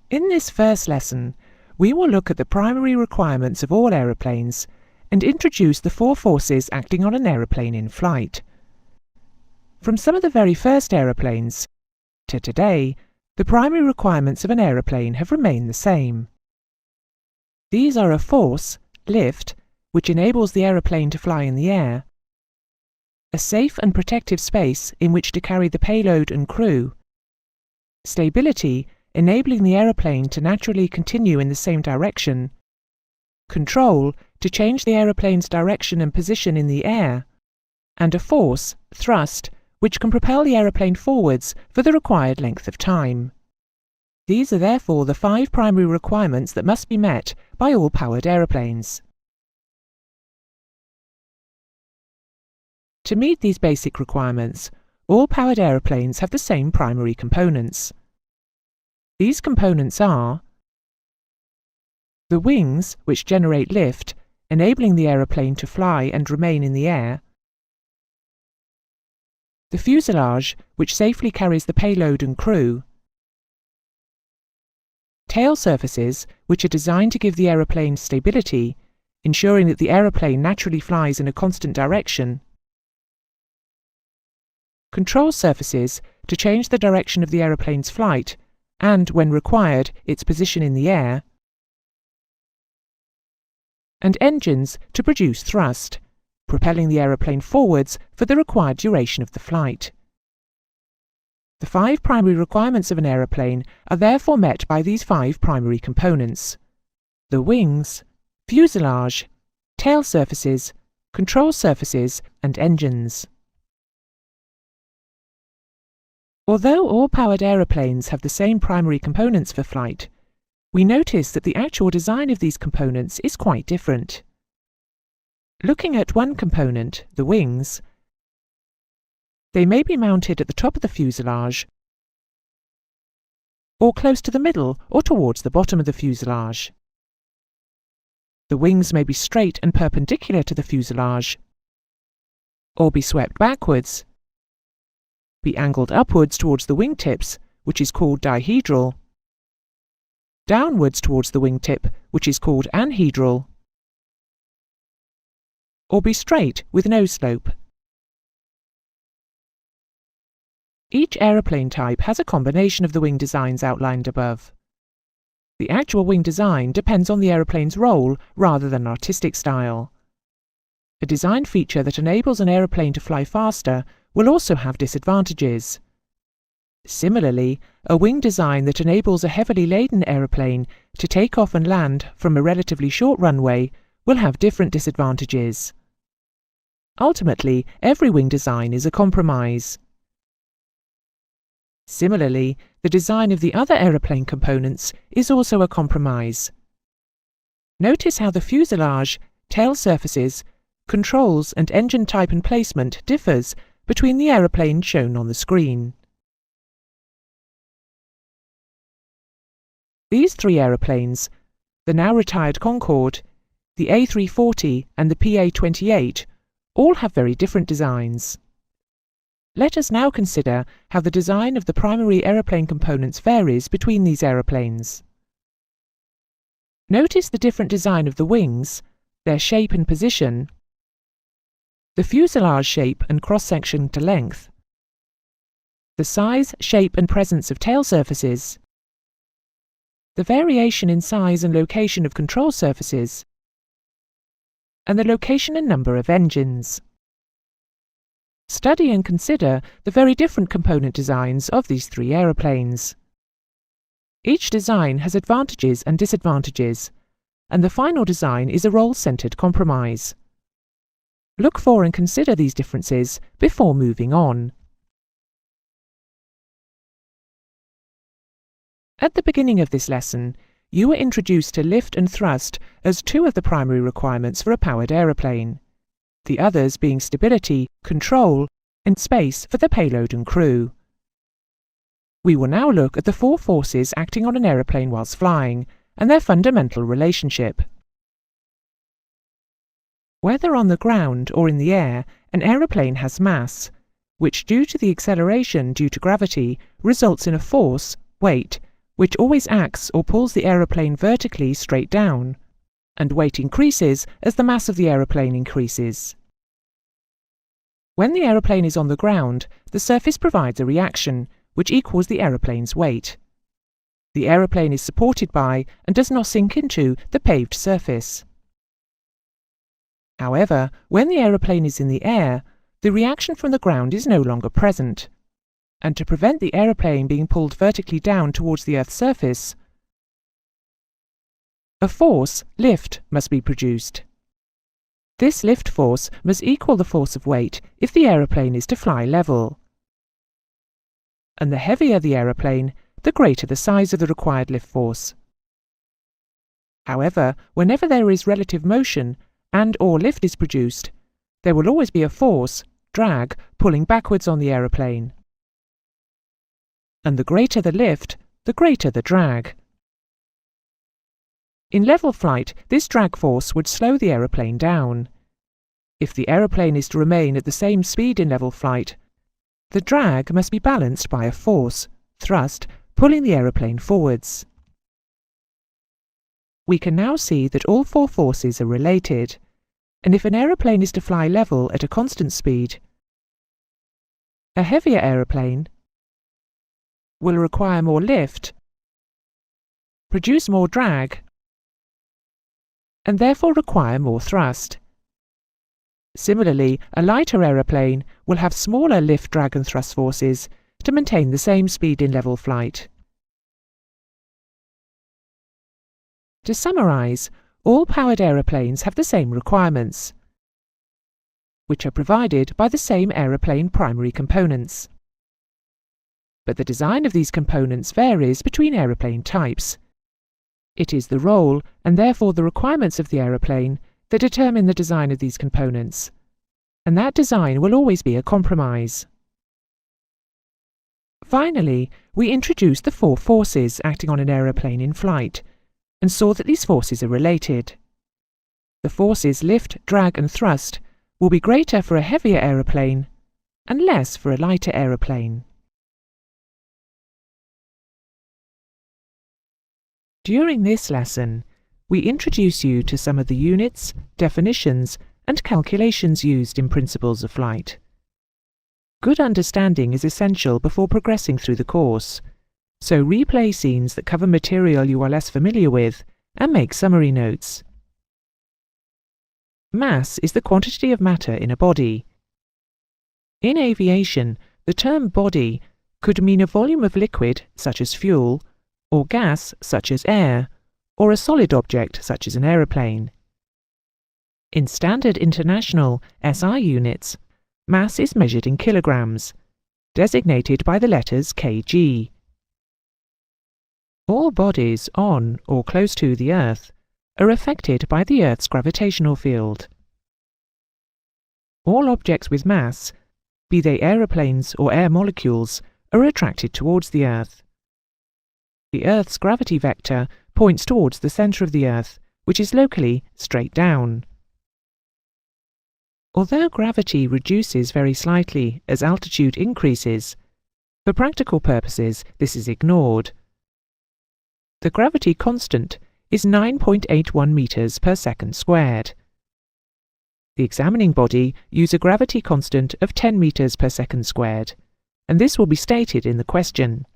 In this first lesson, we will look at the primary requirements of all aeroplanes and introduce the four forces acting on an aeroplane in flight. From some of the very first aeroplanes to today, the primary requirements of an aeroplane have remained the same. These are a force, lift, which enables the aeroplane to fly in the air, a safe and protective space in which to carry the payload and crew, stability, enabling the aeroplane to naturally continue in the same direction, control, to change the aeroplane's direction and position in the air, and a force, thrust, which can propel the aeroplane forwards for the required length of time. These are therefore the 5 primary requirements that must be met by all powered aeroplanes. To meet these basic requirements, all powered aeroplanes have the same primary components. These components are the wings, which generate lift, enabling the aeroplane to fly and remain in the air, the fuselage, which safely carries the payload and crew, tail surfaces, which are designed to give the aeroplane stability, ensuring that the aeroplane naturally flies in a constant direction, control surfaces, to change the direction of the aeroplane's flight and, when required, its position in the air, and engines to produce thrust, propelling the aeroplane forwards for the required duration of the flight. The 5 primary requirements of an aeroplane are therefore met by these 5 primary components: the wings, fuselage, tail surfaces, control surfaces, and engines. Although all powered aeroplanes have the same primary components for flight, we notice that the actual design of these components is quite different. Looking at one component, the wings, they may be mounted at the top of the fuselage, or close to the middle or towards the bottom of the fuselage. The wings may be straight and perpendicular to the fuselage, or be swept backwards, be angled upwards towards the wingtips, which is called dihedral, downwards towards the wingtip, which is called anhedral, or be straight with no slope. Each aeroplane type has a combination of the wing designs outlined above. The actual wing design depends on the aeroplane's role rather than artistic style. A design feature that enables an aeroplane to fly faster will also have disadvantages. Similarly, a wing design that enables a heavily laden aeroplane to take off and land from a relatively short runway will have different disadvantages. Ultimately, every wing design is a compromise. Similarly, the design of the other aeroplane components is also a compromise. Notice how the fuselage, tail surfaces, controls and engine type and placement differs between the aeroplane shown on the screen. These 3 aeroplanes, the now retired Concorde, the A340 and the PA-28, all have very different designs. Let us now consider how the design of the primary aeroplane components varies between these aeroplanes. Notice the different design of the wings, their shape and position, the fuselage shape and cross-section to length, the size, shape and presence of tail surfaces, the variation in size and location of control surfaces, and the location and number of engines. Study and consider the very different component designs of these 3 aeroplanes. Each design has advantages and disadvantages, and the final design is a role-centered compromise. Look for and consider these differences before moving on. At the beginning of this lesson, you were introduced to lift and thrust as 2 of the primary requirements for a powered aeroplane, the others being stability, control, and space for the payload and crew. We will now look at the 4 forces acting on an aeroplane whilst flying and their fundamental relationship. Whether on the ground or in the air, an aeroplane has mass, which due to the acceleration due to gravity results in a force, weight, which always acts or pulls the aeroplane vertically straight down, and weight increases as the mass of the aeroplane increases. When the aeroplane is on the ground, the surface provides a reaction, which equals the aeroplane's weight. The aeroplane is supported by and does not sink into the paved surface. However, when the aeroplane is in the air, the reaction from the ground is no longer present, and to prevent the aeroplane being pulled vertically down towards the Earth's surface, a force, lift, must be produced. This lift force must equal the force of weight if the aeroplane is to fly level. And the heavier the aeroplane, the greater the size of the required lift force. However, whenever there is relative motion and/or lift is produced, there will always be a force, drag, pulling backwards on the aeroplane. And the greater the lift, the greater the drag. In level flight, this drag force would slow the aeroplane down. If the aeroplane is to remain at the same speed in level flight, the drag must be balanced by a force, thrust, pulling the aeroplane forwards. We can now see that all four forces are related, and if an aeroplane is to fly level at a constant speed, a heavier aeroplane will require more lift, produce more drag, and therefore require more thrust. Similarly, a lighter aeroplane will have smaller lift, drag and thrust forces to maintain the same speed in level flight. To summarise, all powered aeroplanes have the same requirements, which are provided by the same aeroplane primary components. But the design of these components varies between aeroplane types. It is the role, and therefore the requirements of the aeroplane, that determine the design of these components, and that design will always be a compromise. Finally, we introduced the four forces acting on an aeroplane in flight, and saw that these forces are related. The forces lift, drag and thrust will be greater for a heavier aeroplane and less for a lighter aeroplane. During this lesson, we introduce you to some of the units, definitions, and calculations used in Principles of Flight. Good understanding is essential before progressing through the course, so replay scenes that cover material you are less familiar with and make summary notes. Mass is the quantity of matter in a body. In aviation, the term body could mean a volume of liquid, such as fuel, or gas, such as air, or a solid object, such as an aeroplane. In standard international SI units, mass is measured in kilograms, designated by the letters kg. All bodies on or close to the Earth are affected by the Earth's gravitational field. All objects with mass, be they aeroplanes or air molecules, are attracted towards the Earth. The Earth's gravity vector points towards the centre of the Earth, which is locally straight down. Although gravity reduces very slightly as altitude increases, for practical purposes this is ignored. The gravity constant is 9.81 meters per second squared. The examining body uses a gravity constant of 10 meters per second squared, and this will be stated in the question.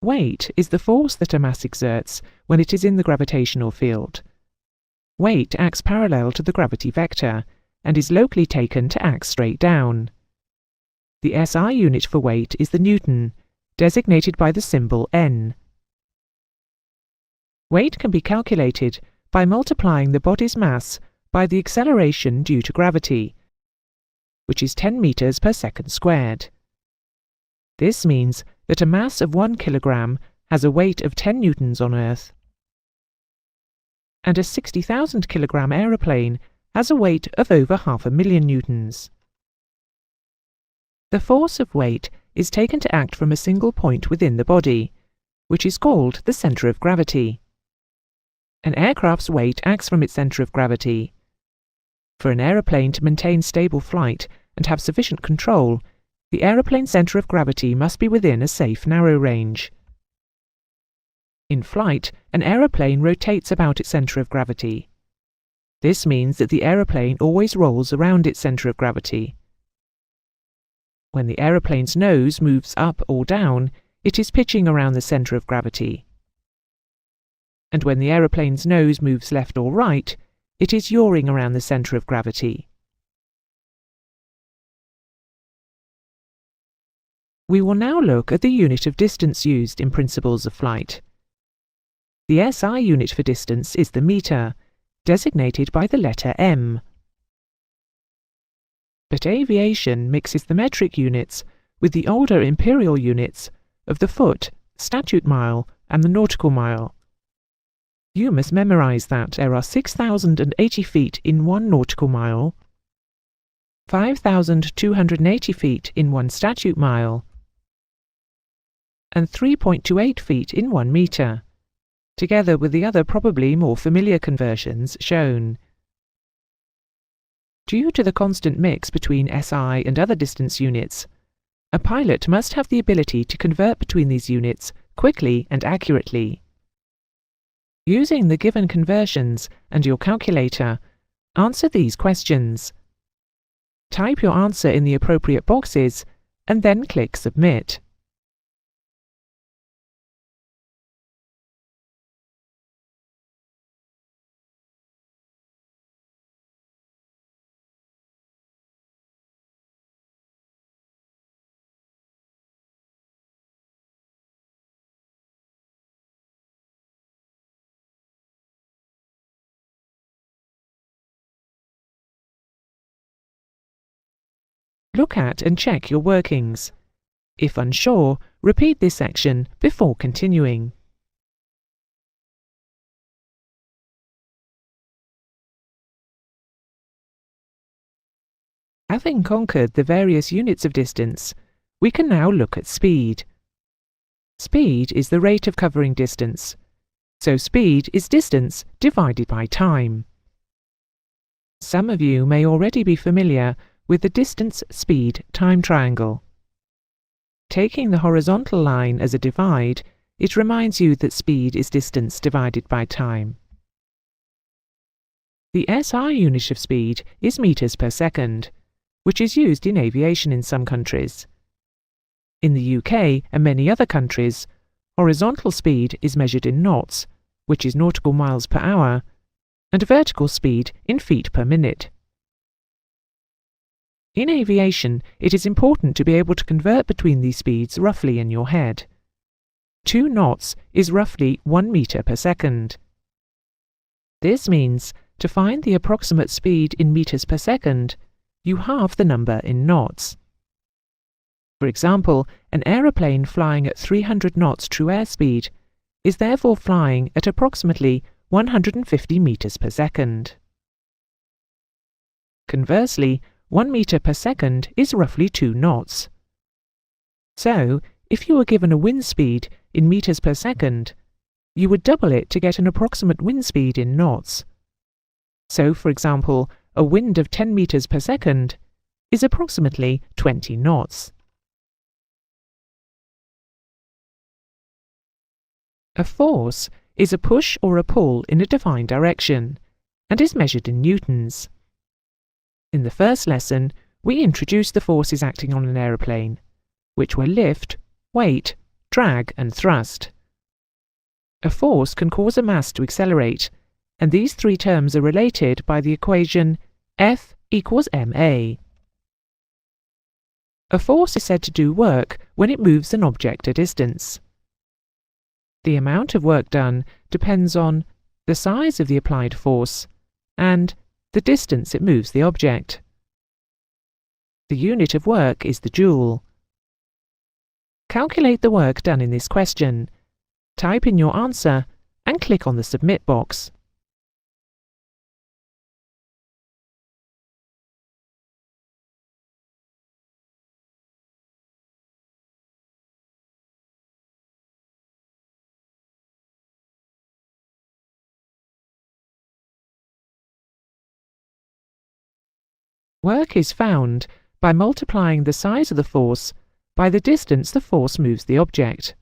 Weight is the force that a mass exerts when it is in the gravitational field. Weight acts parallel to the gravity vector and is locally taken to act straight down. The SI unit for weight is the Newton, designated by the symbol N. Weight can be calculated by multiplying the body's mass by the acceleration due to gravity, which is 10 meters per second squared. This means that a mass of 1 kilogram has a weight of 10 newtons on Earth, and a 60,000 kilogram aeroplane has a weight of over 500,000 newtons. The force of weight is taken to act from a single point within the body, which is called the centre of gravity. An aircraft's weight acts from its centre of gravity. For an aeroplane to maintain stable flight and have sufficient control, the aeroplane's centre of gravity must be within a safe narrow range. In flight, an aeroplane rotates about its centre of gravity. This means that the aeroplane always rolls around its centre of gravity. When the aeroplane's nose moves up or down, it is pitching around the centre of gravity. And when the aeroplane's nose moves left or right, it is yawing around the centre of gravity. We will now look at the unit of distance used in Principles of Flight. The SI unit for distance is the metre, designated by the letter M. But aviation mixes the metric units with the older imperial units of the foot, statute mile, and the nautical mile. You must memorise that there are 6,080 feet in 1 nautical mile, 5,280 feet in 1 statute mile, and 3.28 feet in 1 metre, together with the other probably more familiar conversions shown. Due to the constant mix between SI and other distance units, a pilot must have the ability to convert between these units quickly and accurately. Using the given conversions and your calculator, answer these questions. Type your answer in the appropriate boxes and then click Submit. Look at and check your workings. If unsure, repeat this section before continuing. Having conquered the various units of distance, we can now look at speed. Speed is the rate of covering distance, so speed is distance divided by time. Some of you may already be familiar with the distance-speed-time triangle. Taking the horizontal line as a divide, it reminds you that speed is distance divided by time. The SI unit of speed is meters per second, which is used in aviation in some countries. In the UK and many other countries, horizontal speed is measured in knots, which is nautical miles per hour, and vertical speed in feet per minute. In aviation, it is important to be able to convert between these speeds roughly in your head. 2 knots is roughly 1 metre per second. This means, to find the approximate speed in metres per second, you halve the number in knots. For example, an aeroplane flying at 300 knots true airspeed is therefore flying at approximately 150 metres per second. Conversely, 1 metre per second is roughly 2 knots. So, if you were given a wind speed in metres per second, you would double it to get an approximate wind speed in knots. So, for example, a wind of 10 metres per second is approximately 20 knots. A force is a push or a pull in a defined direction, and is measured in newtons. In the first lesson, we introduced the forces acting on an aeroplane, which were lift, weight, drag, and thrust. A force can cause a mass to accelerate, and these 3 terms are related by the equation F equals ma. A force is said to do work when it moves an object a distance. The amount of work done depends on the size of the applied force and the distance it moves the object. The unit of work is the joule. Calculate the work done in this question, type in your answer, and click on the Submit box. Work is found by multiplying the size of the force by the distance the force moves the object.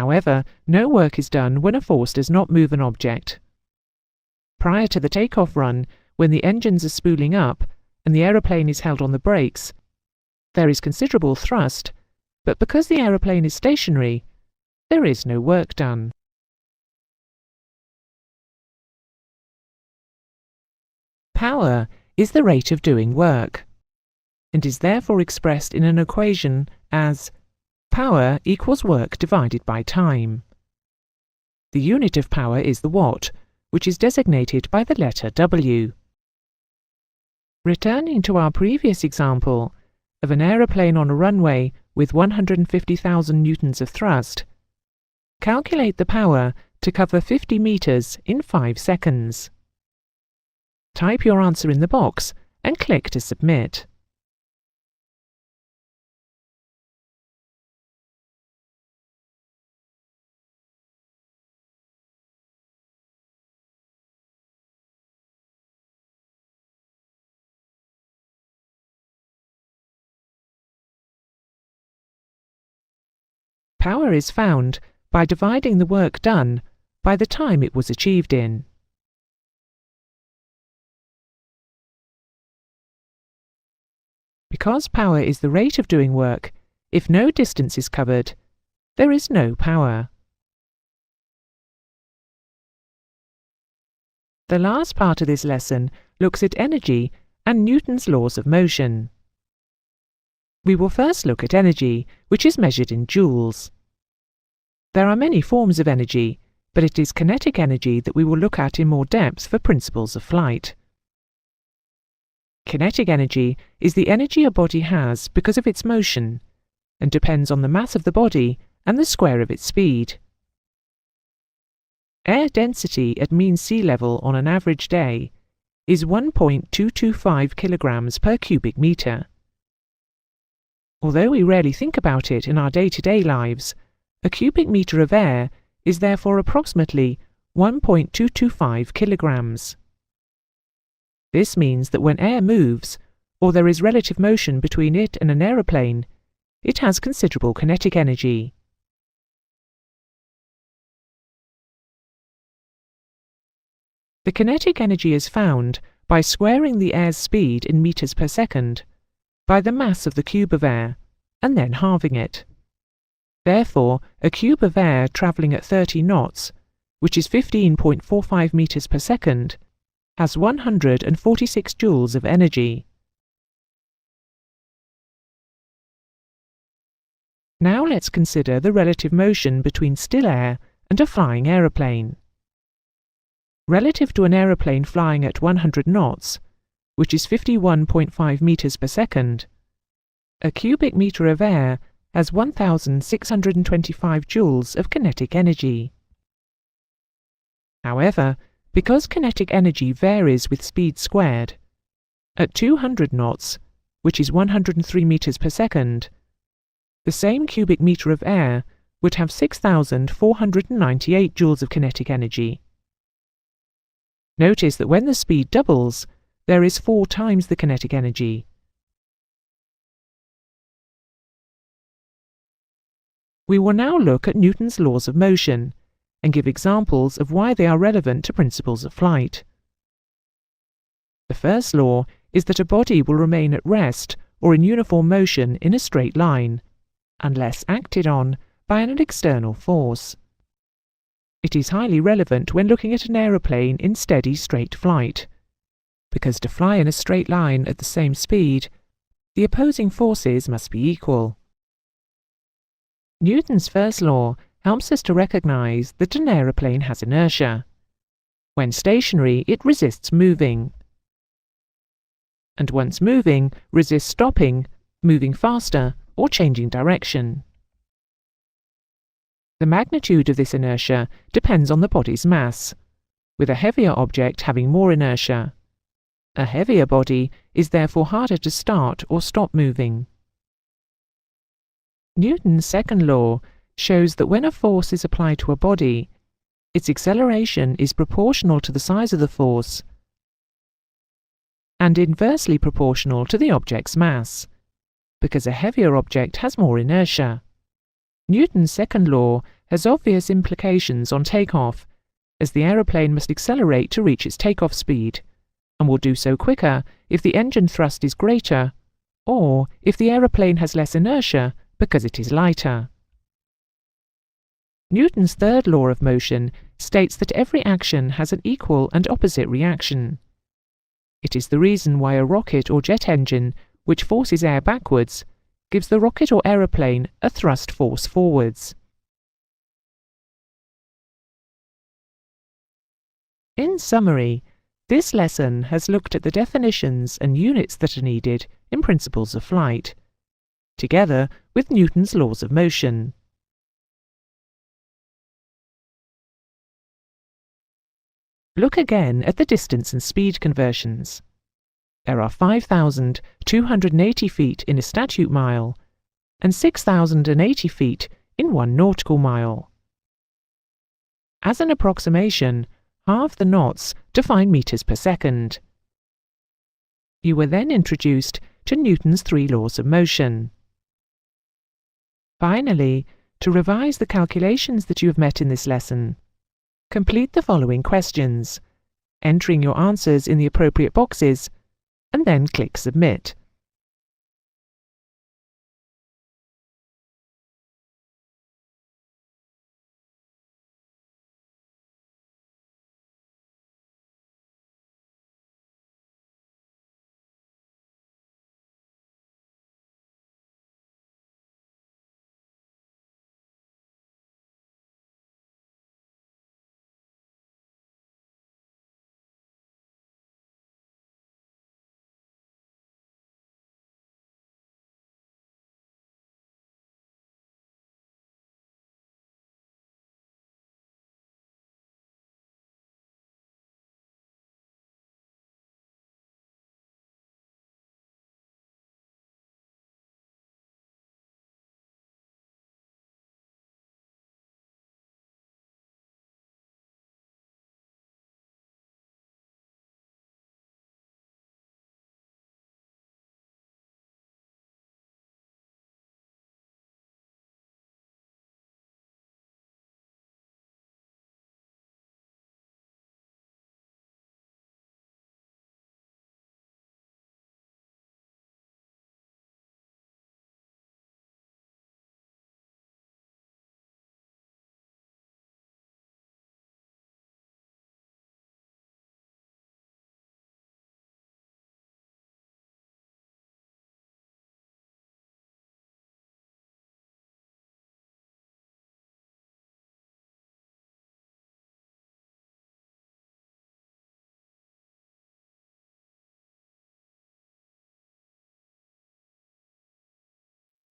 However, no work is done when a force does not move an object. Prior to the takeoff run, when the engines are spooling up and the aeroplane is held on the brakes, there is considerable thrust, but because the aeroplane is stationary, there is no work done. Power is the rate of doing work, and is therefore expressed in an equation as power equals work divided by time. The unit of power is the watt, which is designated by the letter W. Returning to our previous example of an aeroplane on a runway with 150,000 newtons of thrust, calculate the power to cover 50 meters in 5 seconds. Type your answer in the box and click to submit. Power is found by dividing the work done by the time it was achieved in. Because power is the rate of doing work, if no distance is covered, there is no power. The last part of this lesson looks at energy and Newton's laws of motion. We will first look at energy, which is measured in joules. There are many forms of energy, but it is kinetic energy that we will look at in more depth for principles of flight. Kinetic energy is the energy a body has because of its motion, and depends on the mass of the body and the square of its speed. Air density at mean sea level on an average day is 1.225 kilograms per cubic meter. Although we rarely think about it in our day-to-day lives, a cubic meter of air is therefore approximately 1.225 kilograms. This means that when air moves, or there is relative motion between it and an aeroplane, it has considerable kinetic energy. The kinetic energy is found by squaring the air's speed in meters per second by the mass of the cube of air, and then halving it. Therefore, a cube of air travelling at 30 knots, which is 15.45 meters per second, has 146 joules of energy. Now let's consider the relative motion between still air and a flying aeroplane. Relative to an aeroplane flying at 100 knots, which is 51.5 meters per second, a cubic meter of air has 1,625 joules of kinetic energy. However, because kinetic energy varies with speed squared, at 200 knots, which is 103 meters per second, the same cubic meter of air would have 6,498 joules of kinetic energy. Notice that when the speed doubles, there is 4 times the kinetic energy. We will now look at Newton's laws of motion and give examples of why they are relevant to principles of flight. The first law is that a body will remain at rest or in uniform motion in a straight line, unless acted on by an external force. It is highly relevant when looking at an aeroplane in steady straight flight, because to fly in a straight line at the same speed, the opposing forces must be equal. Newton's first law helps us to recognize that an aeroplane has inertia. When stationary, it resists moving, and once moving, resists stopping, moving faster, or changing direction. The magnitude of this inertia depends on the body's mass, with a heavier object having more inertia. A heavier body is therefore harder to start or stop moving. Newton's second law shows that when a force is applied to a body, its acceleration is proportional to the size of the force and inversely proportional to the object's mass, because a heavier object has more inertia. Newton's second law has obvious implications on takeoff, as the aeroplane must accelerate to reach its takeoff speed, and will do so quicker if the engine thrust is greater, or if the aeroplane has less inertia because it is lighter. Newton's third law of motion states that every action has an equal and opposite reaction. It is the reason why a rocket or jet engine, which forces air backwards, gives the rocket or aeroplane a thrust force forwards. In summary, this lesson has looked at the definitions and units that are needed in Principles of Flight, together with Newton's laws of motion. Look again at the distance and speed conversions. There are 5,280 feet in a statute mile and 6,080 feet in 1 nautical mile. As an approximation, halve the knots to find meters per second. You were then introduced to Newton's 3 laws of motion. Finally, to revise the calculations that you have met in this lesson, complete the following questions, entering your answers in the appropriate boxes, and then click Submit.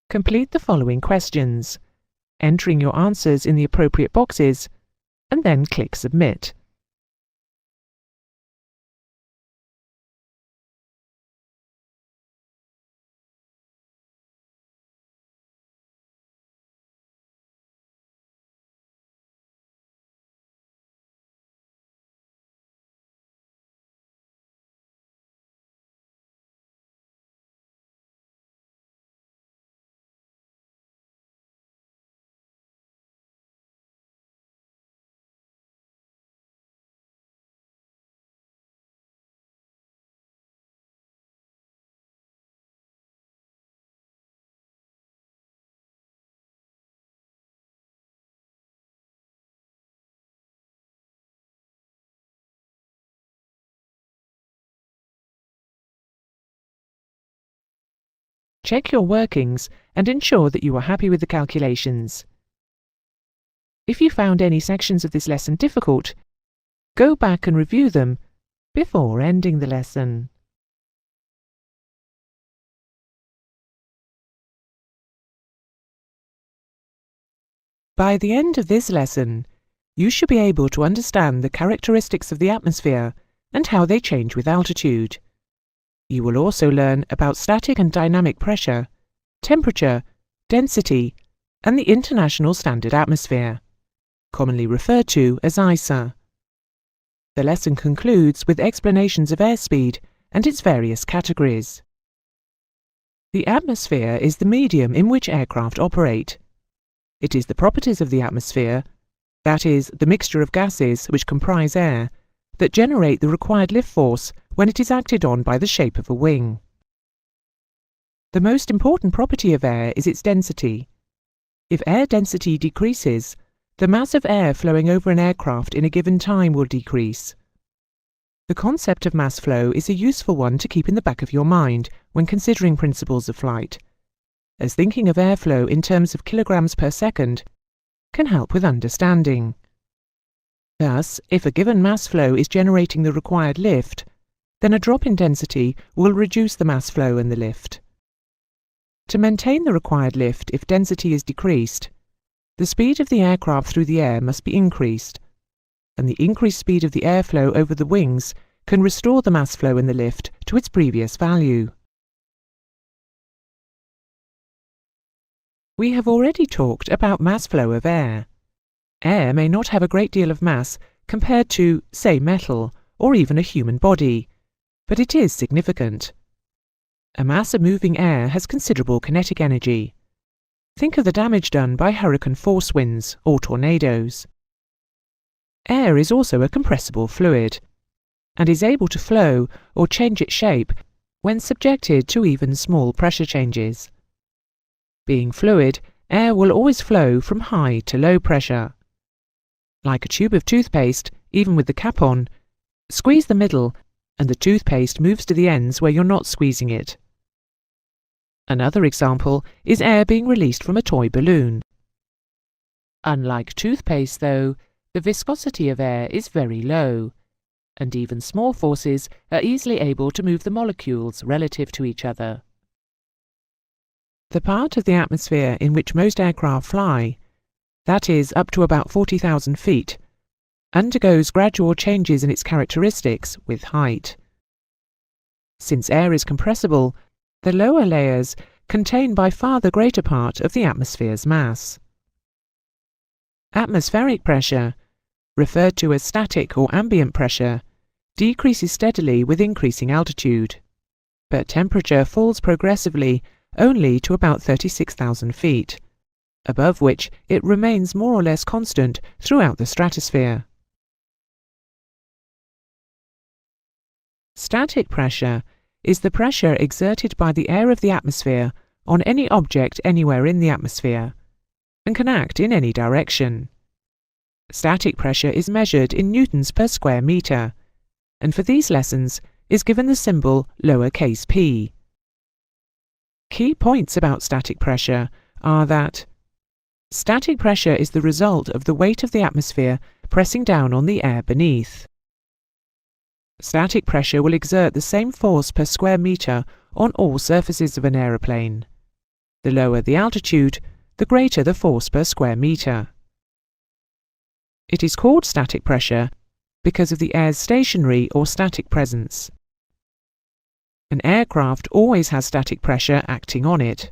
Complete the following questions, entering your answers in the appropriate boxes, and then click Submit. Check your workings and ensure that you are happy with the calculations. If you found any sections of this lesson difficult, go back and review them before ending the lesson. By the end of this lesson, you should be able to understand the characteristics of the atmosphere and how they change with altitude. You will also learn about static and dynamic pressure, temperature, density, and the International Standard Atmosphere, commonly referred to as ISA. The lesson concludes with explanations of airspeed and its various categories. The atmosphere is the medium in which aircraft operate. It is the properties of the atmosphere, that is, the mixture of gases which comprise air, that generate the required lift force when it is acted on by the shape of a wing. The most important property of air is its density. If air density decreases, the mass of air flowing over an aircraft in a given time will decrease. The concept of mass flow is a useful one to keep in the back of your mind when considering principles of flight, as thinking of airflow in terms of kilograms per second can help with understanding. Thus, if a given mass flow is generating the required lift, then a drop in density will reduce the mass flow and the lift. To maintain the required lift if density is decreased, the speed of the aircraft through the air must be increased, and the increased speed of the airflow over the wings can restore the mass flow and the lift to its previous value. We have already talked about mass flow of air. Air may not have a great deal of mass compared to, say, metal, or even a human body, but it is significant. A mass of moving air has considerable kinetic energy. Think of the damage done by hurricane force winds or tornadoes. Air is also a compressible fluid, and is able to flow or change its shape when subjected to even small pressure changes. Being fluid, air will always flow from high to low pressure. Like a tube of toothpaste, even with the cap on, squeeze the middle and the toothpaste moves to the ends where you're not squeezing it. Another example is air being released from a toy balloon. Unlike toothpaste, though, the viscosity of air is very low, and even small forces are easily able to move the molecules relative to each other. The part of the atmosphere in which most aircraft fly, that is up to about 40,000 feet, undergoes gradual changes in its characteristics with height. Since air is compressible, the lower layers contain by far the greater part of the atmosphere's mass. Atmospheric pressure, referred to as static or ambient pressure, decreases steadily with increasing altitude, but temperature falls progressively only to about 36,000 feet, above which it remains more or less constant throughout the stratosphere. Static pressure is the pressure exerted by the air of the atmosphere on any object anywhere in the atmosphere, and can act in any direction. Static pressure is measured in newtons per square metre, and for these lessons is given the symbol lowercase p. Key points about static pressure are that static pressure is the result of the weight of the atmosphere pressing down on the air beneath. Static pressure will exert the same force per square metre on all surfaces of an aeroplane. The lower the altitude, the greater the force per square metre. It is called static pressure because of the air's stationary or static presence. An aircraft always has static pressure acting on it.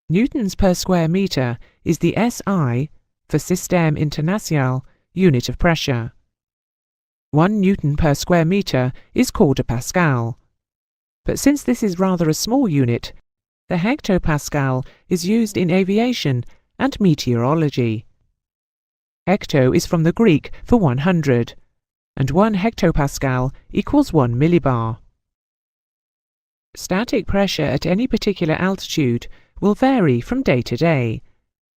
Newtons per square metre is the SI, for Système International, unit of pressure. 1 Newton per square metre is called a Pascal, but since this is rather a small unit, the hectopascal is used in aviation and meteorology. Hecto is from the Greek for 100, and 1 hectopascal equals 1 millibar. Static pressure at any particular altitude will vary from day to day,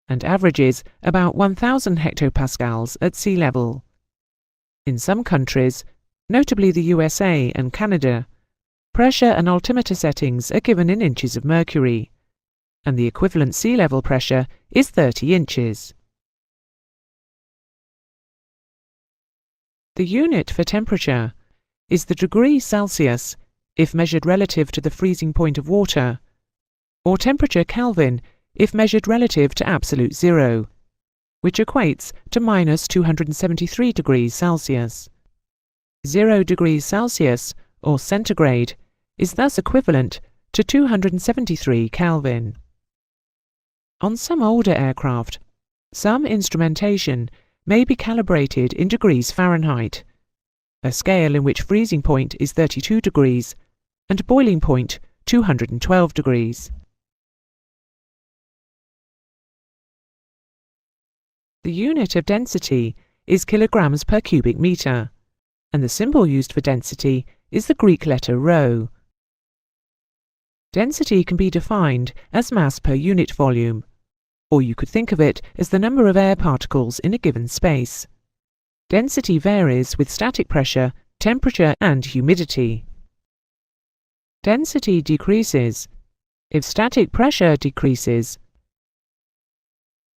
and averages about 1,000 hectopascals at sea level. In some countries, notably the USA and Canada, pressure and altimeter settings are given in inches of mercury, and the equivalent sea level pressure is 30 inches. The unit for temperature is the degree Celsius if measured relative to the freezing point of water, or temperature Kelvin if measured relative to absolute zero, which equates to minus 273 degrees Celsius. 0 degrees Celsius, or centigrade, is thus equivalent to 273 Kelvin. On some older aircraft, some instrumentation may be calibrated in degrees Fahrenheit, a scale in which freezing point is 32 degrees and boiling point 212 degrees. The unit of density is kilograms per cubic meter, and the symbol used for density is the Greek letter rho. Density can be defined as mass per unit volume, or you could think of it as the number of air particles in a given space. Density varies with static pressure, temperature, and humidity. Density decreases if static pressure decreases,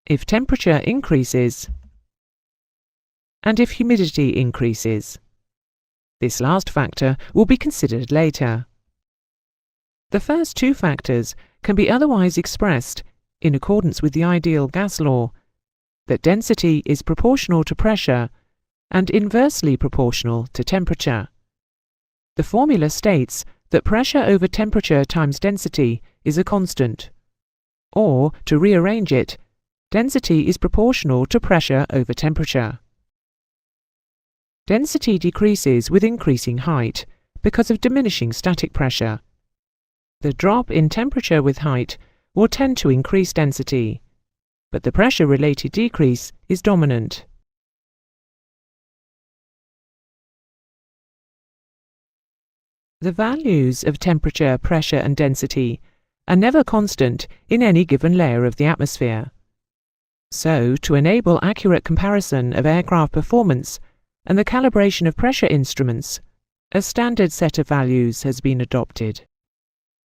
if temperature increases, and if humidity increases. This last factor will be considered later. The first two factors can be otherwise expressed in accordance with the ideal gas law, that density is proportional to pressure and inversely proportional to temperature. The formula states that pressure over temperature times density is a constant, or, to rearrange it, density is proportional to pressure over temperature. Density decreases with increasing height because of diminishing static pressure. The drop in temperature with height will tend to increase density, but the pressure-related decrease is dominant. The values of temperature, pressure, and density are never constant in any given layer of the atmosphere. So, to enable accurate comparison of aircraft performance and the calibration of pressure instruments, a standard set of values has been adopted.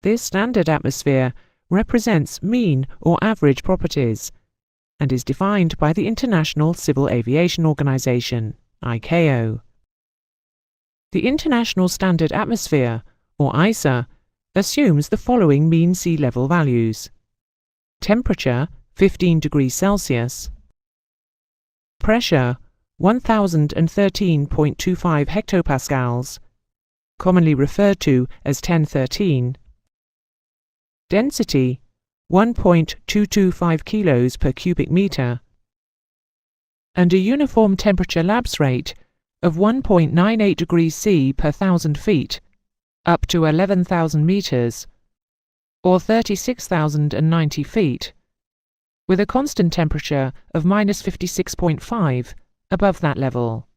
This standard atmosphere represents mean or average properties and is defined by the International Civil Aviation Organization, ICAO. The International Standard Atmosphere, or ISA, assumes the following mean sea level values: temperature 15 degrees Celsius, pressure 1013.25 hectopascals, commonly referred to as 1013, density 1.225 kilos per cubic meter, and a uniform temperature lapse rate of 1.98 degrees C per 1,000 feet, up to 11,000 meters, or 36,090 feet, with a constant temperature of -56.5 above that level.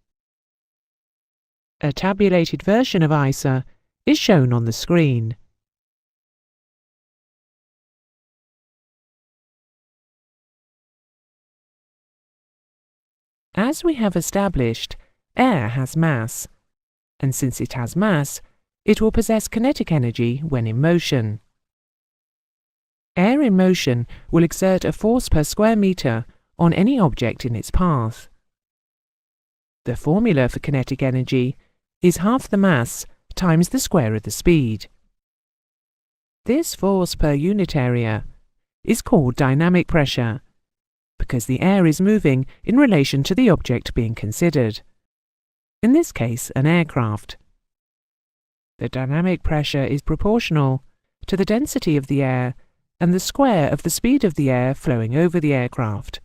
A tabulated version of ISA is shown on the screen. As we have established, air has mass, and since it has mass, it will possess kinetic energy when in motion. Air in motion will exert a force per square meter on any object in its path. The formula for kinetic energy is half the mass times the square of the speed. This force per unit area is called dynamic pressure, because the air is moving in relation to the object being considered, in this case an aircraft. The dynamic pressure is proportional to the density of the air and the square of the speed of the air flowing over the aircraft,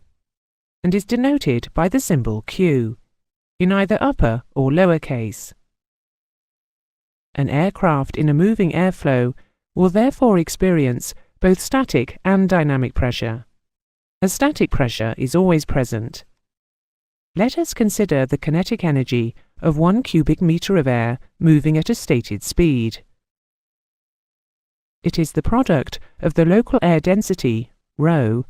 and is denoted by the symbol Q, in either upper or lower case. An aircraft in a moving airflow will therefore experience both static and dynamic pressure, as static pressure is always present. Let us consider the kinetic energy of 1 cubic meter of air moving at a stated speed. It is the product of the local air density, ρ,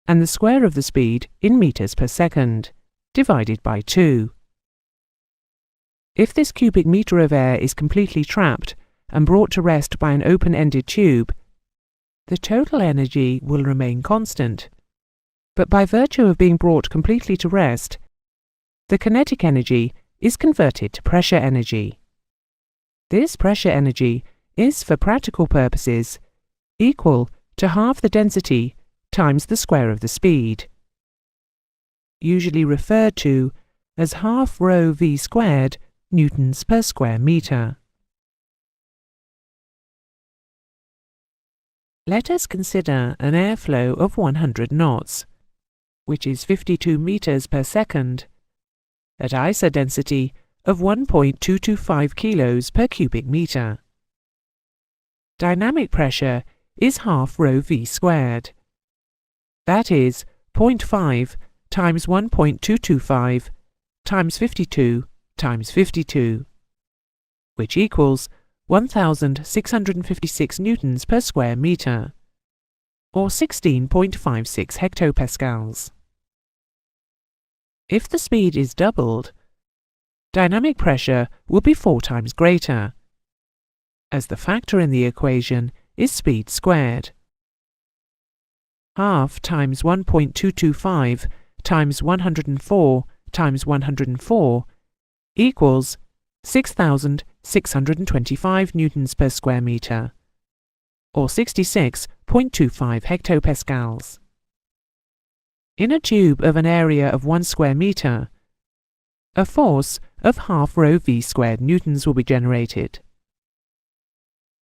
and the square of the speed in meters per second, divided by 2. If this cubic meter of air is completely trapped and brought to rest by an open-ended tube, the total energy will remain constant, but by virtue of being brought completely to rest, the kinetic energy is converted to pressure energy. This pressure energy is, for practical purposes, equal to half the density times the square of the speed, usually referred to as half ρ v squared newtons per square meter. Let us consider an airflow of 100 knots, which is 52 meters per second, at ISA density of 1.225 kilos per cubic meter. Dynamic pressure is half ρ v squared. That is 0.5 times 1.225 times 52 times 52, which equals 1,656 newtons per square metre, or 16.56 hectopascals. If the speed is doubled, dynamic pressure will be 4 times greater, as the factor in the equation is speed squared. Half times 1.225 times 104 times 104 equals 6,625 newtons per square metre, or 66.25 hectopascals. In a tube of an area of 1 square metre, a force of half rho v squared newtons will be generated.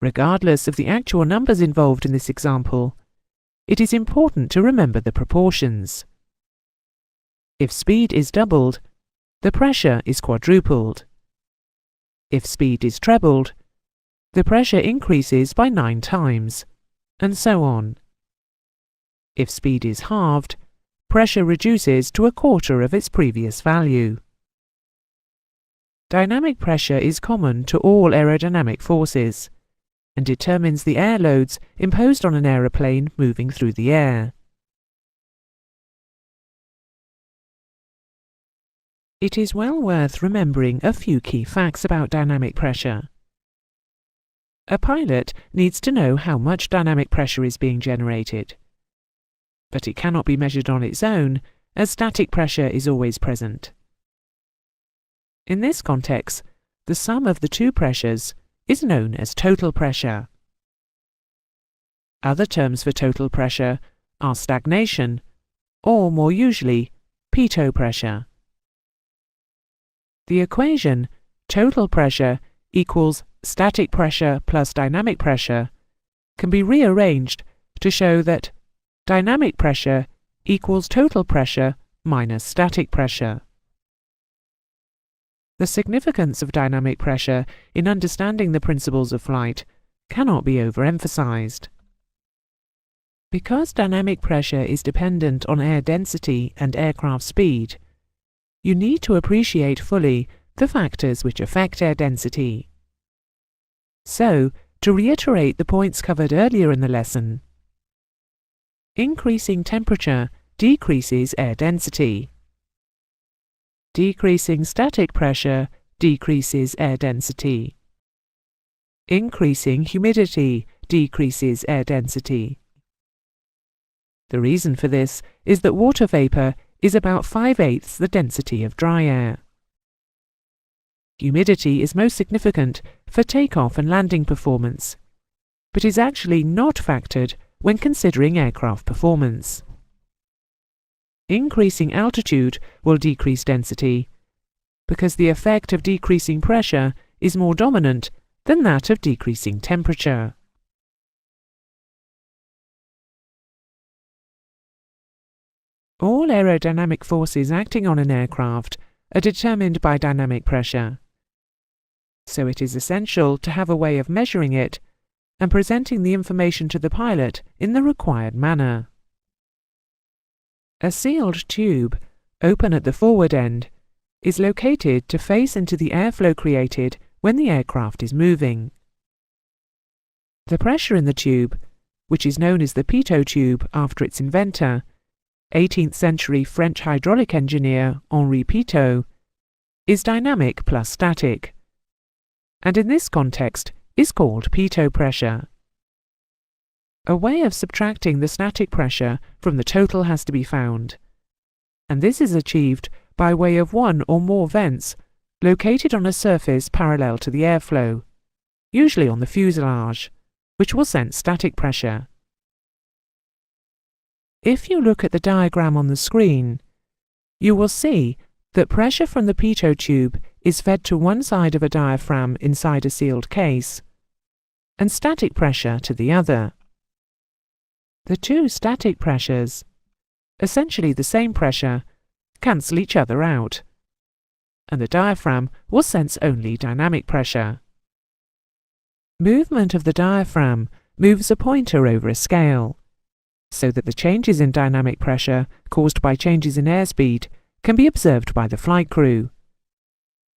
Regardless of the actual numbers involved in this example, it is important to remember the proportions. If speed is doubled, the pressure is quadrupled. If speed is trebled, the pressure increases by 9 times, and so on. If speed is halved, pressure reduces to a quarter of its previous value. Dynamic pressure is common to all aerodynamic forces, and determines the air loads imposed on an aeroplane moving through the air. It is well worth remembering a few key facts about dynamic pressure. A pilot needs to know how much dynamic pressure is being generated, but it cannot be measured on its own, as static pressure is always present. In this context, the sum of the two pressures is known as total pressure. Other terms for total pressure are stagnation, or more usually, pitot pressure. The equation total pressure equals static pressure plus dynamic pressure can be rearranged to show that dynamic pressure equals total pressure minus static pressure. The significance of dynamic pressure in understanding the principles of flight cannot be overemphasized. Because dynamic pressure is dependent on air density and aircraft speed, you need to appreciate fully the factors which affect air density. So, to reiterate the points covered earlier in the lesson, increasing temperature decreases air density. Decreasing static pressure decreases air density. Increasing humidity decreases air density. The reason for this is that water vapour is about 5/8 the density of dry air. Humidity is most significant for takeoff and landing performance, but is actually not factored when considering aircraft performance. Increasing altitude will decrease density, because the effect of decreasing pressure is more dominant than that of decreasing temperature. All aerodynamic forces acting on an aircraft are determined by dynamic pressure, so it is essential to have a way of measuring it and presenting the information to the pilot in the required manner. A sealed tube, open at the forward end, is located to face into the airflow created when the aircraft is moving. The pressure in the tube, which is known as the pitot tube after its inventor, 18th century French hydraulic engineer Henri Pitot, is dynamic plus static, and in this context is called pitot pressure. A way of subtracting the static pressure from the total has to be found, and this is achieved by way of one or more vents located on a surface parallel to the airflow, usually on the fuselage, which will sense static pressure. If you look at the diagram on the screen, you will see that pressure from the pitot tube is fed to one side of a diaphragm inside a sealed case, and static pressure to the other. The two static pressures, essentially the same pressure, cancel each other out, and the diaphragm will sense only dynamic pressure. Movement of the diaphragm moves a pointer over a scale, so that the changes in dynamic pressure caused by changes in airspeed can be observed by the flight crew.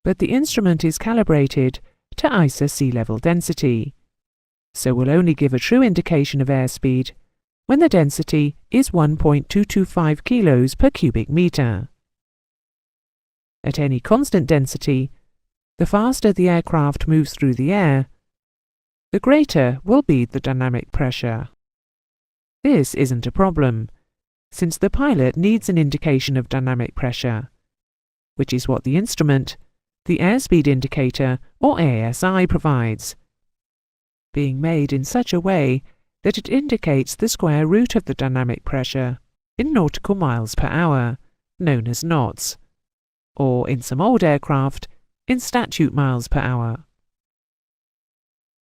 But the instrument is calibrated to ISA sea level density, so will only give a true indication of airspeed when the density is 1.225 kilos per cubic meter. At any constant density, the faster the aircraft moves through the air, the greater will be the dynamic pressure. This isn't a problem, since the pilot needs an indication of dynamic pressure, which is what the instrument, the airspeed indicator or ASI, provides, being made in such a way that it indicates the square root of the dynamic pressure in nautical miles per hour, known as knots, or in some old aircraft, in statute miles per hour.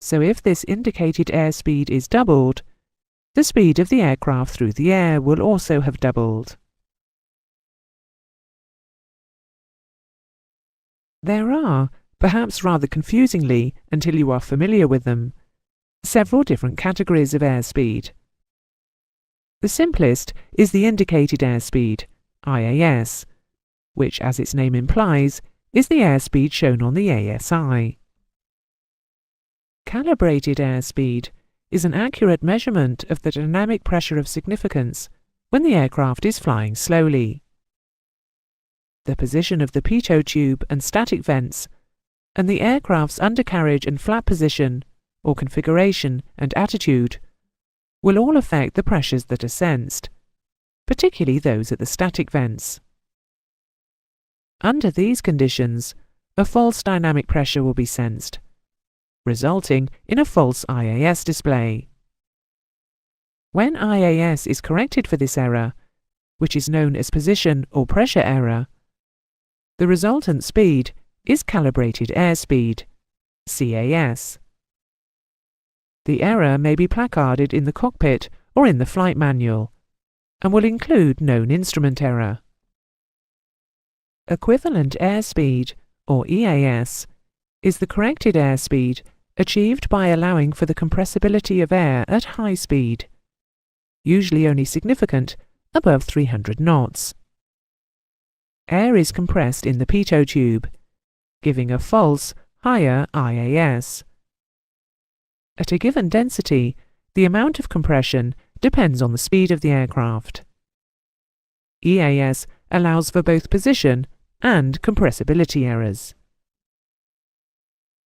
So if this indicated airspeed is doubled, the speed of the aircraft through the air will also have doubled. There are, perhaps rather confusingly until you are familiar with them, several different categories of airspeed. The simplest is the indicated airspeed, IAS, which, as its name implies, is the airspeed shown on the ASI. Calibrated airspeed is an accurate measurement of the dynamic pressure of significance when the aircraft is flying slowly. The position of the pitot tube and static vents, and the aircraft's undercarriage and flap position, or configuration and attitude, will all affect the pressures that are sensed, particularly those at the static vents. Under these conditions, a false dynamic pressure will be sensed, resulting in a false IAS display. When IAS is corrected for this error, which is known as position or pressure error, the resultant speed is calibrated airspeed, CAS. The error may be placarded in the cockpit or in the flight manual, and will include known instrument error. Equivalent airspeed, or EAS, is the corrected airspeed achieved by allowing for the compressibility of air at high speed, usually only significant above 300 knots. Air is compressed in the pitot tube, giving a false, higher IAS. At a given density, the amount of compression depends on the speed of the aircraft. EAS allows for both position and compressibility errors.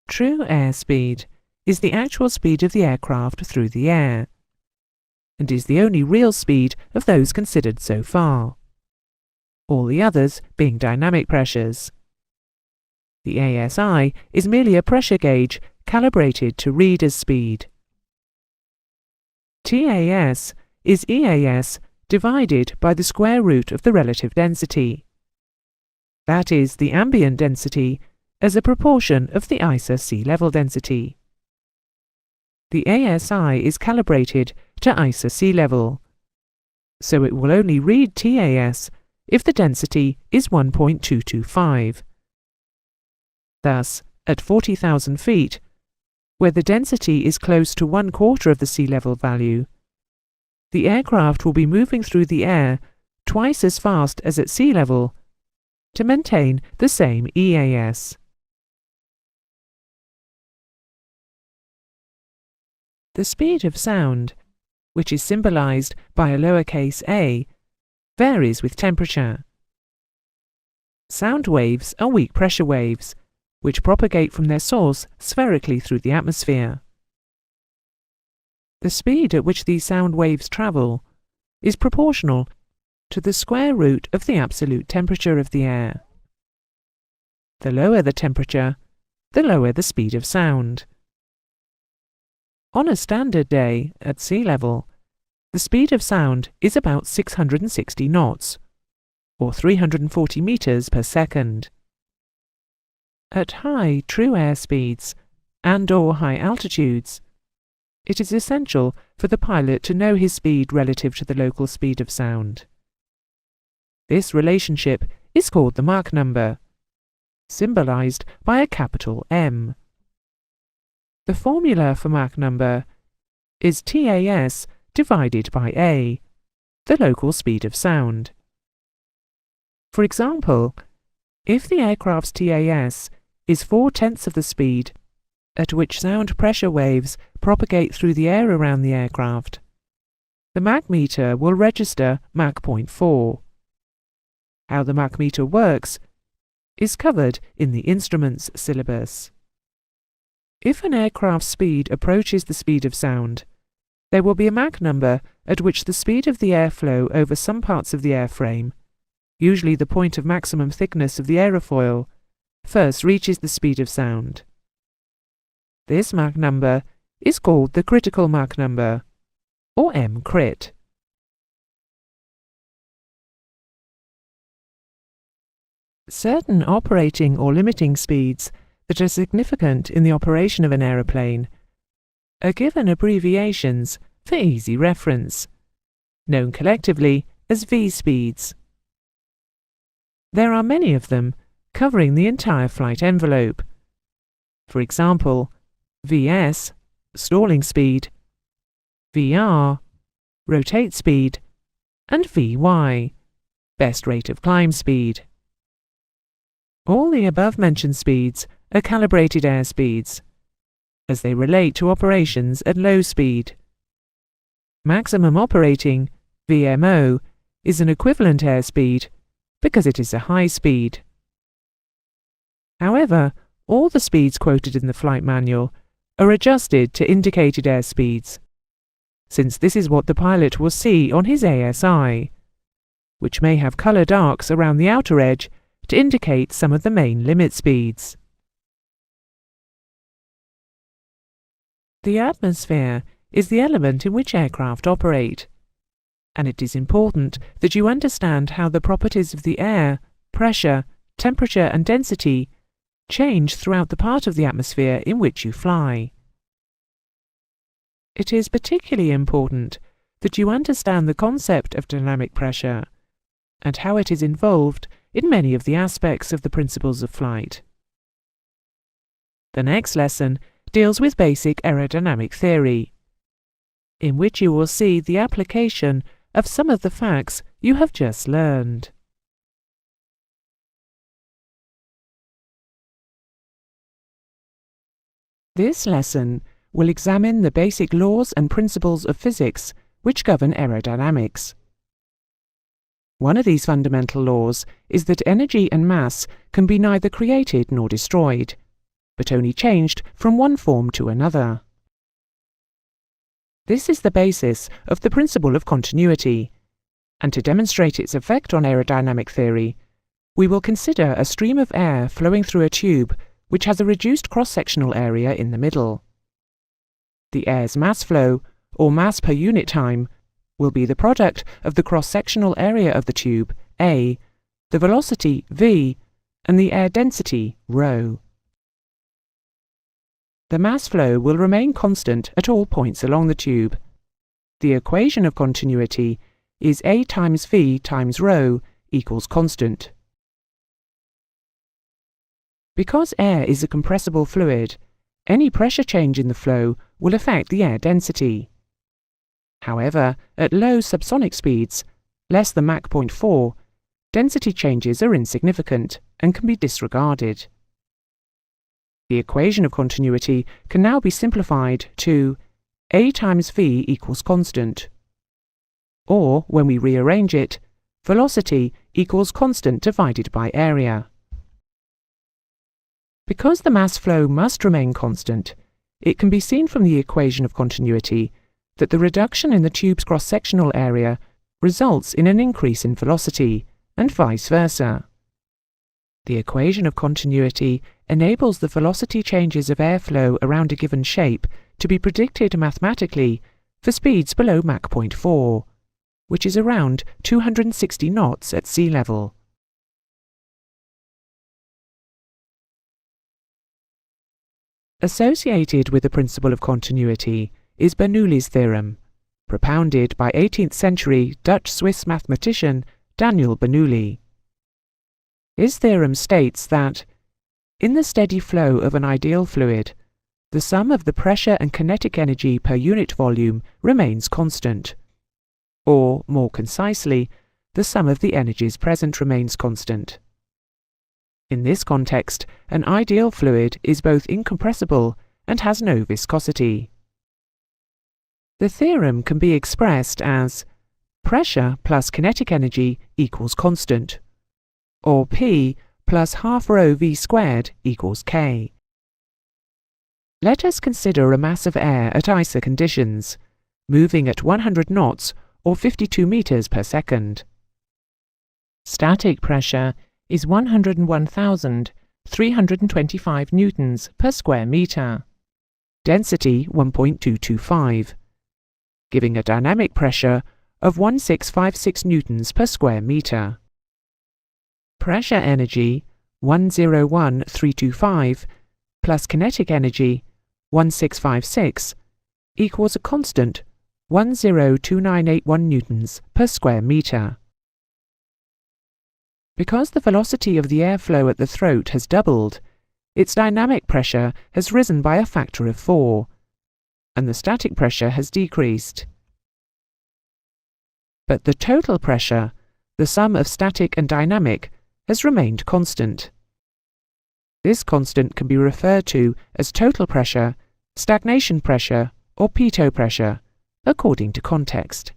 True airspeed is the actual speed of the aircraft through the air, and is the only real speed of those considered so far, all the others being dynamic pressures. The ASI is merely a pressure gauge calibrated to read as speed. TAS is EAS divided by the square root of the relative density. That is the ambient density as a proportion of the ISA sea level density. The ASI is calibrated to ISA sea level, so it will only read TAS if the density is 1.225. Thus, at 40,000 feet, where the density is close to 1/4 of the sea level value, the aircraft will be moving through the air twice as fast as at sea level to maintain the same EAS. The speed of sound, which is symbolized by a lowercase a, varies with temperature. Sound waves are weak pressure waves, which propagate from their source spherically through the atmosphere. The speed at which these sound waves travel is proportional to the square root of the absolute temperature of the air. The lower the temperature, the lower the speed of sound. On a standard day at sea level, the speed of sound is about 660 knots, or 340 meters per second. At high true air speeds and/or high altitudes, it is essential for the pilot to know his speed relative to the local speed of sound. This relationship is called the Mach number, symbolized by a capital M. The formula for Mach number is TAS divided by A, the local speed of sound. For example, if the aircraft's TAS is 4/10 of the speed at which sound pressure waves propagate through the air around the aircraft, the Mach meter will register Mach 0.4. How the Mach meter works is covered in the instruments syllabus. If an aircraft's speed approaches the speed of sound, there will be a Mach number at which the speed of the airflow over some parts of the airframe, usually the point of maximum thickness of the aerofoil, first reaches the speed of sound. This Mach number is called the critical Mach number, or M-crit. Certain operating or limiting speeds that are significant in the operation of an aeroplane are given abbreviations for easy reference, known collectively as v-speeds. There are many of them covering the entire flight envelope. For example, Vs, stalling speed, Vr, rotate speed, and Vy, best rate of climb speed. All the above-mentioned speeds are calibrated airspeeds, as they relate to operations at low speed. Maximum operating, VMO, is an equivalent airspeed because it is a high speed. However, all the speeds quoted in the flight manual are adjusted to indicated airspeeds, since this is what the pilot will see on his ASI, which may have coloured arcs around the outer edge to indicate some of the main limit speeds. The atmosphere is the element in which aircraft operate, and it is important that you understand how the properties of the air, pressure, temperature and density change throughout the part of the atmosphere in which you fly. It is particularly important that you understand the concept of dynamic pressure and how it is involved in many of the aspects of the principles of flight. The next lesson deals with basic aerodynamic theory, in which you will see the application of some of the facts you have just learned. This lesson will examine the basic laws and principles of physics which govern aerodynamics. One of these fundamental laws is that energy and mass can be neither created nor destroyed, but only changed from one form to another. This is the basis of the principle of continuity, and to demonstrate its effect on aerodynamic theory, we will consider a stream of air flowing through a tube which has a reduced cross-sectional area in the middle. The air's mass flow, or mass per unit time, will be the product of the cross-sectional area of the tube, A, the velocity, v, and the air density, ρ. The mass flow will remain constant at all points along the tube. The equation of continuity is A times v times ρ equals constant. Because air is a compressible fluid, any pressure change in the flow will affect the air density. However, at low subsonic speeds, less than Mach 0.4, density changes are insignificant and can be disregarded. The equation of continuity can now be simplified to A times v equals constant, or, when we rearrange it, velocity equals constant divided by area. Because the mass flow must remain constant, it can be seen from the equation of continuity that the reduction in the tube's cross-sectional area results in an increase in velocity, and vice versa. The equation of continuity enables the velocity changes of airflow around a given shape to be predicted mathematically for speeds below Mach 0.4, which is around 260 knots at sea level. Associated with the principle of continuity is Bernoulli's theorem, propounded by 18th century Dutch-Swiss mathematician Daniel Bernoulli. His theorem states that, in the steady flow of an ideal fluid, the sum of the pressure and kinetic energy per unit volume remains constant, or, more concisely, the sum of the energies present remains constant. In this context, an ideal fluid is both incompressible and has no viscosity. The theorem can be expressed as pressure plus kinetic energy equals constant, or P plus half rho v squared equals K. Let us consider a mass of air at ISA conditions, moving at 100 knots or 52 meters per second. Static pressure is 101,325 newtons per square meter, density 1.225, giving a dynamic pressure of 1656 newtons per square meter. Pressure energy 101,325 plus kinetic energy 1656 equals a constant 102981 newtons per square meter. Because the velocity of the airflow at the throat has doubled, its dynamic pressure has risen by a factor of 4, and the static pressure has decreased. But the total pressure, the sum of static and dynamic, has remained constant. This constant can be referred to as total pressure, stagnation pressure, or pitot pressure, according to context.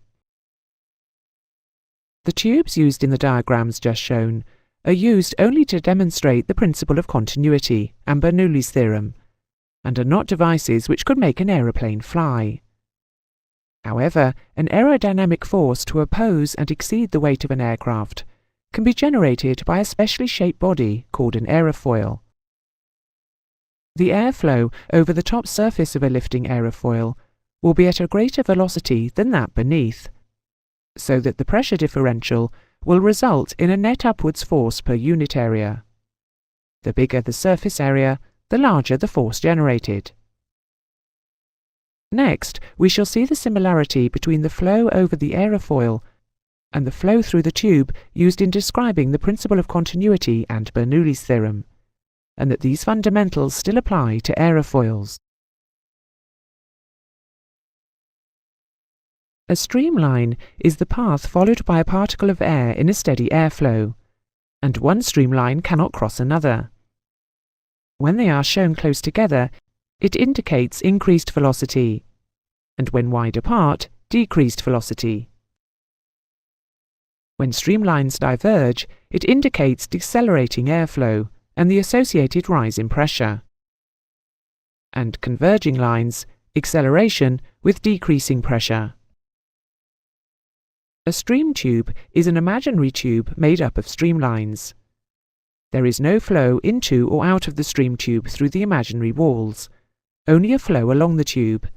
The tubes used in the diagrams just shown are used only to demonstrate the principle of continuity and Bernoulli's theorem, and are not devices which could make an aeroplane fly. However, an aerodynamic force to oppose and exceed the weight of an aircraft can be generated by a specially shaped body called an aerofoil. The airflow over the top surface of a lifting aerofoil will be at a greater velocity than that beneath, so that the pressure differential will result in a net upwards force per unit area. The bigger the surface area, the larger the force generated. Next, we shall see the similarity between the flow over the aerofoil and the flow through the tube used in describing the principle of continuity and Bernoulli's theorem, and that these fundamentals still apply to aerofoils. A streamline is the path followed by a particle of air in a steady airflow, and one streamline cannot cross another. When they are shown close together, it indicates increased velocity, and when wide apart, decreased velocity. When streamlines diverge, it indicates decelerating airflow and the associated rise in pressure. And converging lines, acceleration with decreasing pressure. A stream tube is an imaginary tube made up of streamlines. There is no flow into or out of the stream tube through the imaginary walls, only a flow along the tube.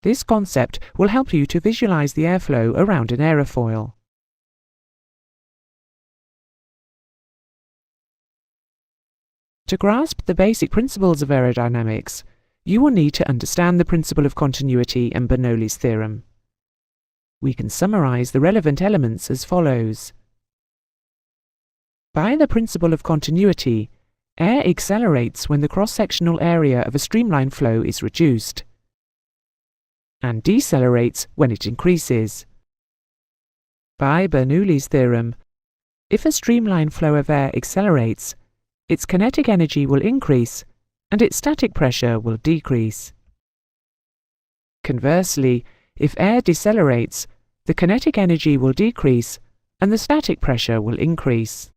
This concept will help you to visualize the airflow around an aerofoil. To grasp the basic principles of aerodynamics, you will need to understand the principle of continuity and Bernoulli's theorem. We can summarize the relevant elements as follows. By the principle of continuity, air accelerates when the cross-sectional area of a streamline flow is reduced, and decelerates when it increases. By Bernoulli's theorem, if a streamline flow of air accelerates, its kinetic energy will increase and its static pressure will decrease. Conversely, if air decelerates, the kinetic energy will decrease and the static pressure will increase.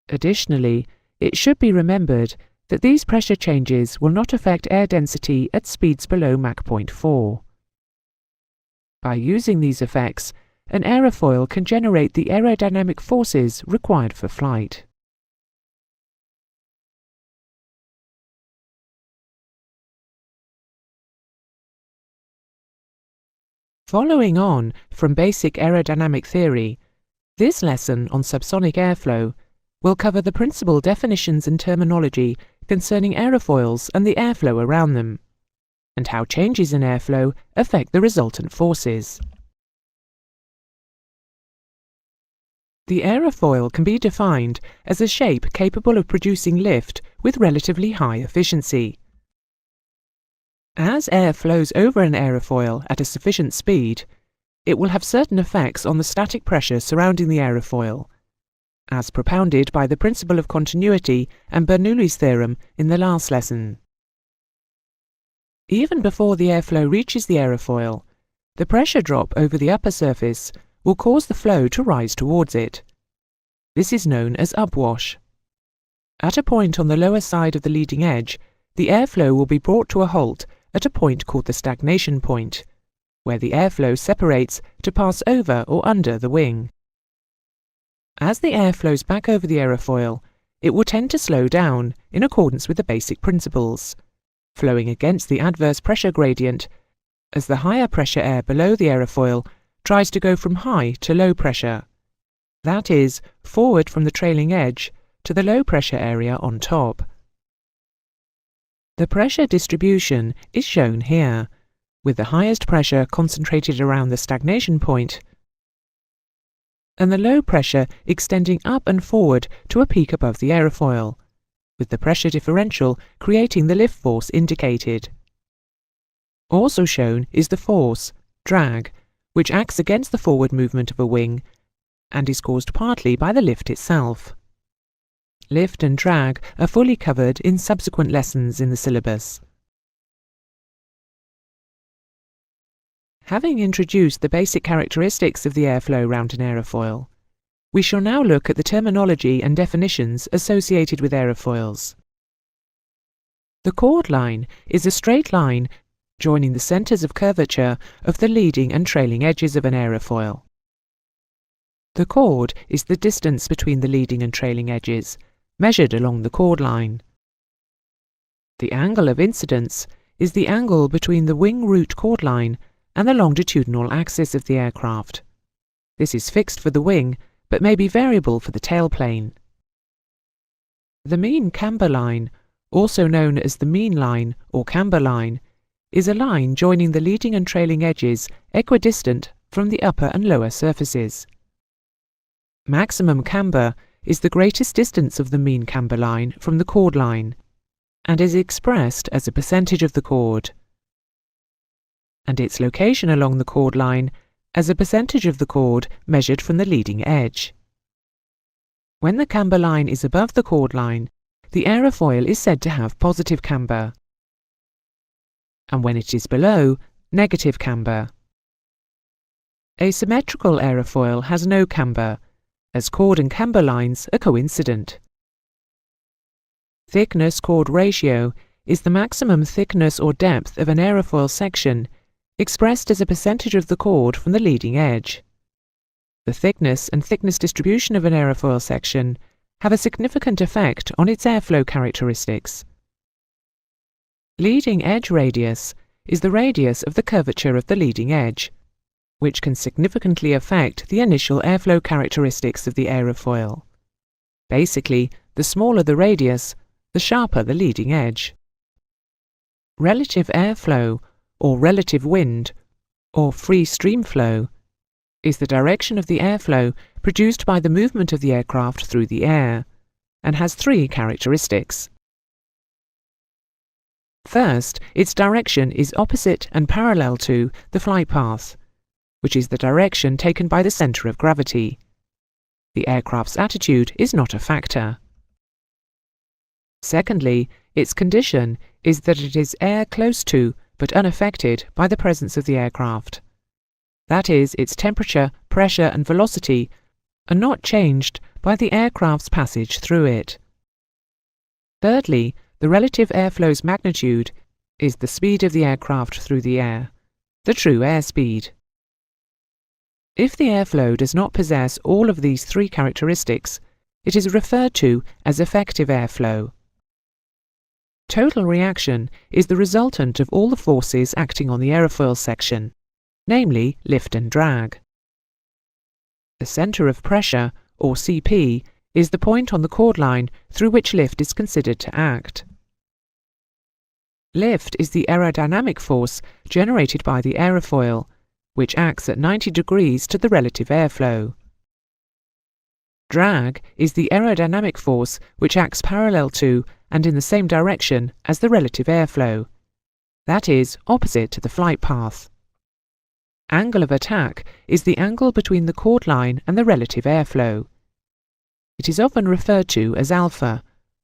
Additionally, it should be remembered that these pressure changes will not affect air density at speeds below Mach 0.4. By using these effects, an aerofoil can generate the aerodynamic forces required for flight. Following on from basic aerodynamic theory, this lesson on subsonic airflow will cover the principal definitions and terminology concerning aerofoils and the airflow around them, and how changes in airflow affect the resultant forces. The aerofoil can be defined as a shape capable of producing lift with relatively high efficiency. As air flows over an aerofoil at a sufficient speed, it will have certain effects on the static pressure surrounding the aerofoil, as propounded by the principle of continuity and Bernoulli's theorem in the last lesson. Even before the airflow reaches the aerofoil, the pressure drop over the upper surface will cause the flow to rise towards it. This is known as upwash. At a point on the lower side of the leading edge, the airflow will be brought to a halt at a point called the stagnation point, where the airflow separates to pass over or under the wing. As the air flows back over the aerofoil, it will tend to slow down in accordance with the basic principles, flowing against the adverse pressure gradient as the higher pressure air below the aerofoil tries to go from high to low pressure, that is, forward from the trailing edge to the low pressure area on top. The pressure distribution is shown here, with the highest pressure concentrated around the stagnation point and the low pressure extending up and forward to a peak above the aerofoil, with the pressure differential creating the lift force indicated. Also shown is the force, drag, which acts against the forward movement of a wing and is caused partly by the lift itself. Lift and drag are fully covered in subsequent lessons in the syllabus. Having introduced the basic characteristics of the airflow round an aerofoil, we shall now look at the terminology and definitions associated with aerofoils. The chord line is a straight line joining the centres of curvature of the leading and trailing edges of an aerofoil. The chord is the distance between the leading and trailing edges, measured along the chord line. The angle of incidence is the angle between the wing root chord line and the longitudinal axis of the aircraft. This is fixed for the wing, but may be variable for the tailplane. The mean camber line, also known as the mean line or camber line, is a line joining the leading and trailing edges equidistant from the upper and lower surfaces. Maximum camber is the greatest distance of the mean camber line from the chord line, and is expressed as a percentage of the chord, and its location along the chord line as a percentage of the chord measured from the leading edge. When the camber line is above the chord line, the aerofoil is said to have positive camber, and when it is below, negative camber. A symmetrical aerofoil has no camber, as chord and camber lines are coincident. Thickness-chord ratio is the maximum thickness or depth of an aerofoil section expressed as a percentage of the chord from the leading edge. The thickness and thickness distribution of an aerofoil section have a significant effect on its airflow characteristics. Leading edge radius is the radius of the curvature of the leading edge, which can significantly affect the initial airflow characteristics of the aerofoil. Basically, the smaller the radius, the sharper the leading edge. Relative airflow, or relative wind, or free stream flow, is the direction of the airflow produced by the movement of the aircraft through the air, and has three characteristics. First, its direction is opposite and parallel to the flight path, which is the direction taken by the centre of gravity. The aircraft's attitude is not a factor. Secondly, its condition is that it is air close to but unaffected by the presence of the aircraft. That is, its temperature, pressure and velocity are not changed by the aircraft's passage through it. Thirdly, the relative airflow's magnitude is the speed of the aircraft through the air, the true airspeed. If the airflow does not possess all of these three characteristics, it is referred to as effective airflow. Total reaction is the resultant of all the forces acting on the aerofoil section, namely lift and drag. The centre of pressure, or CP, is the point on the chord line through which lift is considered to act. Lift is the aerodynamic force generated by the aerofoil, which acts at 90 degrees to the relative airflow. Drag is the aerodynamic force which acts parallel to and in the same direction as the relative airflow, that is, opposite to the flight path. Angle of attack is the angle between the chord line and the relative airflow. It is often referred to as alpha,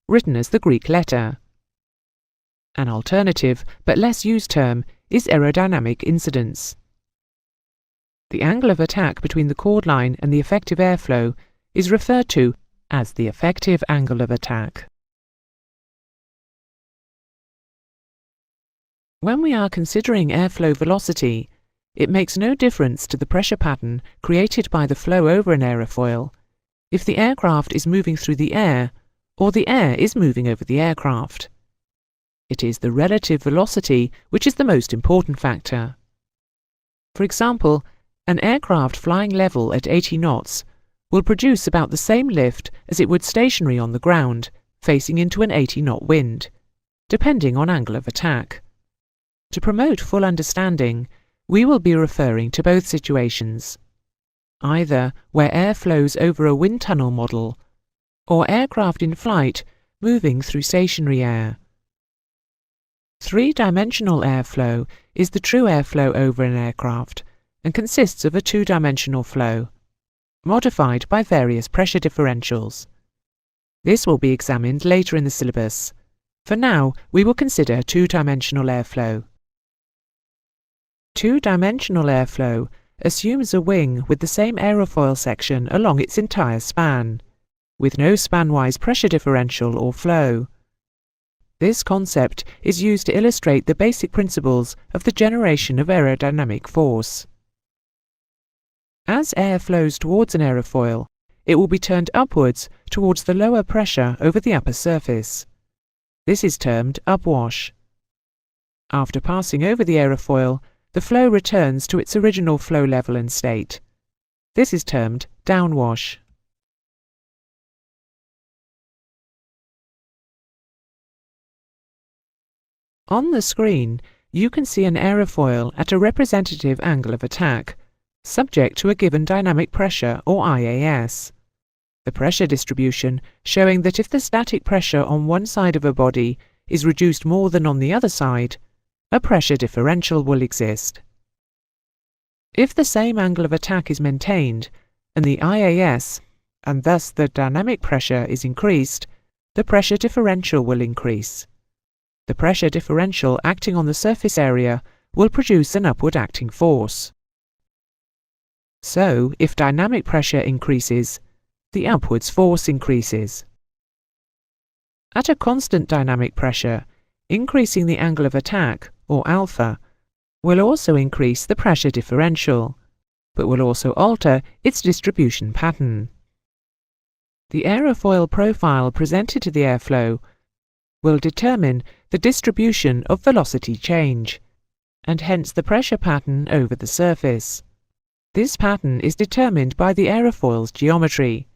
written as the Greek letter. An alternative, but less used term, is aerodynamic incidence. The angle of attack between the chord line and the effective airflow is referred to as the effective angle of attack. When we are considering airflow velocity, it makes no difference to the pressure pattern created by the flow over an aerofoil if the aircraft is moving through the air or the air is moving over the aircraft. It is the relative velocity which is the most important factor. For example, an aircraft flying level at 80 knots will produce about the same lift as it would stationary on the ground, facing into an 80-knot wind, depending on angle of attack. To promote full understanding, we will be referring to both situations, either where air flows over a wind tunnel model, or aircraft in flight moving through stationary air. Three-dimensional airflow is the true airflow over an aircraft and consists of a two-dimensional flow, modified by various pressure differentials. This will be examined later in the syllabus. For now, we will consider two-dimensional airflow. Two-dimensional airflow assumes a wing with the same aerofoil section along its entire span, with no span-wise pressure differential or flow. This concept is used to illustrate the basic principles of the generation of aerodynamic force. As air flows towards an aerofoil, it will be turned upwards towards the lower pressure over the upper surface. This is termed upwash. After passing over the aerofoil, the flow returns to its original flow level and state. This is termed downwash. On the screen, you can see an aerofoil at a representative angle of attack, subject to a given dynamic pressure or IAS. The pressure distribution showing that if the static pressure on one side of a body is reduced more than on the other side, a pressure differential will exist. If the same angle of attack is maintained, and the IAS, and thus the dynamic pressure, is increased, the pressure differential will increase. The pressure differential acting on the surface area will produce an upward acting force. So, if dynamic pressure increases, the upwards force increases. At a constant dynamic pressure, increasing the angle of attack, or alpha, will also increase the pressure differential, but will also alter its distribution pattern. The aerofoil profile presented to the airflow will determine the distribution of velocity change, and hence the pressure pattern over the surface. This pattern is determined by the aerofoil's geometry,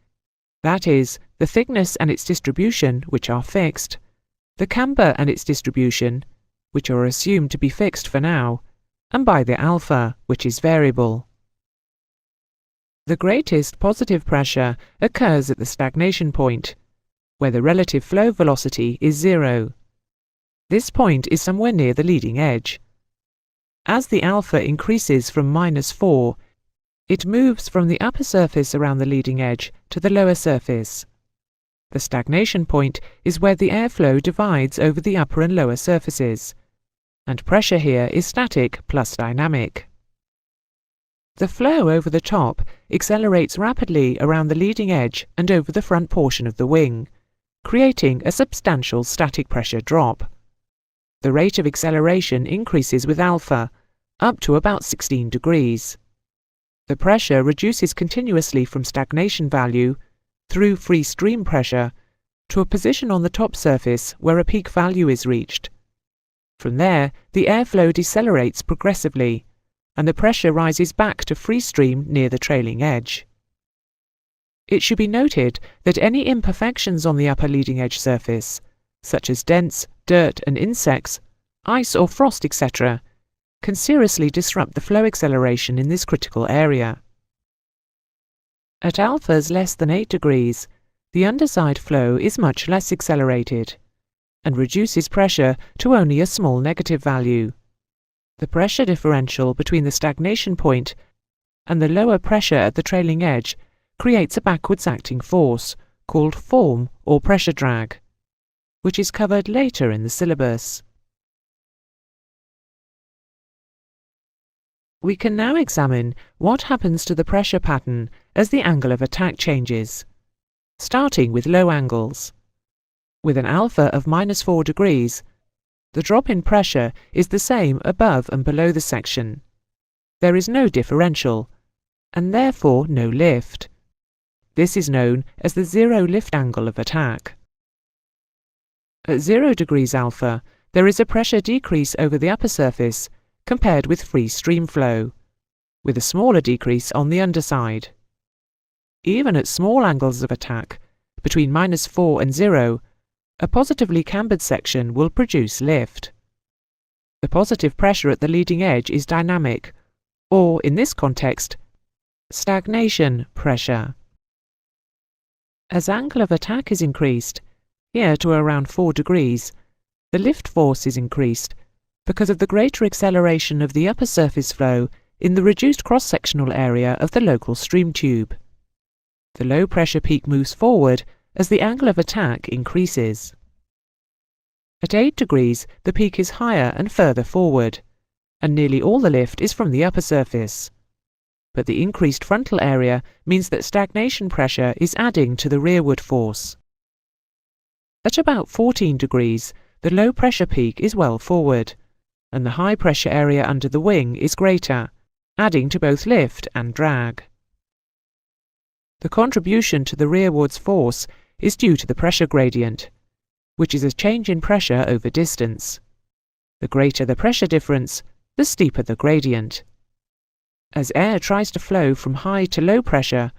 that is, the thickness and its distribution, which are fixed, the camber and its distribution, which are assumed to be fixed for now, and by the alpha, which is variable. The greatest positive pressure occurs at the stagnation point, where the relative flow velocity is 0. This point is somewhere near the leading edge. As the alpha increases from -4, it moves from the upper surface around the leading edge to the lower surface. The stagnation point is where the airflow divides over the upper and lower surfaces, and pressure here is static plus dynamic. The flow over the top accelerates rapidly around the leading edge and over the front portion of the wing, creating a substantial static pressure drop. The rate of acceleration increases with alpha, up to about 16 degrees. The pressure reduces continuously from stagnation value, through free stream pressure, to a position on the top surface where a peak value is reached. From there, the airflow decelerates progressively, and the pressure rises back to free stream near the trailing edge. It should be noted that any imperfections on the upper leading edge surface, such as dents, dirt and insects, ice or frost, etc., can seriously disrupt the flow acceleration in this critical area. At alphas less than 8 degrees, the underside flow is much less accelerated, and reduces pressure to only a small negative value. The pressure differential between the stagnation point and the lower pressure at the trailing edge creates a backwards acting force called form or pressure drag, which is covered later in the syllabus. We can now examine what happens to the pressure pattern as the angle of attack changes, starting with low angles. With an alpha of -4 degrees, the drop in pressure is the same above and below the section. There is no differential, and therefore no lift. This is known as the zero lift angle of attack. At 0 degrees alpha, there is a pressure decrease over the upper surface compared with free stream flow, with a smaller decrease on the underside. Even at small angles of attack, between -4 and 0, a positively cambered section will produce lift. The positive pressure at the leading edge is dynamic, or in this context, stagnation pressure. As angle of attack is increased, here to around 4 degrees, the lift force is increased because of the greater acceleration of the upper surface flow in the reduced cross-sectional area of the local stream tube. The low pressure peak moves forward as the angle of attack increases. At 8 degrees, the peak is higher and further forward, and nearly all the lift is from the upper surface. But the increased frontal area means that stagnation pressure is adding to the rearward force. At about 14 degrees, the low pressure peak is well forward, and the high pressure area under the wing is greater, adding to both lift and drag. The contribution to the rearwards force is due to the pressure gradient, which is a change in pressure over distance. The greater the pressure difference, the steeper the gradient. As air tries to flow from high to low pressure,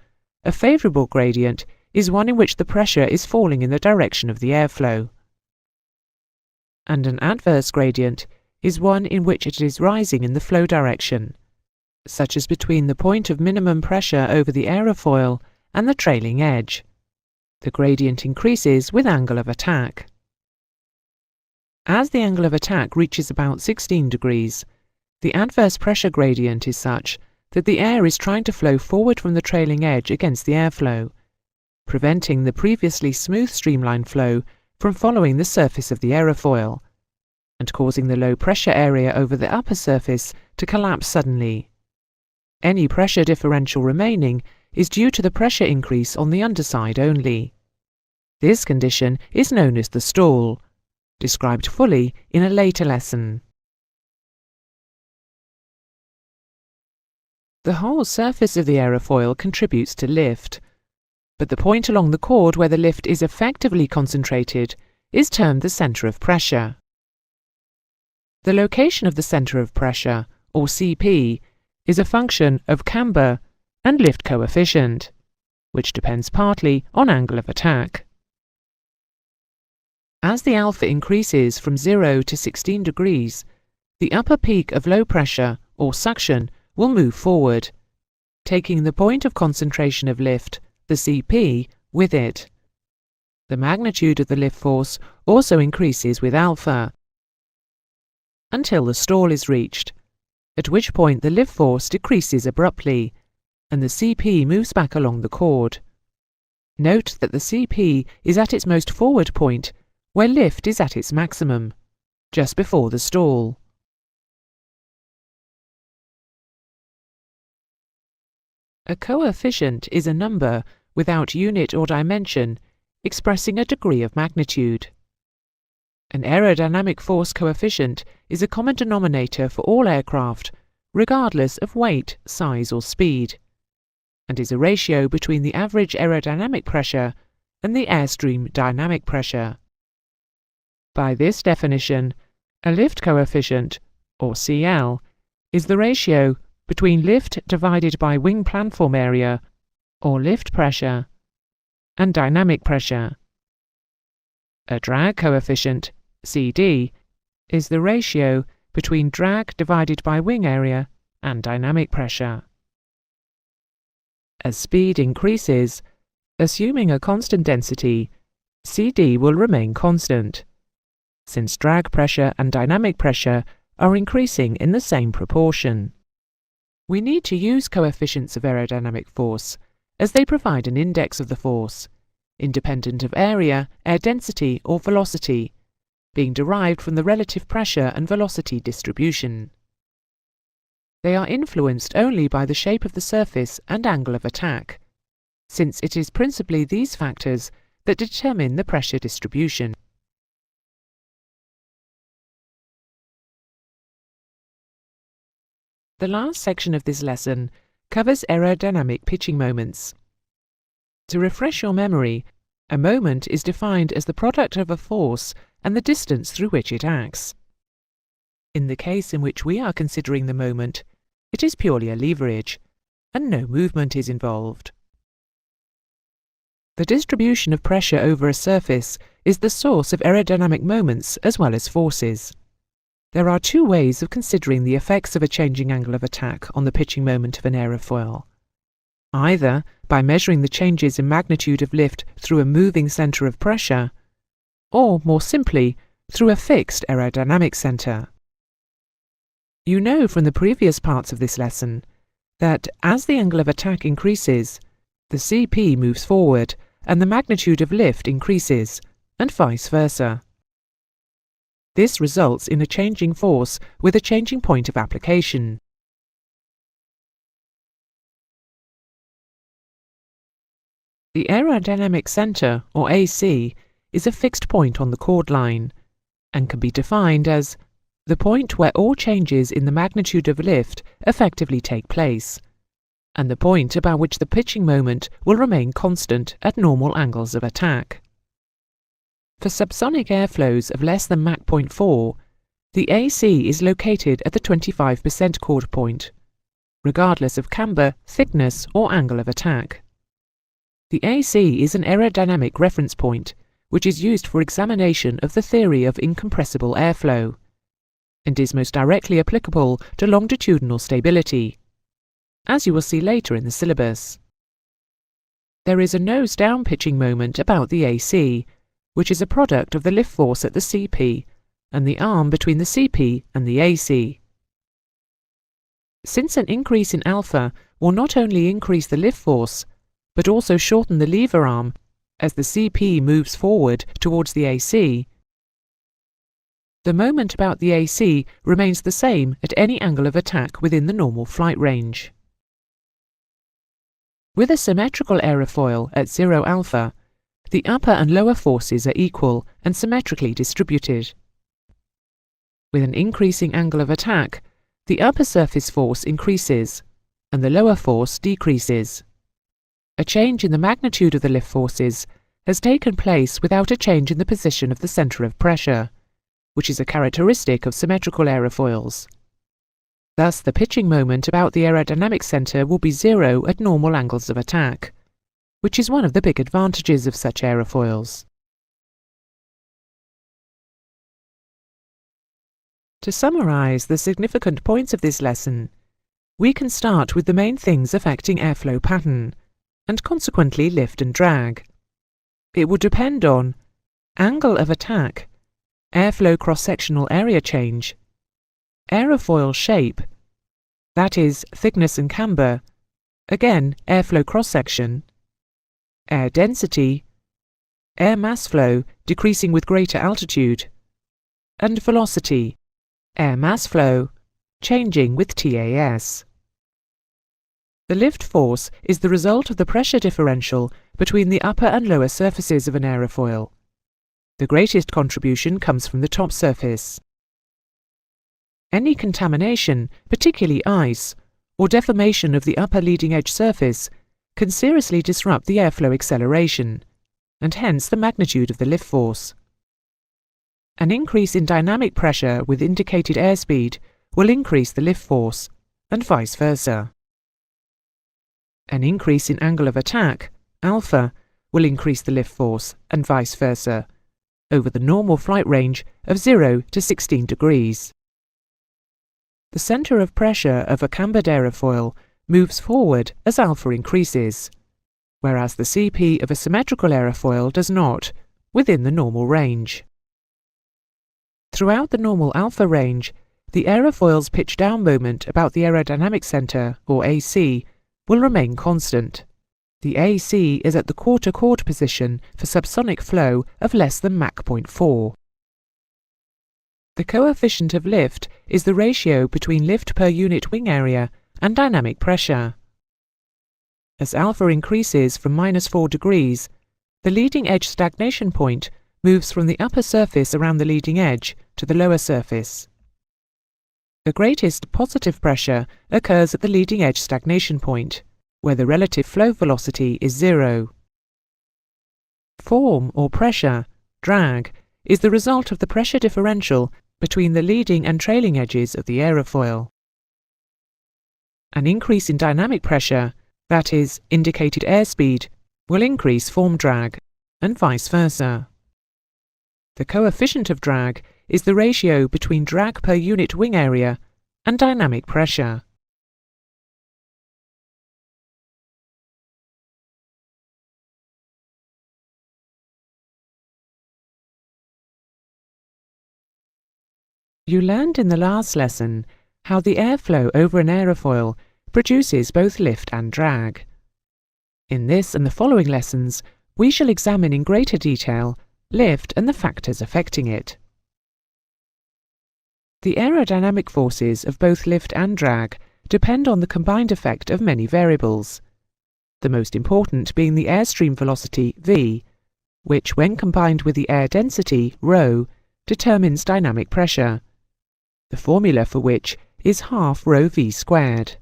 a favourable gradient is one in which the pressure is falling in the direction of the airflow, and an adverse gradient is one in which it is rising in the flow direction, such as between the point of minimum pressure over the aerofoil and the trailing edge. The gradient increases with angle of attack. As the angle of attack reaches about 16 degrees, the adverse pressure gradient is such that the air is trying to flow forward from the trailing edge against the airflow, preventing the previously smooth streamline flow from following the surface of the aerofoil, and causing the low pressure area over the upper surface to collapse suddenly. Any pressure differential remaining is due to the pressure increase on the underside only. This condition is known as the stall, described fully in a later lesson. The whole surface of the aerofoil contributes to lift, but the point along the chord where the lift is effectively concentrated is termed the centre of pressure. The location of the centre of pressure, or CP, is a function of camber and lift coefficient, which depends partly on angle of attack. As the alpha increases from 0 to 16 degrees, the upper peak of low pressure, or suction, will move forward, taking the point of concentration of lift, the CP, with it. The magnitude of the lift force also increases with alpha, until the stall is reached, at which point the lift force decreases abruptly, and the CP moves back along the chord. Note that the CP is at its most forward point, where lift is at its maximum, just before the stall. A coefficient is a number without unit or dimension expressing a degree of magnitude. An aerodynamic force coefficient is a common denominator for all aircraft, regardless of weight, size or speed, and is a ratio between the average aerodynamic pressure and the airstream dynamic pressure. By this definition, a lift coefficient, or CL, is the ratio between lift divided by wing planform area, or lift pressure, and dynamic pressure. A drag coefficient, CD, is the ratio between drag divided by wing area and dynamic pressure. As speed increases, assuming a constant density, CD will remain constant, since drag pressure and dynamic pressure are increasing in the same proportion. We need to use coefficients of aerodynamic force, as they provide an index of the force, independent of area, air density or velocity, being derived from the relative pressure and velocity distribution. They are influenced only by the shape of the surface and angle of attack, since it is principally these factors that determine the pressure distribution. The last section of this lesson covers aerodynamic pitching moments. To refresh your memory, a moment is defined as the product of a force and the distance through which it acts. In the case in which we are considering the moment, it is purely a leverage, and no movement is involved. The distribution of pressure over a surface is the source of aerodynamic moments as well as forces. There are two ways of considering the effects of a changing angle of attack on the pitching moment of an aerofoil. Either by measuring the changes in magnitude of lift through a moving centre of pressure, or more simply, through a fixed aerodynamic centre. You know from the previous parts of this lesson that as the angle of attack increases, the CP moves forward and the magnitude of lift increases, and vice versa. This results in a changing force with a changing point of application. The aerodynamic centre, or AC, is a fixed point on the chord line, and can be defined as the point where all changes in the magnitude of lift effectively take place, and the point about which the pitching moment will remain constant at normal angles of attack. For subsonic airflows of less than Mach 0.4, the AC is located at the 25% chord point, regardless of camber, thickness or angle of attack. The AC is an aerodynamic reference point, which is used for examination of the theory of incompressible airflow, and is most directly applicable to longitudinal stability, as you will see later in the syllabus. There is a nose-down pitching moment about the AC, which is a product of the lift force at the CP and the arm between the CP and the AC. Since an increase in alpha will not only increase the lift force, but also shorten the lever arm as the CP moves forward towards the AC, the moment about the AC remains the same at any angle of attack within the normal flight range. With a symmetrical aerofoil at 0 alpha, the upper and lower forces are equal and symmetrically distributed. With an increasing angle of attack, the upper surface force increases and the lower force decreases. A change in the magnitude of the lift forces has taken place without a change in the position of the centre of pressure, which is a characteristic of symmetrical aerofoils. Thus, the pitching moment about the aerodynamic centre will be 0 at normal angles of attack, which is one of the big advantages of such aerofoils. To summarise the significant points of this lesson, we can start with the main things affecting airflow pattern, and consequently lift and drag. It will depend on angle of attack, airflow cross-sectional area change, aerofoil shape, that is, thickness and camber, again, airflow cross-section, air density, air mass flow decreasing with greater altitude, and velocity, air mass flow, changing with TAS. The lift force is the result of the pressure differential between the upper and lower surfaces of an aerofoil. The greatest contribution comes from the top surface. Any contamination, particularly ice, or deformation of the upper leading edge surface can seriously disrupt the airflow acceleration, and hence the magnitude of the lift force. An increase in dynamic pressure with indicated airspeed will increase the lift force, and vice versa. An increase in angle of attack, alpha, will increase the lift force, and vice versa, over the normal flight range of 0 to 16 degrees. The centre of pressure of a cambered aerofoil moves forward as alpha increases, whereas the CP of a symmetrical aerofoil does not, within the normal range. Throughout the normal alpha range, the aerofoil's pitch-down moment about the aerodynamic center, or AC, will remain constant. The AC is at the quarter chord position for subsonic flow of less than Mach 0.4. The coefficient of lift is the ratio between lift per unit wing area and dynamic pressure. As alpha increases from -4 degrees, the leading edge stagnation point moves from the upper surface around the leading edge to the lower surface. The greatest positive pressure occurs at the leading edge stagnation point, where the relative flow velocity is 0. Form or pressure, drag, is the result of the pressure differential between the leading and trailing edges of the aerofoil. An increase in dynamic pressure, that is, indicated airspeed, will increase form drag, and vice versa. The coefficient of drag is the ratio between drag per unit wing area and dynamic pressure. You learned in the last lesson how the airflow over an aerofoil produces both lift and drag. In this and the following lessons, we shall examine in greater detail lift and the factors affecting it. The aerodynamic forces of both lift and drag depend on the combined effect of many variables, the most important being the airstream velocity v, which, when combined with the air density ρ, determines dynamic pressure, the formula for which is half ρv squared.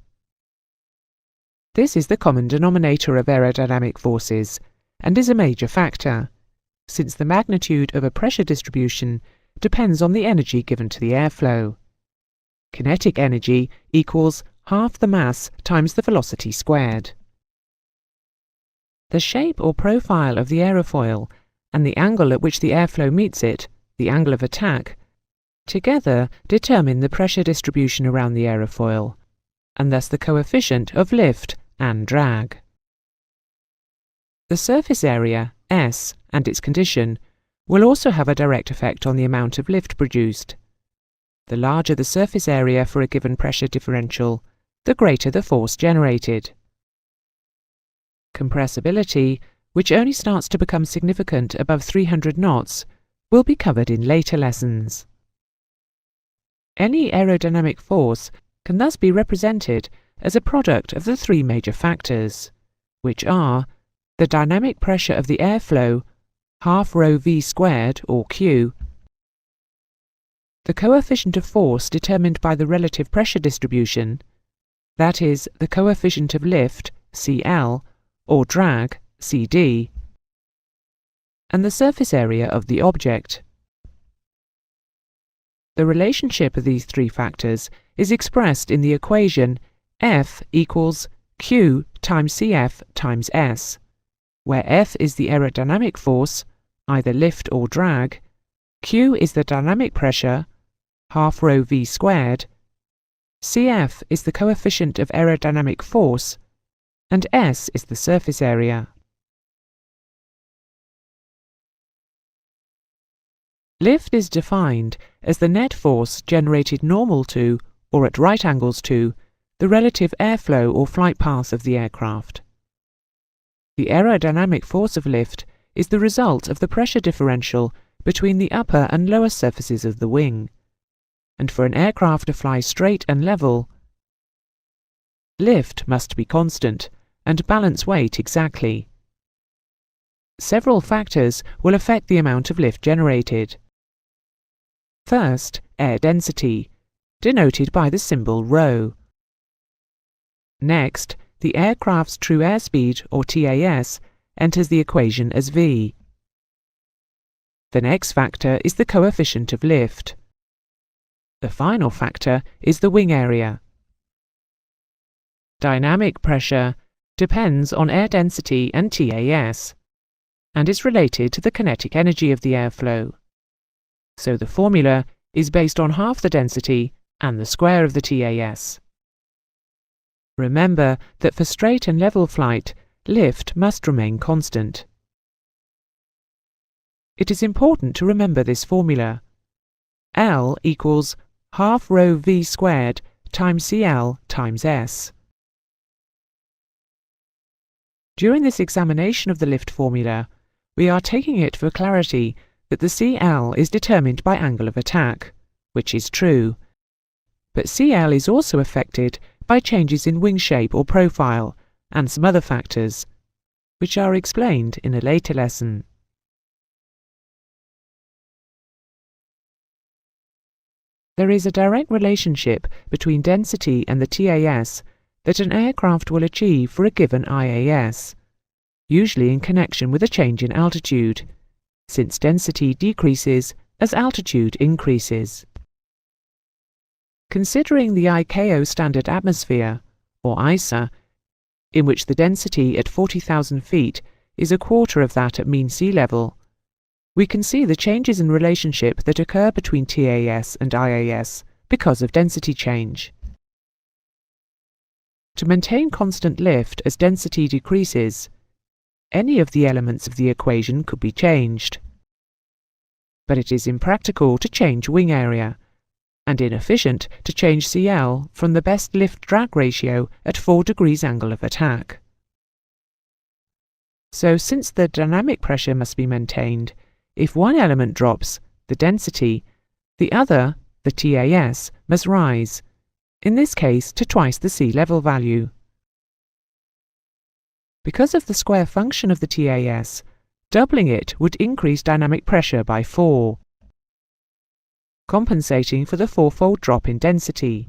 This is the common denominator of aerodynamic forces and is a major factor, since the magnitude of a pressure distribution depends on the energy given to the airflow. Kinetic energy equals half the mass times the velocity squared. The shape or profile of the aerofoil and the angle at which the airflow meets it, the angle of attack, together determine the pressure distribution around the aerofoil, and thus the coefficient of lift and drag. The surface area, S, and its condition will also have a direct effect on the amount of lift produced. The larger the surface area for a given pressure differential, the greater the force generated. Compressibility, which only starts to become significant above 300 knots, will be covered in later lessons. Any aerodynamic force can thus be represented as a product of the three major factors, which are the dynamic pressure of the airflow, half ρv squared, or Q, the coefficient of force determined by the relative pressure distribution, that is, the coefficient of lift, Cl, or drag, Cd, and the surface area of the object. The relationship of these three factors is expressed in the equation F equals Q times Cf times S, where F is the aerodynamic force, either lift or drag, Q is the dynamic pressure, half ρv squared, Cf is the coefficient of aerodynamic force, and S is the surface area. Lift is defined as the net force generated normal to, or at right angles to, the relative airflow or flight path of the aircraft. The aerodynamic force of lift is the result of the pressure differential between the upper and lower surfaces of the wing, and for an aircraft to fly straight and level, lift must be constant and balance weight exactly. Several factors will affect the amount of lift generated. First, air density, denoted by the symbol ρ. Next, the aircraft's true airspeed, or TAS, enters the equation as v. The next factor is the coefficient of lift. The final factor is the wing area. Dynamic pressure depends on air density and TAS, and is related to the kinetic energy of the airflow. So the formula is based on half the density and the square of the TAS. Remember that for straight and level flight, lift must remain constant. It is important to remember this formula. L equals half rho v squared times CL times S. During this examination of the lift formula, we are taking it for clarity that the CL is determined by angle of attack, which is true, but CL is also affected by changes in wing shape or profile and some other factors, which are explained in a later lesson. There is a direct relationship between density and the TAS that an aircraft will achieve for a given IAS, usually in connection with a change in altitude, since density decreases as altitude increases. Considering the ICAO standard atmosphere, or ISA, in which the density at 40,000 feet is a quarter of that at mean sea level, we can see the changes in relationship that occur between TAS and IAS because of density change. To maintain constant lift as density decreases, any of the elements of the equation could be changed. But it is impractical to change wing area, and inefficient to change CL from the best lift-drag ratio at 4 degrees angle of attack. So since the dynamic pressure must be maintained, if one element drops, the density, the other, the TAS, must rise, in this case to twice the sea level value. Because of the square function of the TAS, doubling it would increase dynamic pressure by 4, compensating for the 4-fold drop in density.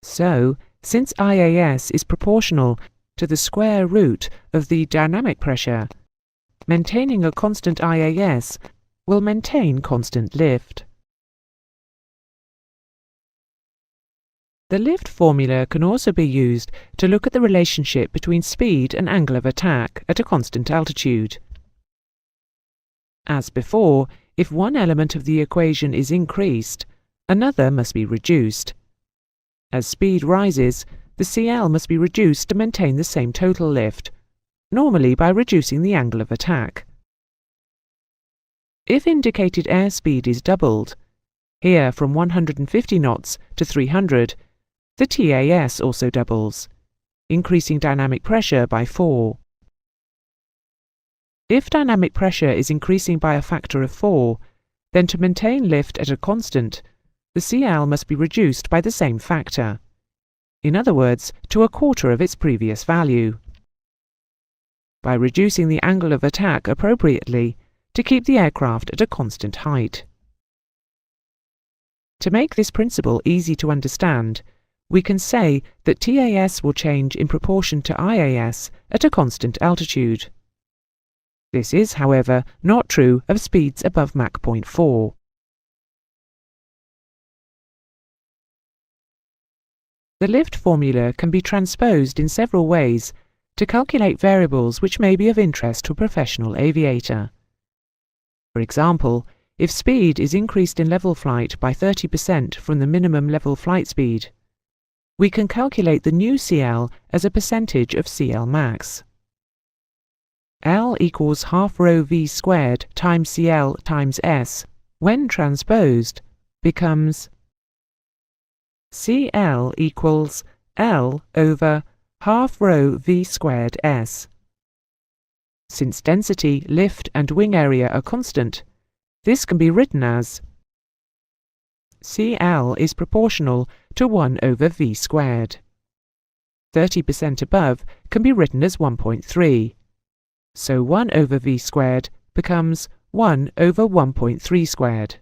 So, since IAS is proportional to the square root of the dynamic pressure, maintaining a constant IAS will maintain constant lift. The lift formula can also be used to look at the relationship between speed and angle of attack at a constant altitude. As before, if one element of the equation is increased, another must be reduced. As speed rises, the CL must be reduced to maintain the same total lift, normally by reducing the angle of attack. If indicated airspeed is doubled, here from 150 knots to 300, the TAS also doubles, increasing dynamic pressure by 4. If dynamic pressure is increasing by a factor of 4, then to maintain lift at a constant, the CL must be reduced by the same factor, in other words, to a quarter of its previous value, by reducing the angle of attack appropriately to keep the aircraft at a constant height. To make this principle easy to understand, we can say that TAS will change in proportion to IAS at a constant altitude. This is, however, not true of speeds above Mach 0.4. The lift formula can be transposed in several ways to calculate variables which may be of interest to a professional aviator. For example, if speed is increased in level flight by 30% from the minimum level flight speed, we can calculate the new CL as a percentage of CL max. L equals half rho v squared times CL times S, when transposed, becomes CL equals L over half rho v squared S. Since density, lift and wing area are constant, this can be written as CL is proportional to 1 over v squared. 30% above can be written as 1.3, so 1 over v squared becomes 1 over 1.3 squared.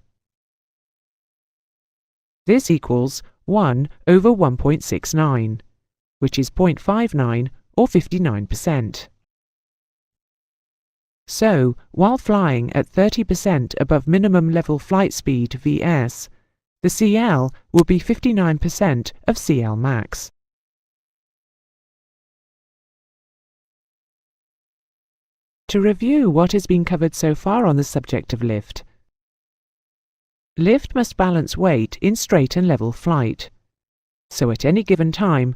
This equals 1 over 1.69, which is 0.59 or 59%. So, while flying at 30% above minimum level flight speed Vs, the CL will be 59% of CL max. To review what has been covered so far on the subject of lift. Lift must balance weight in straight and level flight, so at any given time,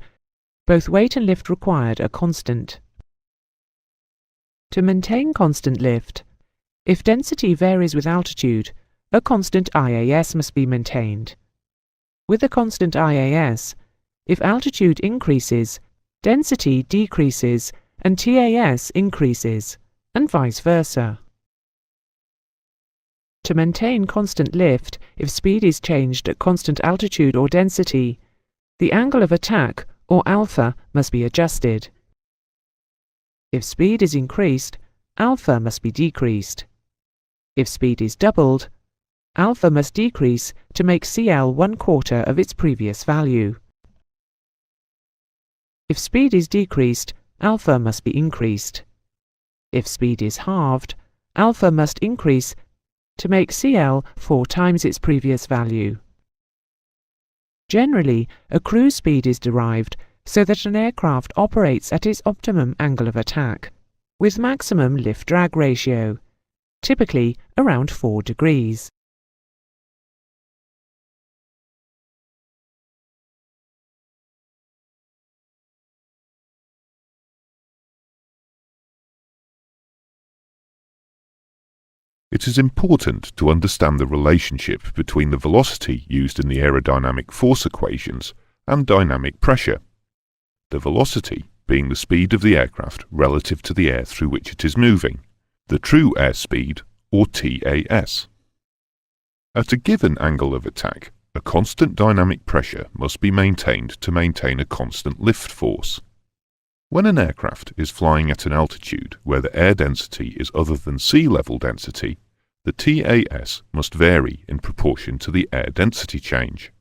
both weight and lift required are constant. To maintain constant lift, If density varies with altitude, a constant IAS must be maintained. With a constant IAS, if altitude increases, density decreases and TAS increases, and vice versa. To maintain constant lift, if speed is changed at constant altitude or density, the angle of attack, or alpha, must be adjusted. If speed is increased, alpha must be decreased. If speed is doubled, alpha must decrease to make CL 1/4 of its previous value. If speed is decreased, alpha must be increased. If speed is halved, alpha must increase to make CL 4 times its previous value. Generally, a cruise speed is derived so that an aircraft operates at its optimum angle of attack, with maximum lift-drag ratio, typically around 4 degrees. It is important to understand the relationship between the velocity used in the aerodynamic force equations and dynamic pressure. The velocity being the speed of the aircraft relative to the air through which it is moving, the true airspeed, or TAS. At a given angle of attack, a constant dynamic pressure must be maintained to maintain a constant lift force. When an aircraft is flying at an altitude where the air density is other than sea level density, the TAS must vary in proportion to the air density change.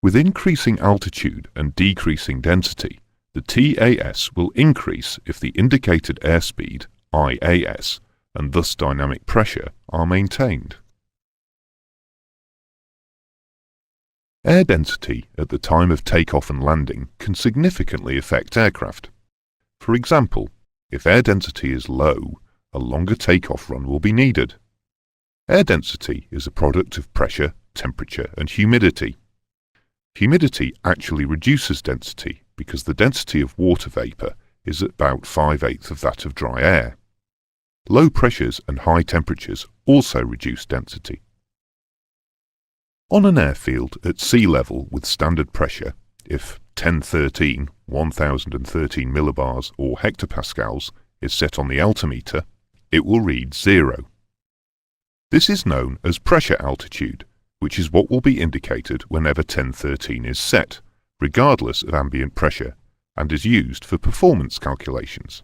With increasing altitude and decreasing density, the TAS will increase if the indicated airspeed, IAS, and thus dynamic pressure are maintained. Air density at the time of takeoff and landing can significantly affect aircraft. For example, if air density is low, a longer takeoff run will be needed. Air density is a product of pressure, temperature, and humidity. Humidity actually reduces density because the density of water vapour is about 5/8 of that of dry air. Low pressures and high temperatures also reduce density. On an airfield at sea level with standard pressure, if 1013, 1013 millibars or hectopascals is set on the altimeter, it will read 0. This is known as pressure altitude, which is what will be indicated whenever 1013 is set, regardless of ambient pressure, and is used for performance calculations.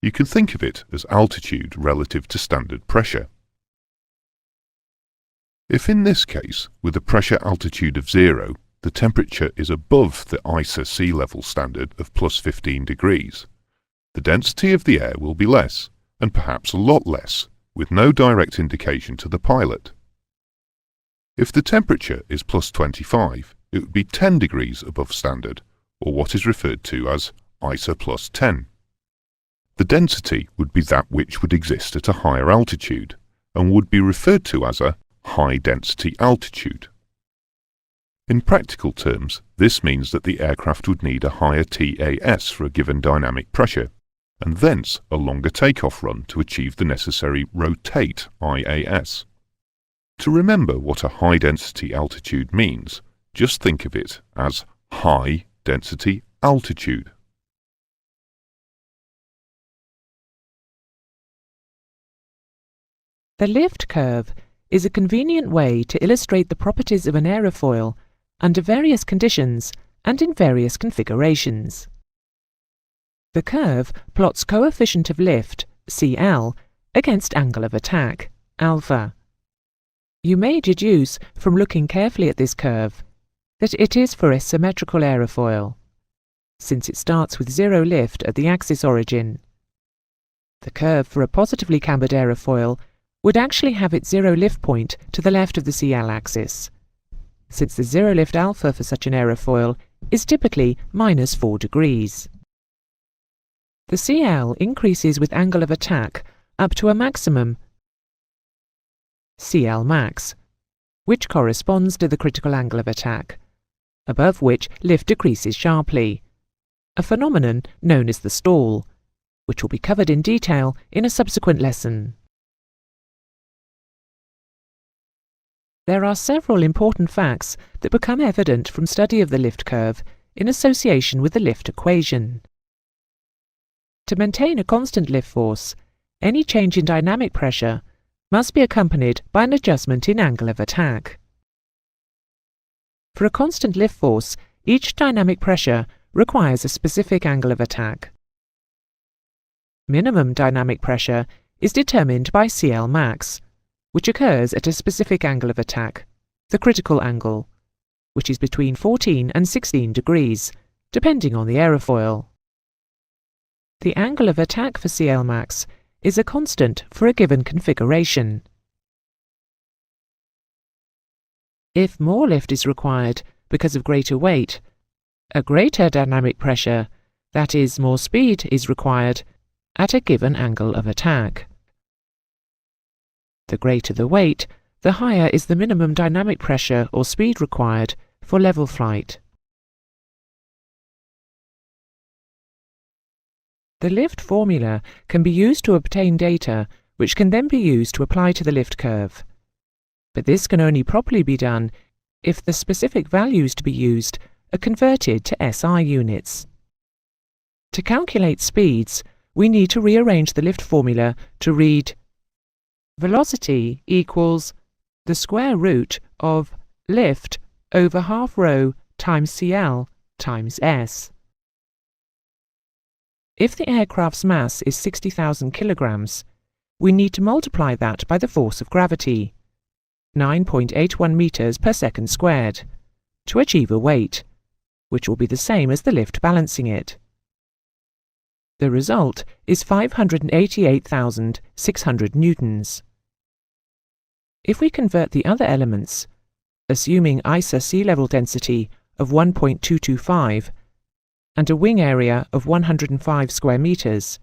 You can think of it as altitude relative to standard pressure. If in this case, with a pressure altitude of 0, the temperature is above the ISA sea level standard of plus 15 degrees, the density of the air will be less, and perhaps a lot less, with no direct indication to the pilot. If the temperature is plus 25, it would be 10 degrees above standard, or what is referred to as ISA plus 10. The density would be that which would exist at a higher altitude, and would be referred to as a high-density altitude. In practical terms, this means that the aircraft would need a higher TAS for a given dynamic pressure, and thence a longer takeoff run to achieve the necessary rotate IAS. To remember what a high-density altitude means, just think of it as high-density altitude. The lift curve is a convenient way to illustrate the properties of an aerofoil under various conditions and in various configurations. The curve plots coefficient of lift, CL, against angle of attack, alpha. You may deduce from looking carefully at this curve that it is for a symmetrical aerofoil, since it starts with 0 lift at the axis origin. The curve for a positively cambered aerofoil would actually have its 0 lift point to the left of the CL axis, since the 0 lift alpha for such an aerofoil is typically minus 4 degrees. The CL increases with angle of attack up to a maximum CL max, which corresponds to the critical angle of attack, above which lift decreases sharply, a phenomenon known as the stall, which will be covered in detail in a subsequent lesson. There are several important facts that become evident from study of the lift curve in association with the lift equation. To maintain a constant lift force, any change in dynamic pressure must be accompanied by an adjustment in angle of attack. For a constant lift force, each dynamic pressure requires a specific angle of attack. Minimum dynamic pressure is determined by CL max, which occurs at a specific angle of attack, the critical angle, which is between 14 and 16 degrees, depending on the aerofoil. The angle of attack for CL max is a constant for a given configuration. If more lift is required because of greater weight, a greater dynamic pressure, that is, more speed, is required at a given angle of attack. The greater the weight, the higher is the minimum dynamic pressure or speed required for level flight. The lift formula can be used to obtain data which can then be used to apply to the lift curve. But this can only properly be done if the specific values to be used are converted to SI units. To calculate speeds, we need to rearrange the lift formula to read velocity equals the square root of lift over half rho times CL times S. If the aircraft's mass is 60,000 kilograms, we need to multiply that by the force of gravity, 9.81 meters per second squared, to achieve a weight, which will be the same as the lift balancing it. The result is 588,600 newtons. If we convert the other elements, assuming ISA sea level density of 1.225 and a wing area of 105 square meters,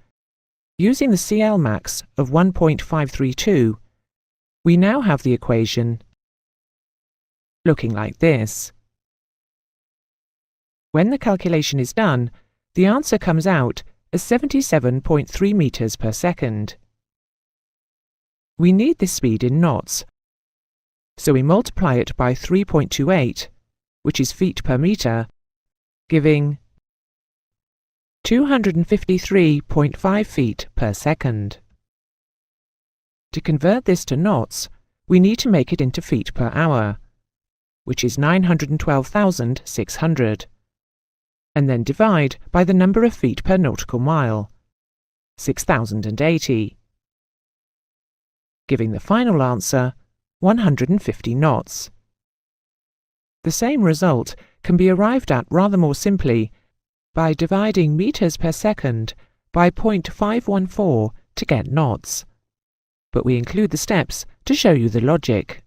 using the CL max of 1.532, we now have the equation looking like this. When the calculation is done, the answer comes out as 77.3 meters per second. We need this speed in knots, so we multiply it by 3.28, which is feet per meter, giving 253.5 feet per second. To convert this to knots, we need to make it into feet per hour, which is 912,600, and then divide by the number of feet per nautical mile, 6,080. Giving the final answer 150 knots. The same result can be arrived at rather more simply by dividing meters per second by 0.514 to get knots, but we include the steps to show you the logic.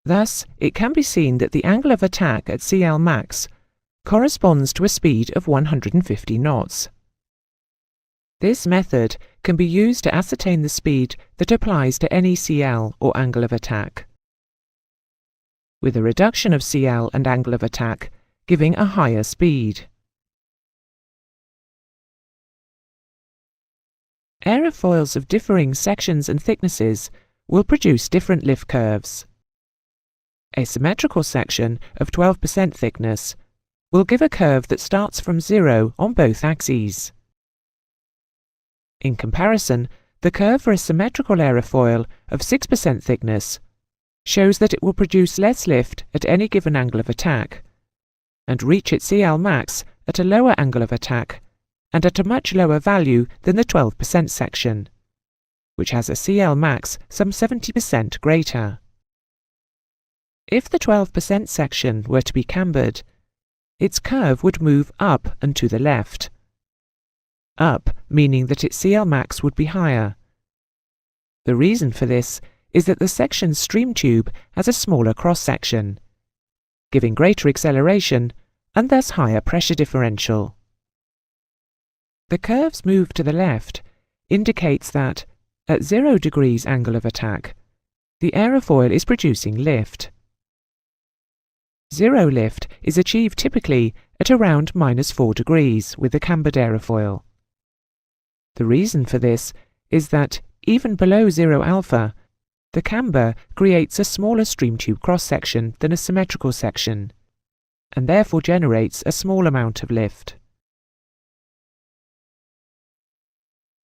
Thus, it can be seen that the angle of attack at CL max corresponds to a speed of 150 knots. This method can be used to ascertain the speed that applies to any CL or angle of attack, with a reduction of CL and angle of attack giving a higher speed. Aerofoils of differing sections and thicknesses will produce different lift curves. A symmetrical section of 12% thickness will give a curve that starts from 0 on both axes. In comparison, the curve for a symmetrical aerofoil of 6% thickness shows that it will produce less lift at any given angle of attack, and reach its CL max at a lower angle of attack and at a much lower value than the 12% section, which has a CL max some 70% greater. If the 12% section were to be cambered, its curve would move up and to the left. Up meaning that its CL max would be higher. The reason for this is that the section's stream tube has a smaller cross-section, giving greater acceleration and thus higher pressure differential. The curve's move to the left indicates that, at 0 degrees angle of attack, the aerofoil is producing lift. Zero lift is achieved typically at around -4 degrees with the cambered aerofoil. The reason for this is that, even below 0 alpha, The camber creates a smaller stream tube cross-section than a symmetrical section, and therefore generates a small amount of lift.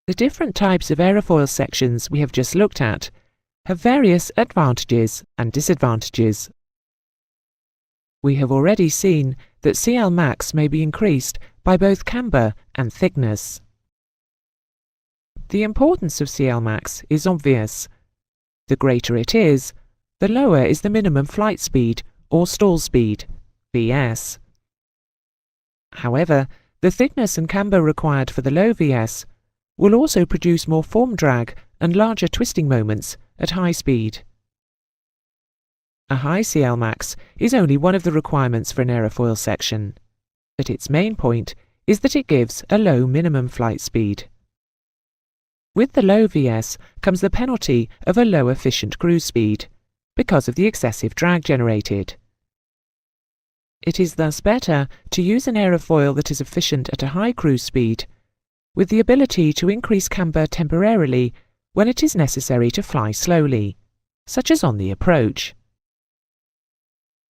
The different types of aerofoil sections we have just looked at have various advantages and disadvantages. We have already seen that CL max may be increased by both camber and thickness. The importance of CL max is obvious. The greater it is, the lower is the minimum flight speed or stall speed, VS. However, the thickness and camber required for the low VS will also produce more form drag and larger twisting moments at high speed. A high CL max is only one of the requirements for an aerofoil section, but its main point is that it gives a low minimum flight speed. With the low VS comes the penalty of a low efficient cruise speed, because of the excessive drag generated. It is thus better to use an aerofoil that is efficient at a high cruise speed, with the ability to increase camber temporarily when it is necessary to fly slowly, such as on the approach.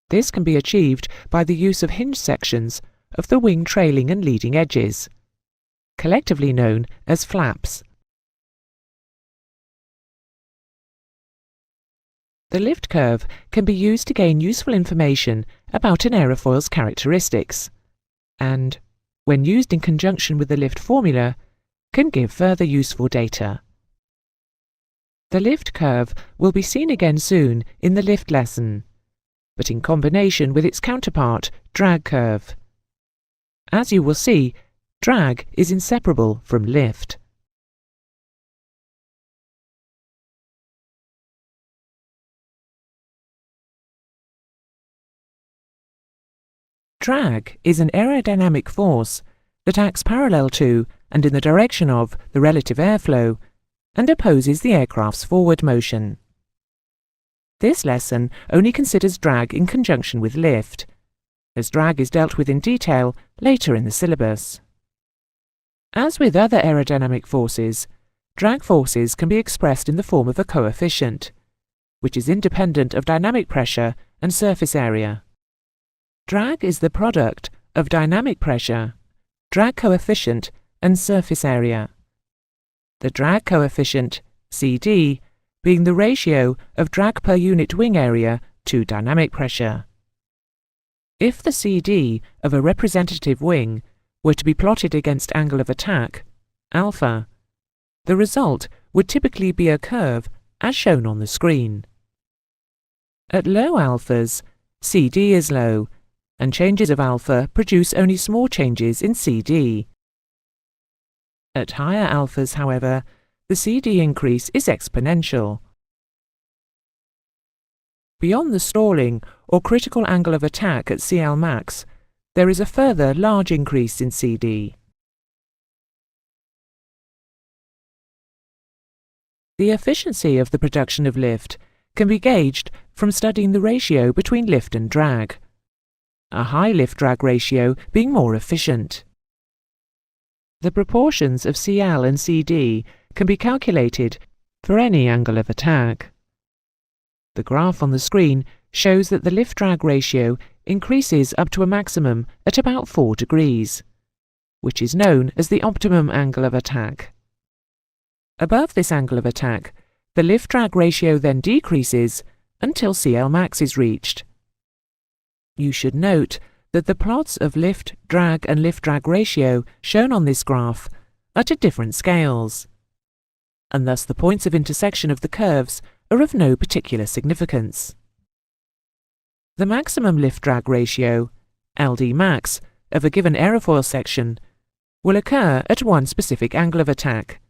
This can be achieved by the use of hinge sections of the wing trailing and leading edges, collectively known as flaps. The lift curve can be used to gain useful information about an aerofoil's characteristics, and, when used in conjunction with the lift formula, can give further useful data. The lift curve will be seen again soon in the lift lesson, but in combination with its counterpart, drag curve. As you will see, drag is inseparable from lift. Drag is an aerodynamic force that acts parallel to and in the direction of the relative airflow and opposes the aircraft's forward motion. This lesson only considers drag in conjunction with lift, as drag is dealt with in detail later in the syllabus. As with other aerodynamic forces, drag forces can be expressed in the form of a coefficient, which is independent of dynamic pressure and surface area. Drag is the product of dynamic pressure, drag coefficient, and surface area. The drag coefficient, CD, being the ratio of drag per unit wing area to dynamic pressure. If the CD of a representative wing were to be plotted against angle of attack, alpha, the result would typically be a curve as shown on the screen. At low alphas, CD is low, and changes of alpha produce only small changes in CD. At higher alphas, however, the CD increase is exponential. Beyond the stalling or critical angle of attack at CL max, there is a further large increase in CD. The efficiency of the production of lift can be gauged from studying the ratio between lift and drag, a high lift-drag ratio being more efficient. The proportions of CL and CD can be calculated for any angle of attack. The graph on the screen shows that the lift-drag ratio increases up to a maximum at about 4 degrees, which is known as the optimum angle of attack. Above this angle of attack, the lift-drag ratio then decreases until CL max is reached. You should note that the plots of lift, drag and lift-drag ratio shown on this graph are at different scales, and thus the points of intersection of the curves are of no particular significance. The maximum lift-drag ratio, LD max, of a given aerofoil section will occur at one specific angle of attack,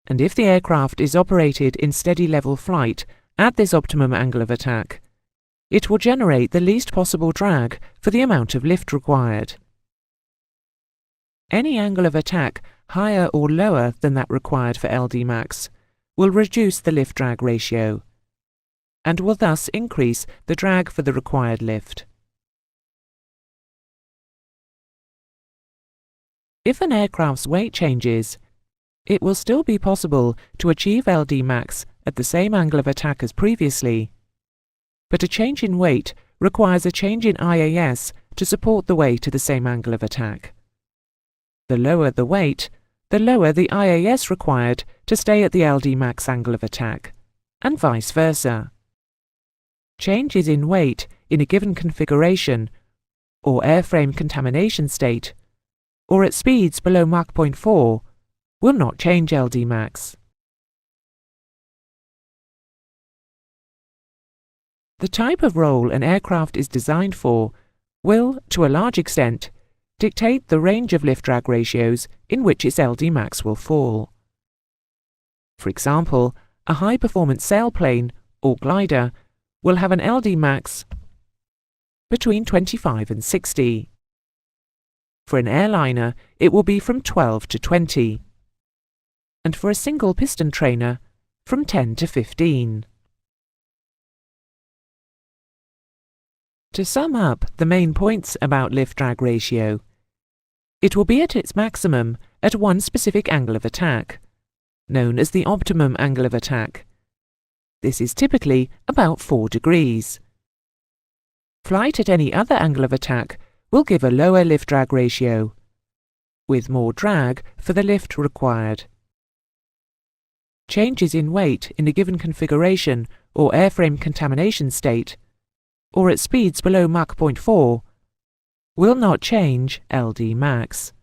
and if the aircraft is operated in steady level flight at this optimum angle of attack, it will generate the least possible drag for the amount of lift required. Any angle of attack higher or lower than that required for LD max will reduce the lift-drag ratio, and will thus increase the drag for the required lift. If an aircraft's weight changes, it will still be possible to achieve LD max at the same angle of attack as previously, but a change in weight requires a change in IAS to support the weight at the same angle of attack. The lower the weight, the lower the IAS required to stay at the LD max angle of attack, and vice versa. Changes in weight in a given configuration, or airframe contamination state, or at speeds below Mach 0.4, will not change LD max. The type of role an aircraft is designed for will, to a large extent, dictate the range of lift-drag ratios in which its LD max will fall. For example, a high-performance sailplane or glider will have an LD max between 25 and 60. For an airliner, it will be from 12 to 20, and for a single piston trainer, from 10 to 15. To sum up the main points about lift-drag ratio, it will be at its maximum at one specific angle of attack, known as the optimum angle of attack. This is typically about 4 degrees. Flight at any other angle of attack will give a lower lift-drag ratio, with more drag for the lift required. Changes in weight in a given configuration or airframe contamination state, or at speeds below Mach 0.4, will not change LD max.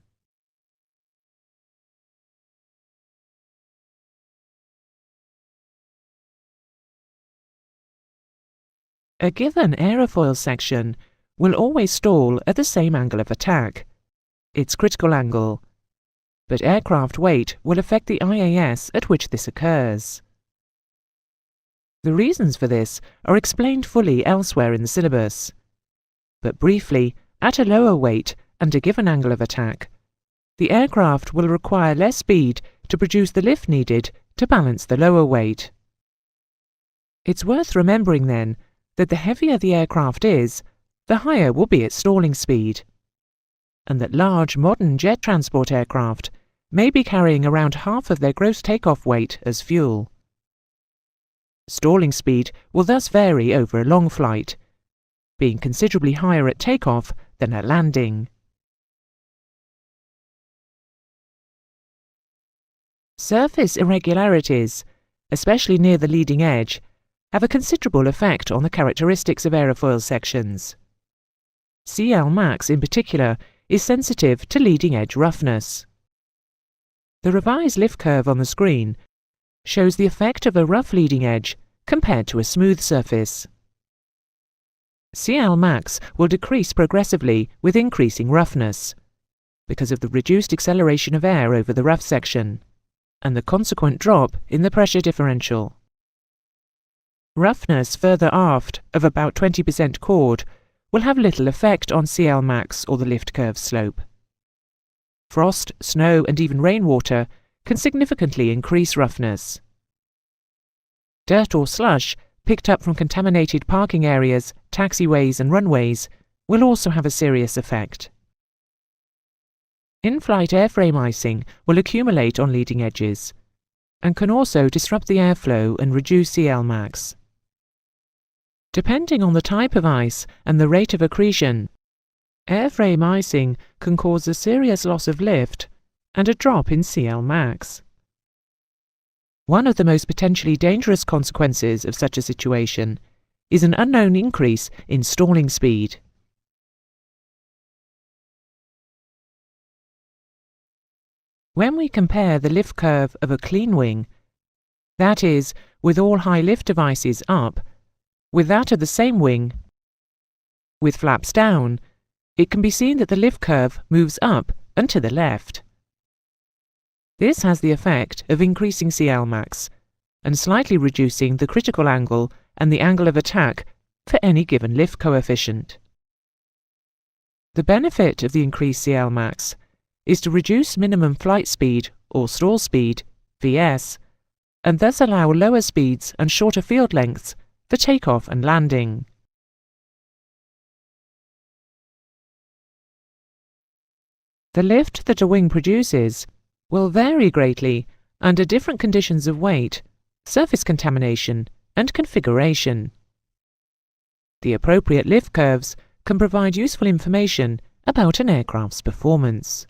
A given aerofoil section will always stall at the same angle of attack, its critical angle, but aircraft weight will affect the IAS at which this occurs. The reasons for this are explained fully elsewhere in the syllabus, but briefly, at a lower weight and a given angle of attack, the aircraft will require less speed to produce the lift needed to balance the lower weight. It's worth remembering then that the heavier the aircraft is, the higher will be its stalling speed, and that large modern jet transport aircraft may be carrying around half of their gross takeoff weight as fuel. Stalling speed will thus vary over a long flight, being considerably higher at takeoff than at landing. Surface irregularities, especially near the leading edge, have a considerable effect on the characteristics of aerofoil sections. CL max in particular is sensitive to leading edge roughness. The revised lift curve on the screen shows the effect of a rough leading edge compared to a smooth surface. CL max will decrease progressively with increasing roughness, because of the reduced acceleration of air over the rough section, and the consequent drop in the pressure differential. Roughness further aft of about 20% chord will have little effect on CL max or the lift curve slope. Frost, snow and even rainwater can significantly increase roughness. Dirt or slush picked up from contaminated parking areas, taxiways and runways will also have a serious effect. In-flight airframe icing will accumulate on leading edges and can also disrupt the airflow and reduce CL max. Depending on the type of ice and the rate of accretion, airframe icing can cause a serious loss of lift and a drop in CL max. One of the most potentially dangerous consequences of such a situation is an unknown increase in stalling speed. When we compare the lift curve of a clean wing, that is, with all high lift devices up, with that of the same wing, with flaps down, it can be seen that the lift curve moves up and to the left. This has the effect of increasing CL max and slightly reducing the critical angle and the angle of attack for any given lift coefficient. The benefit of the increased CL max is to reduce minimum flight speed or stall speed, VS, and thus allow lower speeds and shorter field lengths for takeoff and landing. The lift that a wing produces will vary greatly under different conditions of weight surface contamination, and configuration. The appropriate lift curves can provide useful information about an aircraft's performance.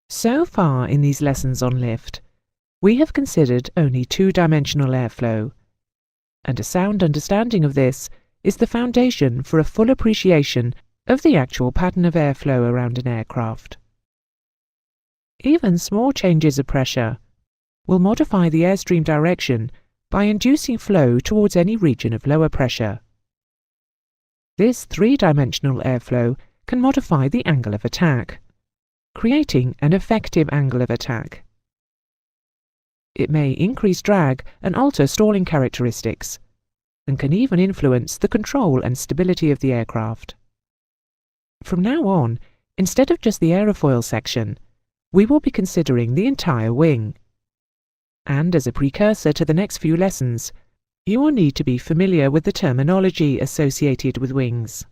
So far in these lessons on lift, we have considered only two-dimensional airflow, and a sound understanding of this is the foundation for a full appreciation of the actual pattern of airflow around an aircraft. Even small changes of pressure will modify the airstream direction by inducing flow towards any region of lower pressure. This three-dimensional airflow can modify the angle of attack, creating an effective angle of attack. It may increase drag and alter stalling characteristics, and can even influence the control and stability of the aircraft. From now on, instead of just the aerofoil section, we will be considering the entire wing. And as a precursor to the next few lessons, you will need to be familiar with the terminology associated with wings.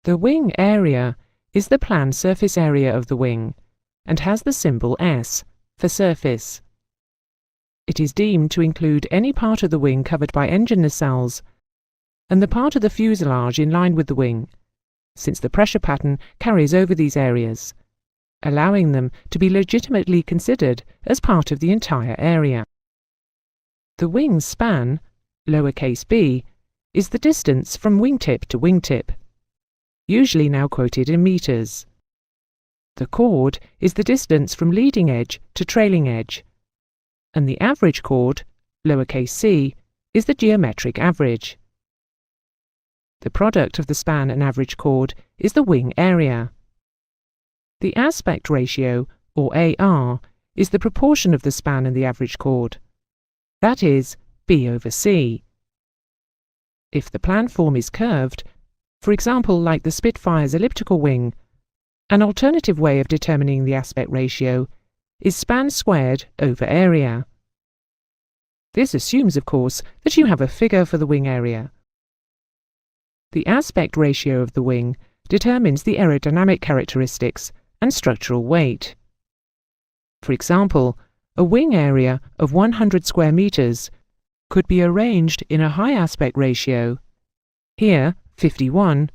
The wing area is the planned surface area of the wing and has the symbol S for surface. It is deemed to include any part of the wing covered by engine nacelles and the part of the fuselage in line with the wing, since the pressure pattern carries over these areas, allowing them to be legitimately considered as part of the entire area. The wing's span, lowercase b, is the distance from wingtip to wingtip, usually now quoted in meters. The chord is the distance from leading edge to trailing edge, and the average chord, lowercase c, is the geometric average. The product of the span and average chord is the wing area. The aspect ratio, or AR, is the proportion of the span and the average chord. That is, B over C. If the plan form is curved, for example like the Spitfire's elliptical wing, an alternative way of determining the aspect ratio is span squared over area. This assumes, of course, that you have a figure for the wing area. The aspect ratio of the wing determines the aerodynamic characteristics and structural weight. For example, a wing area of 100 square meters could be arranged in a high aspect ratio, here 51,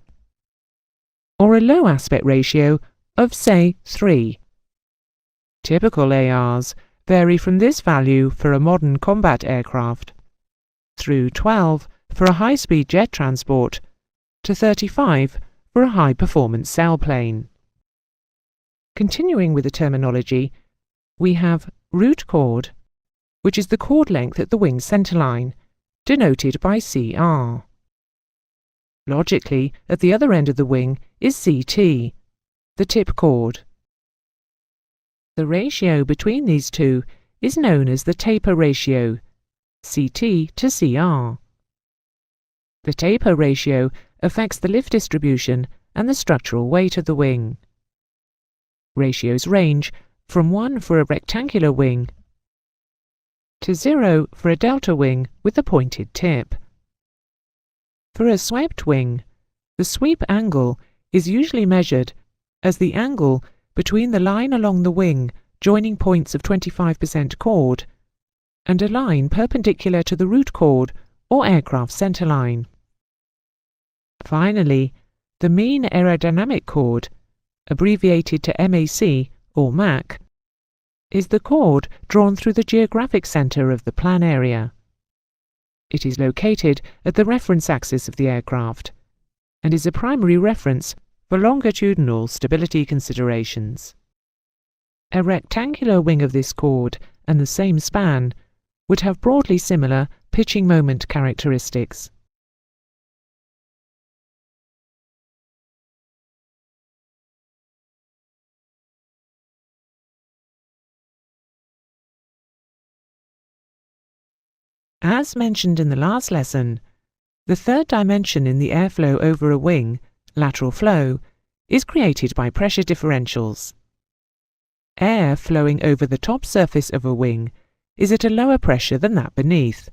or a low aspect ratio of, say, 3. Typical ARs vary from this value for a modern combat aircraft, through 12 for a high-speed jet transport, to 35 for a high-performance sailplane. Continuing with the terminology, we have root chord, which is the chord length at the wing centerline, denoted by CR. Logically, at the other end of the wing is CT, the tip chord. The ratio between these two is known as the taper ratio, CT to CR. The taper ratio affects the lift distribution and the structural weight of the wing. Ratios range from 1 for a rectangular wing to 0 for a delta wing with a pointed tip. For a swept wing, the sweep angle is usually measured as the angle between the line along the wing joining points of 25% chord and a line perpendicular to the root chord or aircraft centerline. Finally, the mean aerodynamic chord, abbreviated to MAC or MAC, is the chord drawn through the geographic center of the plan area. It is located at the reference axis of the aircraft and is a primary reference for longitudinal stability considerations. A rectangular wing of this chord and the same span would have broadly similar pitching moment characteristics. As mentioned in the last lesson, the third dimension in the airflow over a wing, lateral flow, is created by pressure differentials. Air flowing over the top surface of a wing is at a lower pressure than that beneath,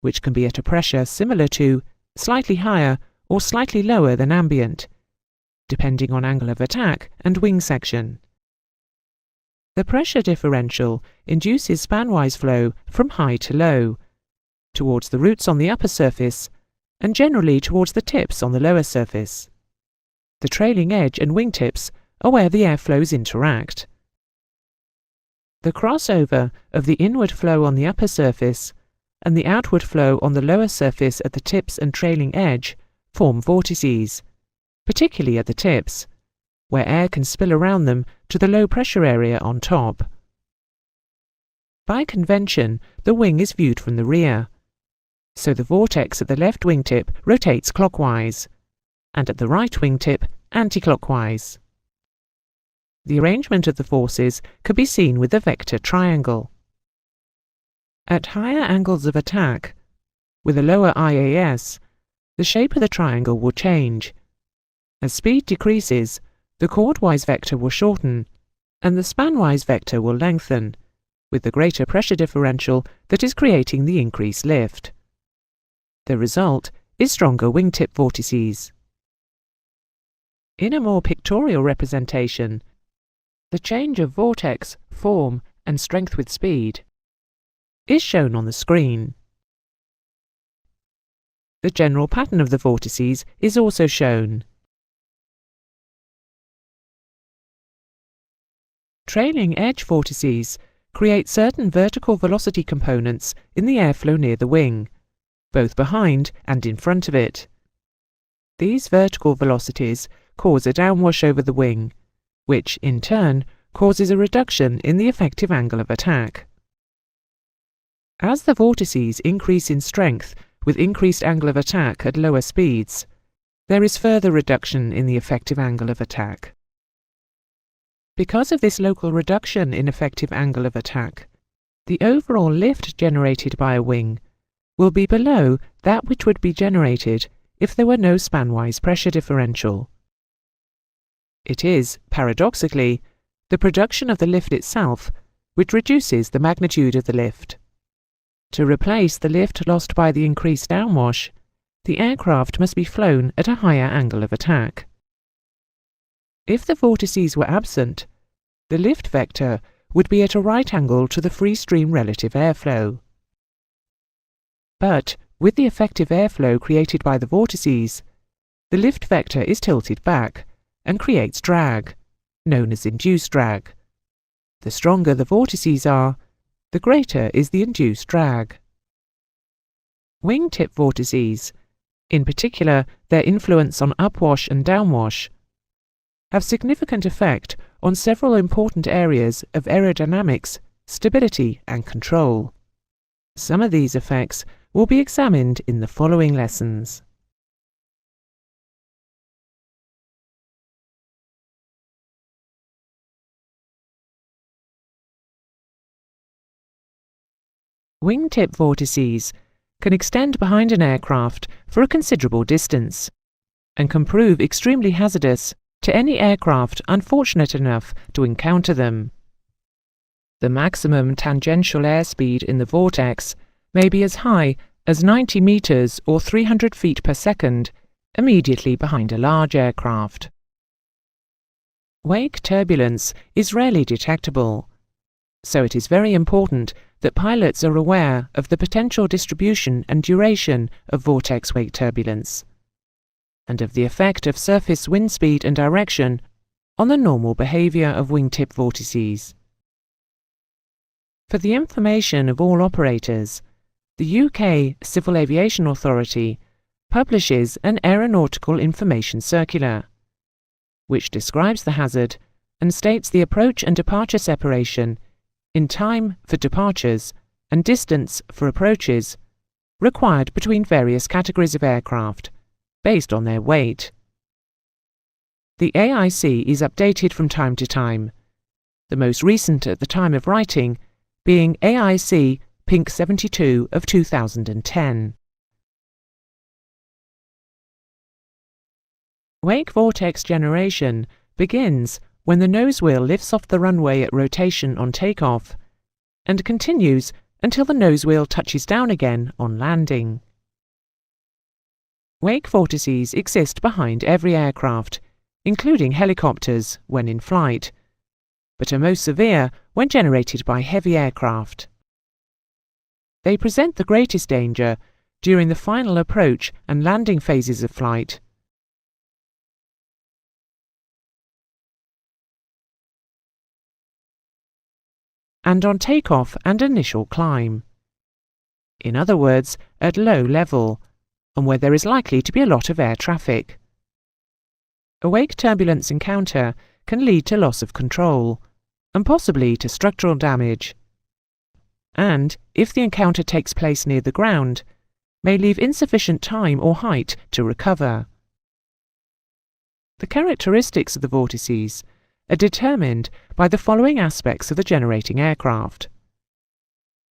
which can be at a pressure similar to slightly higher or slightly lower than ambient, depending on angle of attack and wing section. The pressure differential induces spanwise flow from high to low, towards the roots on the upper surface and generally towards the tips on the lower surface. The trailing edge and wingtips are where the airflows interact. The crossover of the inward flow on the upper surface and the outward flow on the lower surface at the tips and trailing edge form vortices, particularly at the tips, where air can spill around them to the low pressure area on top. By convention, the wing is viewed from the rear, so the vortex at the left wingtip rotates clockwise, and at the right wingtip anti-clockwise. The arrangement of the forces can be seen with the vector triangle. At higher angles of attack, with a lower IAS, the shape of the triangle will change. As speed decreases, the chordwise vector will shorten, and the spanwise vector will lengthen, with the greater pressure differential that is creating the increased lift. The result is stronger wingtip vortices. In a more pictorial representation, the change of vortex, form, and strength with speed is shown on the screen. The general pattern of the vortices is also shown. Trailing edge vortices create certain vertical velocity components in the airflow near the wing, both behind and in front of it. These vertical velocities cause a downwash over the wing, which, in turn, causes a reduction in the effective angle of attack. As the vortices increase in strength with increased angle of attack at lower speeds, there is further reduction in the effective angle of attack. Because of this local reduction in effective angle of attack, the overall lift generated by a wing will be below that which would be generated if there were no spanwise pressure differential. It is, paradoxically, the production of the lift itself which reduces the magnitude of the lift. To replace the lift lost by the increased downwash, the aircraft must be flown at a higher angle of attack. If the vortices were absent, the lift vector would be at a right angle to the free stream relative airflow. But with the effective airflow created by the vortices, the lift vector is tilted back and creates drag, known as induced drag. The stronger the vortices are, the greater is the induced drag. Wingtip vortices, in particular their influence on upwash and downwash, have significant effect on several important areas of aerodynamics, stability and control. Some of these effects will be examined in the following lessons. Wingtip vortices can extend behind an aircraft for a considerable distance and can prove extremely hazardous to any aircraft unfortunate enough to encounter them. The maximum tangential airspeed in the vortex may be as high as 90 meters or 300 feet per second immediately behind a large aircraft. Wake turbulence is rarely detectable, so it is very important that pilots are aware of the potential distribution and duration of vortex wake turbulence, and of the effect of surface wind speed and direction on the normal behavior of wingtip vortices. For the information of all operators, the UK Civil Aviation Authority publishes an Aeronautical Information Circular, which describes the hazard and states the approach and departure separation in time for departures and distance for approaches required between various categories of aircraft based on their weight. The AIC is updated from time to time, the most recent at the time of writing being AIC Pink 72 of 2010. Wake vortex generation begins when the nose wheel lifts off the runway at rotation on takeoff and continues until the nose wheel touches down again on landing. Wake vortices exist behind every aircraft, including helicopters when in flight, but are most severe when generated by heavy aircraft. They present the greatest danger during the final approach and landing phases of flight. And on takeoff and initial climb. In other words, at low level, and where there is likely to be a lot of air traffic. A wake turbulence encounter can lead to loss of control, and possibly to structural damage. And, if the encounter takes place near the ground, may leave insufficient time or height to recover. The characteristics of the vortices are determined by the following aspects of the generating aircraft.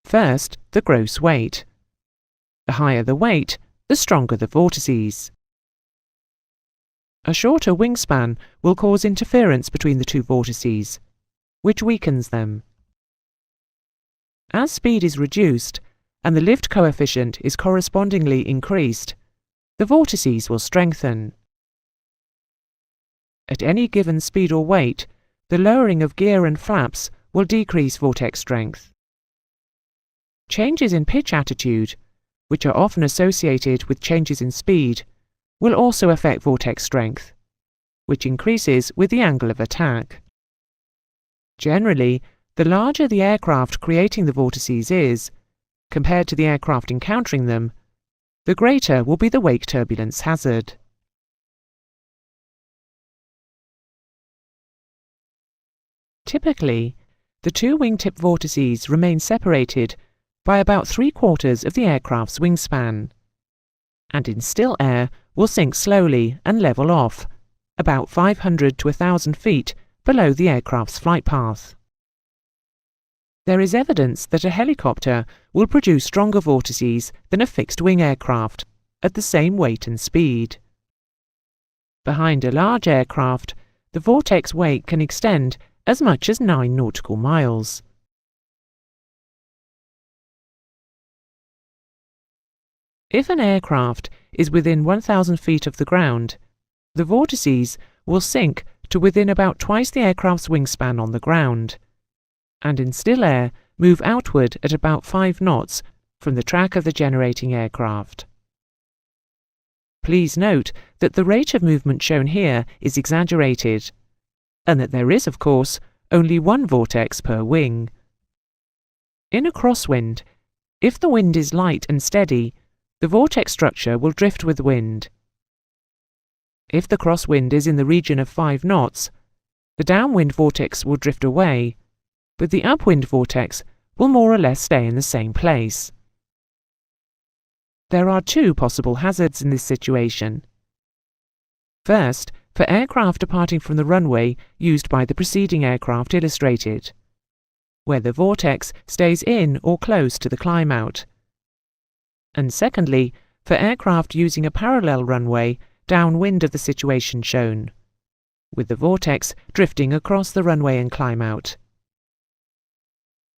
First, the gross weight. The higher the weight, the stronger the vortices. A shorter wingspan will cause interference between the two vortices, which weakens them. As speed is reduced and the lift coefficient is correspondingly increased, the vortices will strengthen. At any given speed or weight, the lowering of gear and flaps will decrease vortex strength. Changes in pitch attitude, which are often associated with changes in speed, will also affect vortex strength, which increases with the angle of attack. Generally, the larger the aircraft creating the vortices is, compared to the aircraft encountering them, the greater will be the wake turbulence hazard. Typically, the two wingtip vortices remain separated by about 3/4 of the aircraft's wingspan, and in still air will sink slowly and level off, about 500 to 1,000 feet below the aircraft's flight path. There is evidence that a helicopter will produce stronger vortices than a fixed-wing aircraft at the same weight and speed. Behind a large aircraft, the vortex wake can extend as much as 9 nautical miles. If an aircraft is within 1,000 feet of the ground, the vortices will sink to within about twice the aircraft's wingspan on the ground, and in still air move outward at about 5 knots from the track of the generating aircraft. Please note that the rate of movement shown here is exaggerated, and that there is, of course, only one vortex per wing. In a crosswind, if the wind is light and steady, the vortex structure will drift with wind. If the crosswind is in the region of 5 knots, the downwind vortex will drift away, but the upwind vortex will more or less stay in the same place. There are 2 possible hazards in this situation. First, for aircraft departing from the runway used by the preceding aircraft illustrated, where the vortex stays in or close to the climb-out. And secondly, for aircraft using a parallel runway downwind of the situation shown, with the vortex drifting across the runway and climb-out.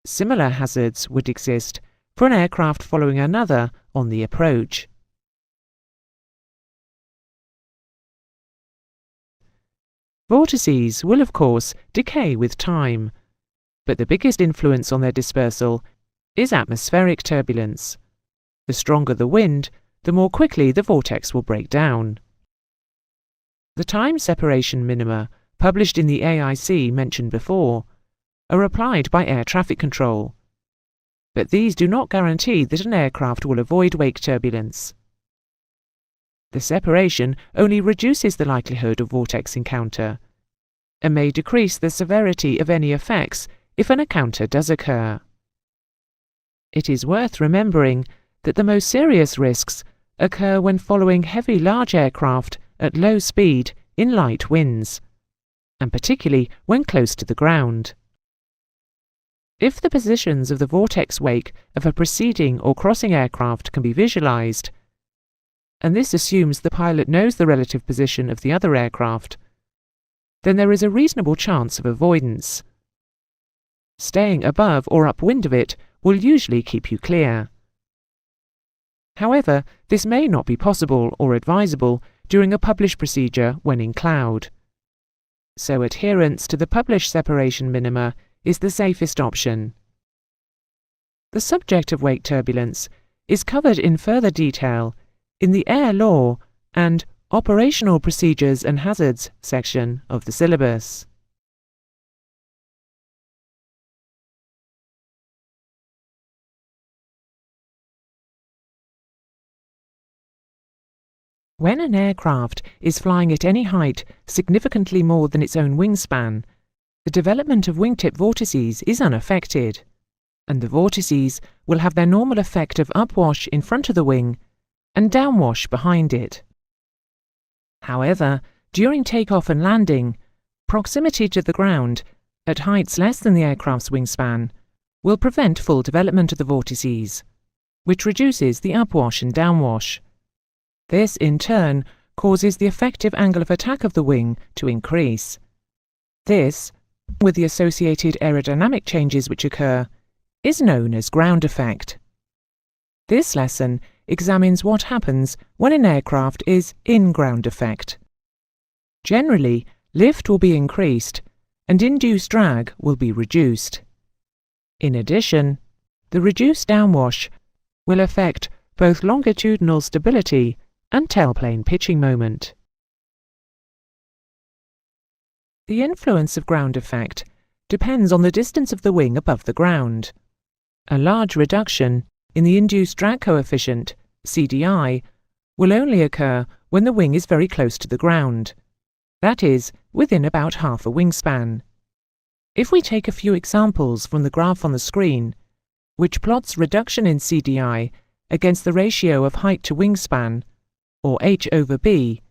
Similar hazards would exist for an aircraft following another on the approach. Vortices will, of course, decay with time, but the biggest influence on their dispersal is atmospheric turbulence. The stronger the wind, the more quickly the vortex will break down. The time separation minima, published in the AIC mentioned before, are applied by air traffic control, but these do not guarantee that an aircraft will avoid wake turbulence. The separation only reduces the likelihood of vortex encounter, and may decrease the severity of any effects if an encounter does occur. It is worth remembering that the most serious risks occur when following heavy large aircraft at low speed in light winds, and particularly when close to the ground. If the positions of the vortex wake of a preceding or crossing aircraft can be visualized, and this assumes the pilot knows the relative position of the other aircraft, then there is a reasonable chance of avoidance. Staying above or upwind of it will usually keep you clear. However, this may not be possible or advisable during a published procedure when in cloud. So adherence to the published separation minima is the safest option. The subject of wake turbulence is covered in further detail in the Air Law and Operational Procedures and Hazards section of the syllabus. When an aircraft is flying at any height significantly more than its own wingspan, the development of wingtip vortices is unaffected, and the vortices will have their normal effect of upwash in front of the wing and downwash behind it. However, during takeoff and landing, proximity to the ground, at heights less than the aircraft's wingspan, will prevent full development of the vortices, which reduces the upwash and downwash. This, in turn, causes the effective angle of attack of the wing to increase. This, with the associated aerodynamic changes which occur, is known as ground effect. This lesson examines what happens when an aircraft is in ground effect. Generally, lift will be increased and induced drag will be reduced. In addition, the reduced downwash will affect both longitudinal stability and tailplane pitching moment. The influence of ground effect depends on the distance of the wing above the ground. A large reduction in the induced drag coefficient, CDI, will only occur when the wing is very close to the ground, that is, within about half a wingspan. If we take a few examples from the graph on the screen, which plots reduction in CDI against the ratio of height to wingspan, or h/b,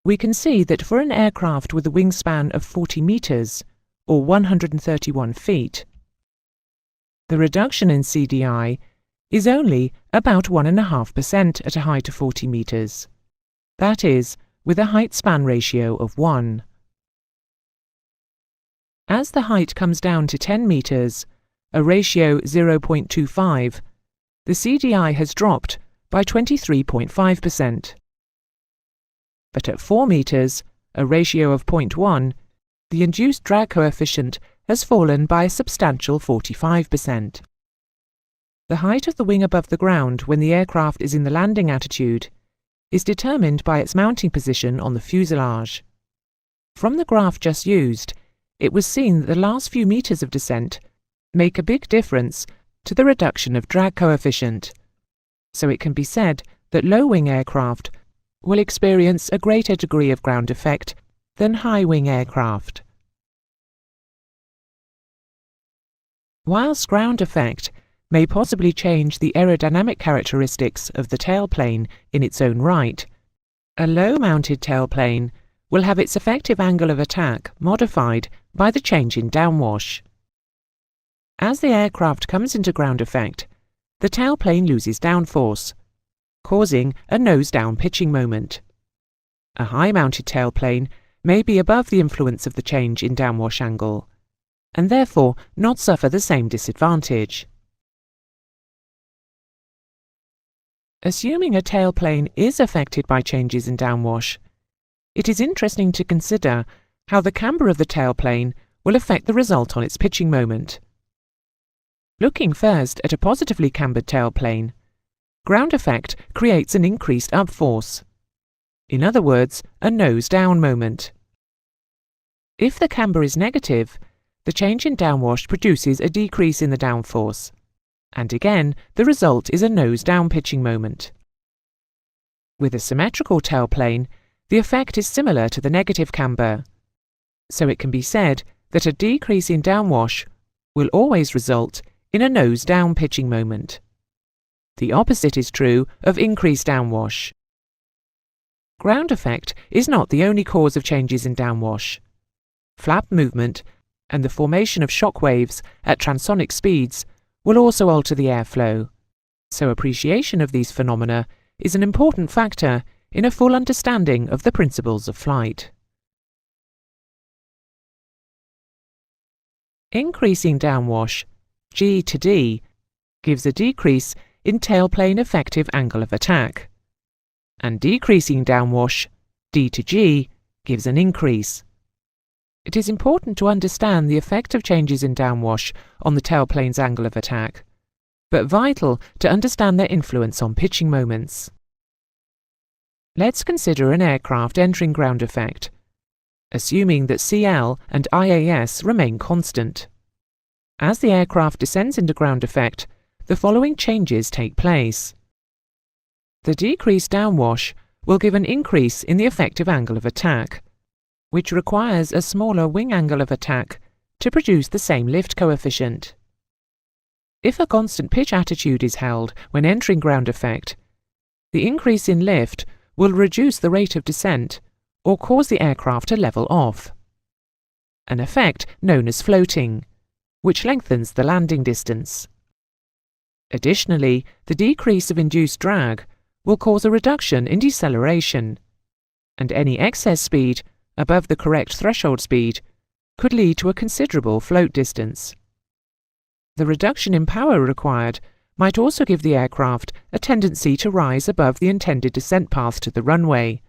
we can see that for an aircraft with a wingspan of 40 meters, or 131 feet, the reduction in CDI is only about 1.5% at a height of 40 meters, that is, with a height-span ratio of 1. As the height comes down to 10 meters, a ratio 0.25, the CDI has dropped by 23.5%. But at 4 meters, a ratio of 0.1, the induced drag coefficient has fallen by a substantial 45%. The height of the wing above the ground when the aircraft is in the landing attitude is determined by its mounting position on the fuselage. From the graph just used, it was seen that the last few meters of descent make a big difference to the reduction of drag coefficient, so it can be said that low-wing aircraft will experience a greater degree of ground effect than high-wing aircraft. Whilst ground effect may possibly change the aerodynamic characteristics of the tailplane in its own right, a low-mounted tailplane will have its effective angle of attack modified by the change in downwash. As the aircraft comes into ground effect, the tailplane loses downforce, causing a nose-down pitching moment. A high-mounted tailplane may be above the influence of the change in downwash angle, and therefore not suffer the same disadvantage. Assuming a tailplane is affected by changes in downwash, it is interesting to consider how the camber of the tailplane will affect the result on its pitching moment. Looking first at a positively cambered tailplane, ground effect creates an increased upforce. In other words, a nose-down moment. If the camber is negative, the change in downwash produces a decrease in the downforce, and again the result is a nose-down pitching moment. With a symmetrical tailplane, the effect is similar to the negative camber, so it can be said that a decrease in downwash will always result in a nose-down pitching moment. The opposite is true of increased downwash. Ground effect is not the only cause of changes in downwash. Flap movement and the formation of shock waves at transonic speeds will also alter the airflow, so appreciation of these phenomena is an important factor in a full understanding of the principles of flight. Increasing downwash, G to D, gives a decrease in tailplane effective angle of attack, and decreasing downwash, d to g, gives an increase. It is important to understand the effect of changes in downwash on the tailplane's angle of attack, but vital to understand their influence on pitching moments. Let's consider an aircraft entering ground effect, assuming that CL and IAS remain constant. As the aircraft descends into ground effect, the following changes take place. The decreased downwash will give an increase in the effective angle of attack, which requires a smaller wing angle of attack to produce the same lift coefficient. If a constant pitch attitude is held when entering ground effect, the increase in lift will reduce the rate of descent or cause the aircraft to level off, an effect known as floating, which lengthens the landing distance. Additionally, the decrease of induced drag will cause a reduction in deceleration, and any excess speed above the correct threshold speed could lead to a considerable float distance. The reduction in power required might also give the aircraft a tendency to rise above the intended descent path to the runway,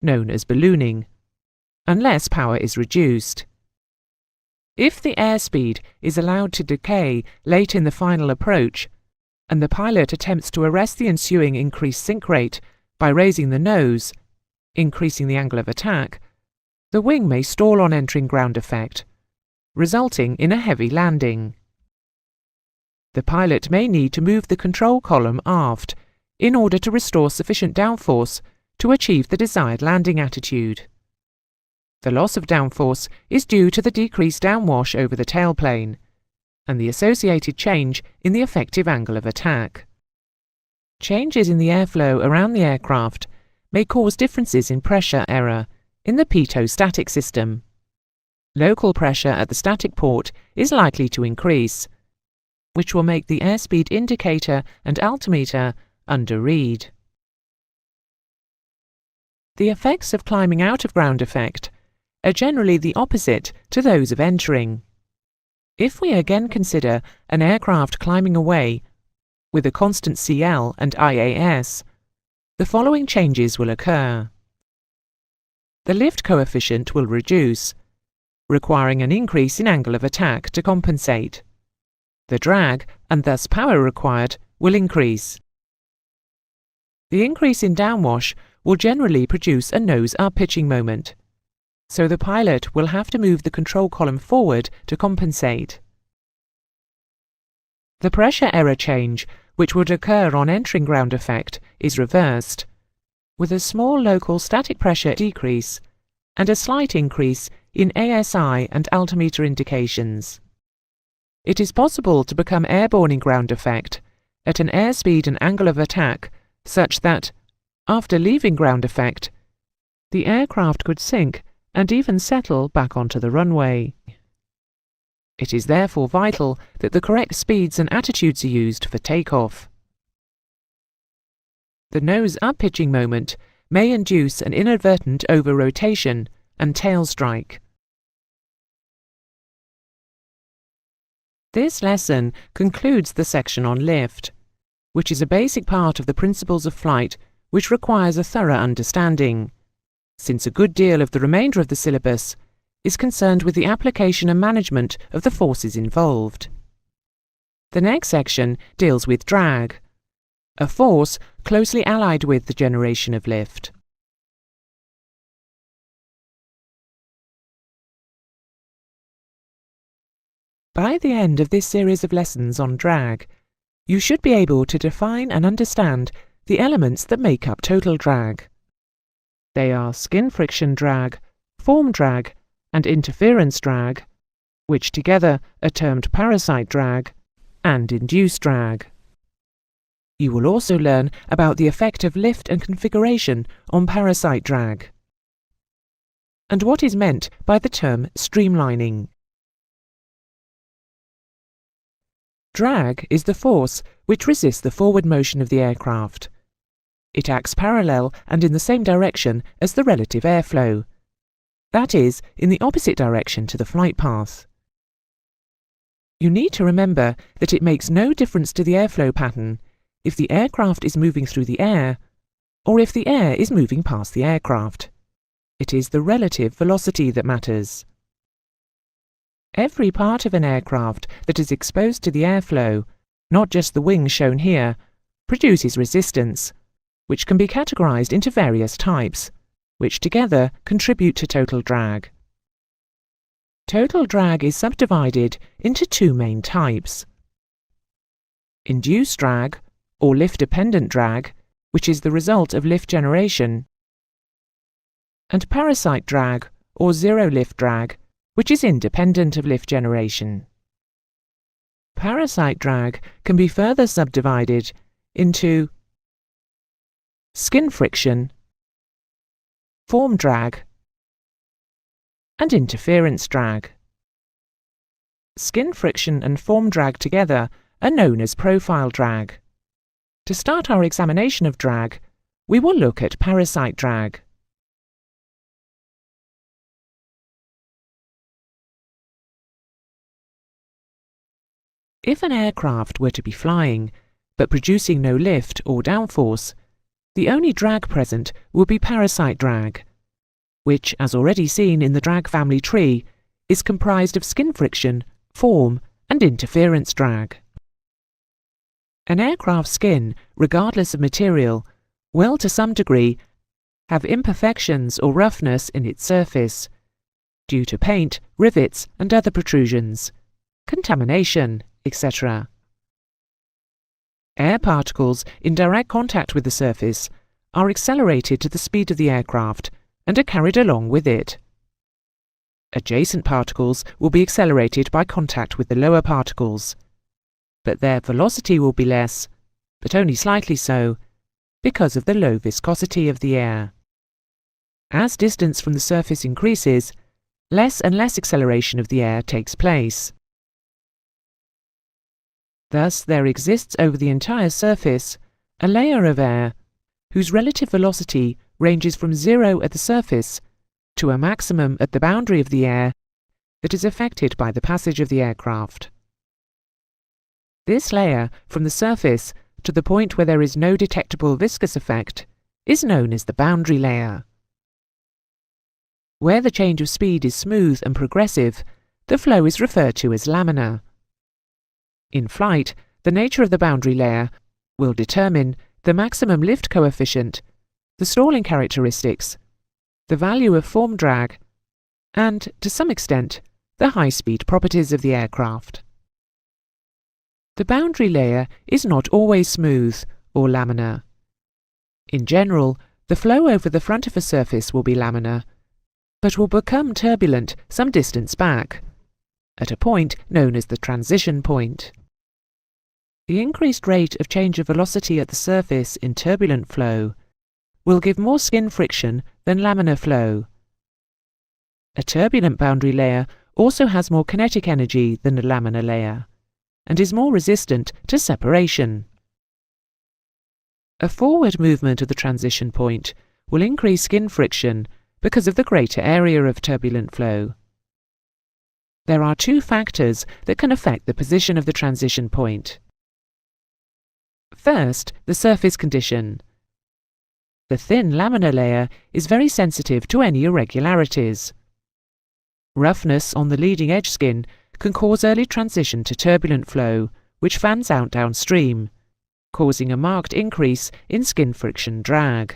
known as ballooning, unless power is reduced. If the airspeed is allowed to decay late in the final approach, and the pilot attempts to arrest the ensuing increased sink rate by raising the nose, increasing the angle of attack, the wing may stall on entering ground effect, resulting in a heavy landing. The pilot may need to move the control column aft in order to restore sufficient downforce to achieve the desired landing attitude. The loss of downforce is due to the decreased downwash over the tailplane and the associated change in the effective angle of attack. Changes in the airflow around the aircraft may cause differences in pressure error in the pitot static system. Local pressure at the static port is likely to increase, which will make the airspeed indicator and altimeter under-read. The effects of climbing out of ground effect are generally the opposite to those of entering. If we again consider an aircraft climbing away with a constant CL and IAS, the following changes will occur. The lift coefficient will reduce, requiring an increase in angle of attack to compensate. The drag, and thus power required, will increase. The increase in downwash will generally produce a nose-up pitching moment, so the pilot will have to move the control column forward to compensate. The pressure error change, which would occur on entering ground effect, is reversed, with a small local static pressure decrease and a slight increase in ASI and altimeter indications. It is possible to become airborne in ground effect at an airspeed and angle of attack such that, after leaving ground effect, the aircraft could sink and even settle back onto the runway. It is therefore vital that the correct speeds and attitudes are used for takeoff. The nose-up pitching moment may induce an inadvertent over-rotation and tail strike. This lesson concludes the section on lift, which is a basic part of the principles of flight which requires a thorough understanding, since a good deal of the remainder of the syllabus is concerned with the application and management of the forces involved. The next section deals with drag, a force closely allied with the generation of lift. By the end of this series of lessons on drag, you should be able to define and understand the elements that make up total drag. They are skin friction drag, form drag, and interference drag, which together are termed parasite drag, and induced drag. You will also learn about the effect of lift and configuration on parasite drag, and what is meant by the term streamlining. Drag is the force which resists the forward motion of the aircraft. It acts parallel and in the same direction as the relative airflow, that is, in the opposite direction to the flight path. You need to remember that it makes no difference to the airflow pattern if the aircraft is moving through the air or if the air is moving past the aircraft. It is the relative velocity that matters. Every part of an aircraft that is exposed to the airflow, not just the wings shown here, produces resistance, which can be categorized into various types, which together contribute to total drag. Total drag is subdivided into two main types: induced drag, or lift-dependent drag, which is the result of lift generation, and parasite drag, or zero-lift drag, which is independent of lift generation. Parasite drag can be further subdivided into skin friction, form drag, and interference drag. Skin friction and form drag together are known as profile drag. To start our examination of drag, we will look at parasite drag. If an aircraft were to be flying, but producing no lift or downforce, the only drag present would be parasite drag, which, as already seen in the drag family tree, is comprised of skin friction, form, and interference drag. An aircraft's skin, regardless of material, will to some degree have imperfections or roughness in its surface, due to paint, rivets, and other protrusions, contamination, etc. Air particles in direct contact with the surface are accelerated to the speed of the aircraft and are carried along with it. Adjacent particles will be accelerated by contact with the lower particles, but their velocity will be less, but only slightly so, because of the low viscosity of the air. As distance from the surface increases, less and less acceleration of the air takes place. Thus, there exists over the entire surface a layer of air whose relative velocity ranges from zero at the surface to a maximum at the boundary of the air that is affected by the passage of the aircraft. This layer, from the surface to the point where there is no detectable viscous effect, is known as the boundary layer. Where the change of speed is smooth and progressive, the flow is referred to as laminar. In flight, the nature of the boundary layer will determine the maximum lift coefficient, the stalling characteristics, the value of form drag, and, to some extent, the high-speed properties of the aircraft. The boundary layer is not always smooth or laminar. In general, the flow over the front of a surface will be laminar, but will become turbulent some distance back, at a point known as the transition point. The increased rate of change of velocity at the surface in turbulent flow will give more skin friction than laminar flow. A turbulent boundary layer also has more kinetic energy than a laminar layer, and is more resistant to separation. A forward movement of the transition point will increase skin friction because of the greater area of turbulent flow. There are two factors that can affect the position of the transition point. First, the surface condition. The thin laminar layer is very sensitive to any irregularities. Roughness on the leading edge skin can cause early transition to turbulent flow, which fans out downstream, causing a marked increase in skin friction drag.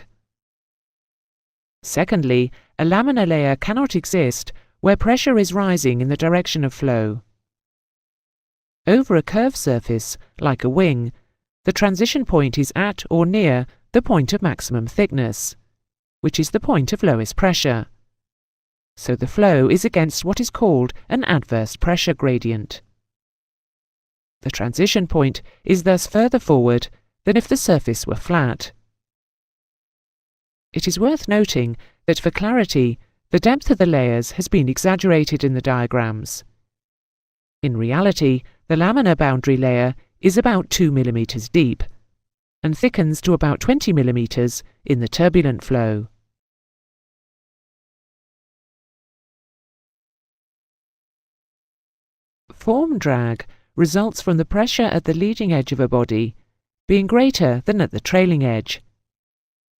Secondly, a laminar layer cannot exist where pressure is rising in the direction of flow. Over a curved surface, like a wing, the transition point is at or near the point of maximum thickness, which is the point of lowest pressure. So the flow is against what is called an adverse pressure gradient. The transition point is thus further forward than if the surface were flat. It is worth noting that for clarity, the depth of the layers has been exaggerated in the diagrams. In reality, the laminar boundary layer is about 2 mm deep, and thickens to about 20 mm in the turbulent flow. Form drag results from the pressure at the leading edge of a body being greater than at the trailing edge,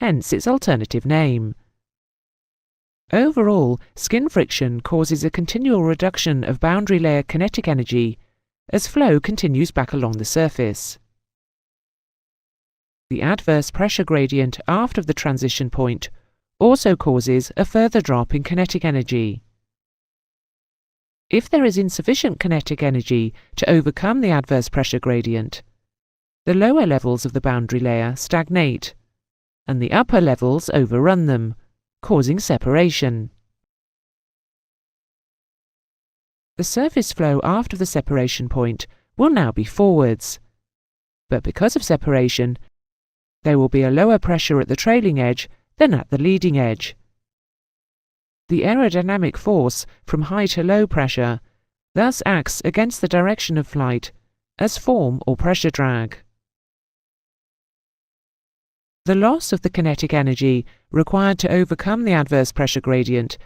hence its alternative name. Overall, skin friction causes a continual reduction of boundary layer kinetic energy as flow continues back along the surface. The adverse pressure gradient after the transition point also causes a further drop in kinetic energy. If there is insufficient kinetic energy to overcome the adverse pressure gradient, the lower levels of the boundary layer stagnate, and the upper levels overrun them, causing separation. The surface flow after the separation point will now be forwards, but because of separation, there will be a lower pressure at the trailing edge than at the leading edge. The aerodynamic force from high to low pressure thus acts against the direction of flight as form or pressure drag. The loss of the kinetic energy required to overcome the adverse pressure gradient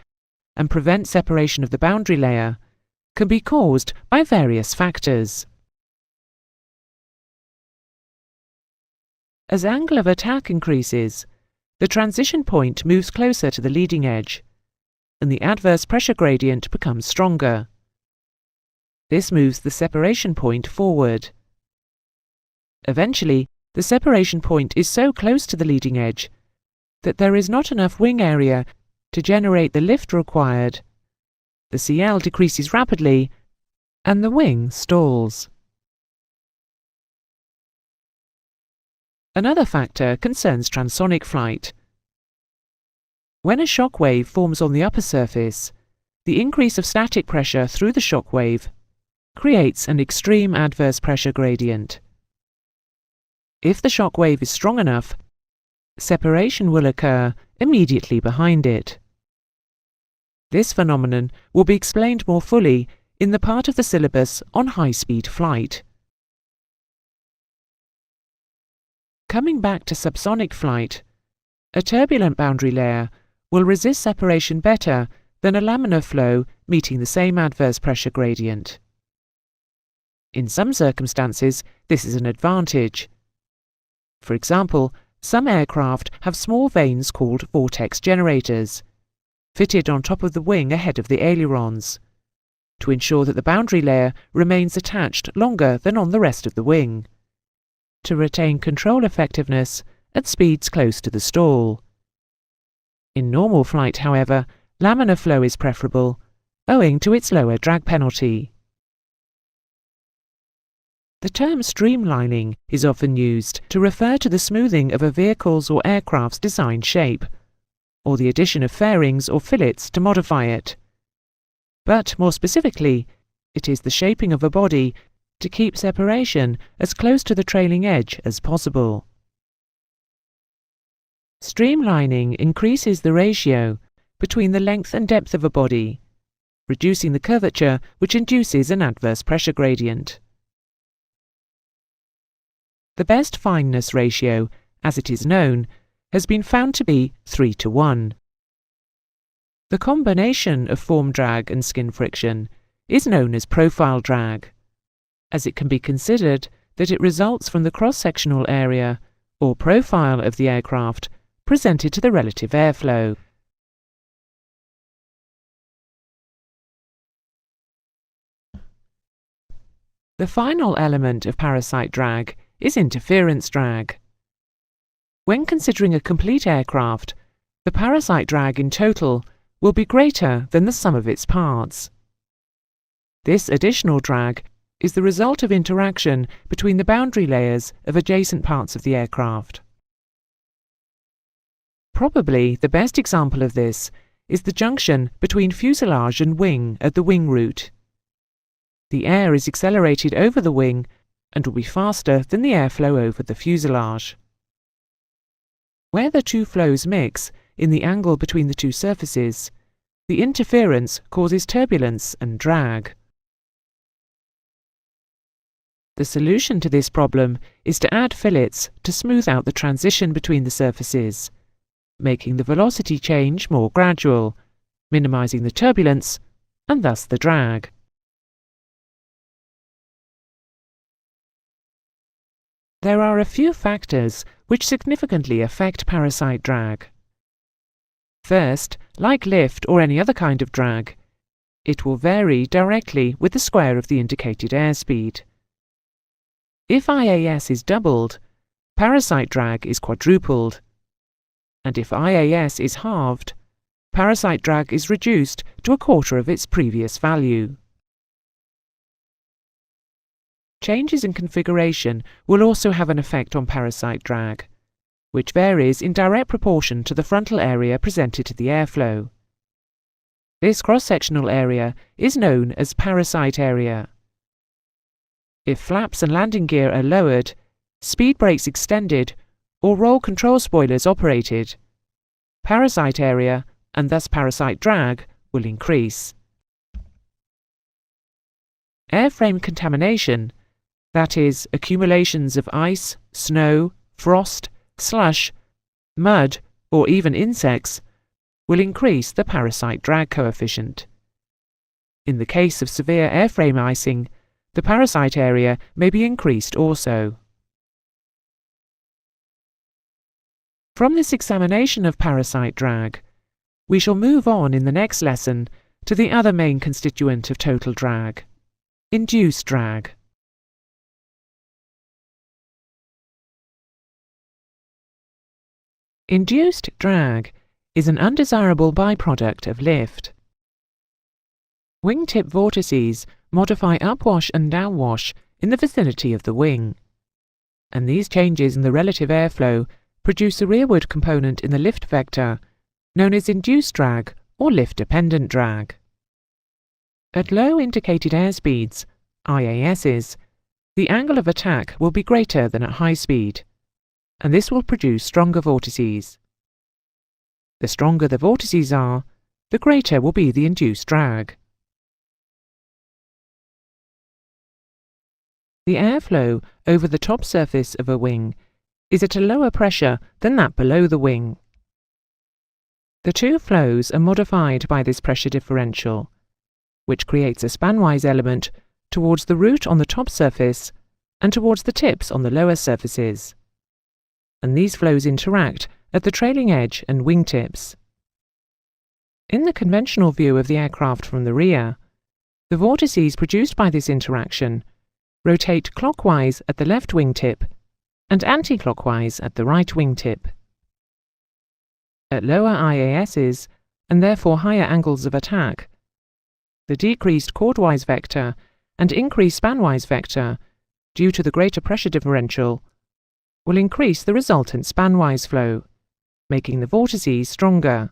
and prevent separation of the boundary layer can be caused by various factors. As angle of attack increases, the transition point moves closer to the leading edge, and the adverse pressure gradient becomes stronger. This moves the separation point forward. Eventually, the separation point is so close to the leading edge that there is not enough wing area to generate the lift required. The CL decreases rapidly, and the wing stalls. Another factor concerns transonic flight. When a shock wave forms on the upper surface, the increase of static pressure through the shock wave creates an extreme adverse pressure gradient. If the shock wave is strong enough, separation will occur immediately behind it. This phenomenon will be explained more fully in the part of the syllabus on high-speed flight. Coming back to subsonic flight, a turbulent boundary layer will resist separation better than a laminar flow meeting the same adverse pressure gradient. In some circumstances, this is an advantage. For example, some aircraft have small vanes called vortex generators, fitted on top of the wing ahead of the ailerons, to ensure that the boundary layer remains attached longer than on the rest of the wing, to retain control effectiveness at speeds close to the stall. In normal flight, however, laminar flow is preferable, owing to its lower drag penalty. The term streamlining is often used to refer to the smoothing of a vehicle's or aircraft's design shape, or the addition of fairings or fillets to modify it. But more specifically, it is the shaping of a body to keep separation as close to the trailing edge as possible. Streamlining increases the ratio between the length and depth of a body, reducing the curvature which induces an adverse pressure gradient. The best fineness ratio, as it is known, has been found to be 3:1. The combination of form drag and skin friction is known as profile drag, as it can be considered that it results from the cross-sectional area, or profile of the aircraft, presented to the relative airflow. The final element of parasite drag is interference drag. When considering a complete aircraft, the parasite drag in total will be greater than the sum of its parts. This additional drag is the result of interaction between the boundary layers of adjacent parts of the aircraft. Probably the best example of this is the junction between fuselage and wing at the wing root. The air is accelerated over the wing and will be faster than the airflow over the fuselage. Where the two flows mix in the angle between the two surfaces, the interference causes turbulence and drag. The solution to this problem is to add fillets to smooth out the transition between the surfaces, making the velocity change more gradual, minimizing the turbulence and thus the drag. There are a few factors which significantly affect parasite drag. First, like lift or any other kind of drag, it will vary directly with the square of the indicated airspeed. If IAS is doubled, parasite drag is quadrupled, and if IAS is halved, parasite drag is reduced to a quarter of its previous value. Changes in configuration will also have an effect on parasite drag, which varies in direct proportion to the frontal area presented to the airflow. This cross-sectional area is known as parasite area. If flaps and landing gear are lowered, speed brakes extended, or roll control spoilers operated, parasite area, and thus parasite drag, will increase. Airframe contamination, that is, accumulations of ice, snow, frost, slush, mud, or even insects, will increase the parasite drag coefficient. In the case of severe airframe icing, the parasite area may be increased also. From this examination of parasite drag, we shall move on in the next lesson to the other main constituent of total drag, induced drag. Induced drag is an undesirable byproduct of lift. Wingtip vortices modify upwash and downwash in the vicinity of the wing, and these changes in the relative airflow produce a rearward component in the lift vector known as induced drag or lift-dependent drag. At low indicated airspeeds, IASs, the angle of attack will be greater than at high speed, and this will produce stronger vortices. The stronger the vortices are, the greater will be the induced drag. The airflow over the top surface of a wing is at a lower pressure than that below the wing. The two flows are modified by this pressure differential, which creates a spanwise element towards the root on the top surface and towards the tips on the lower surfaces, and these flows interact at the trailing edge and wingtips. In the conventional view of the aircraft from the rear, the vortices produced by this interaction rotate clockwise at the left wingtip and anti-clockwise at the right wingtip. At lower IASs, and therefore higher angles of attack, the decreased chordwise vector and increased spanwise vector, due to the greater pressure differential, will increase the resultant spanwise flow, making the vortices stronger.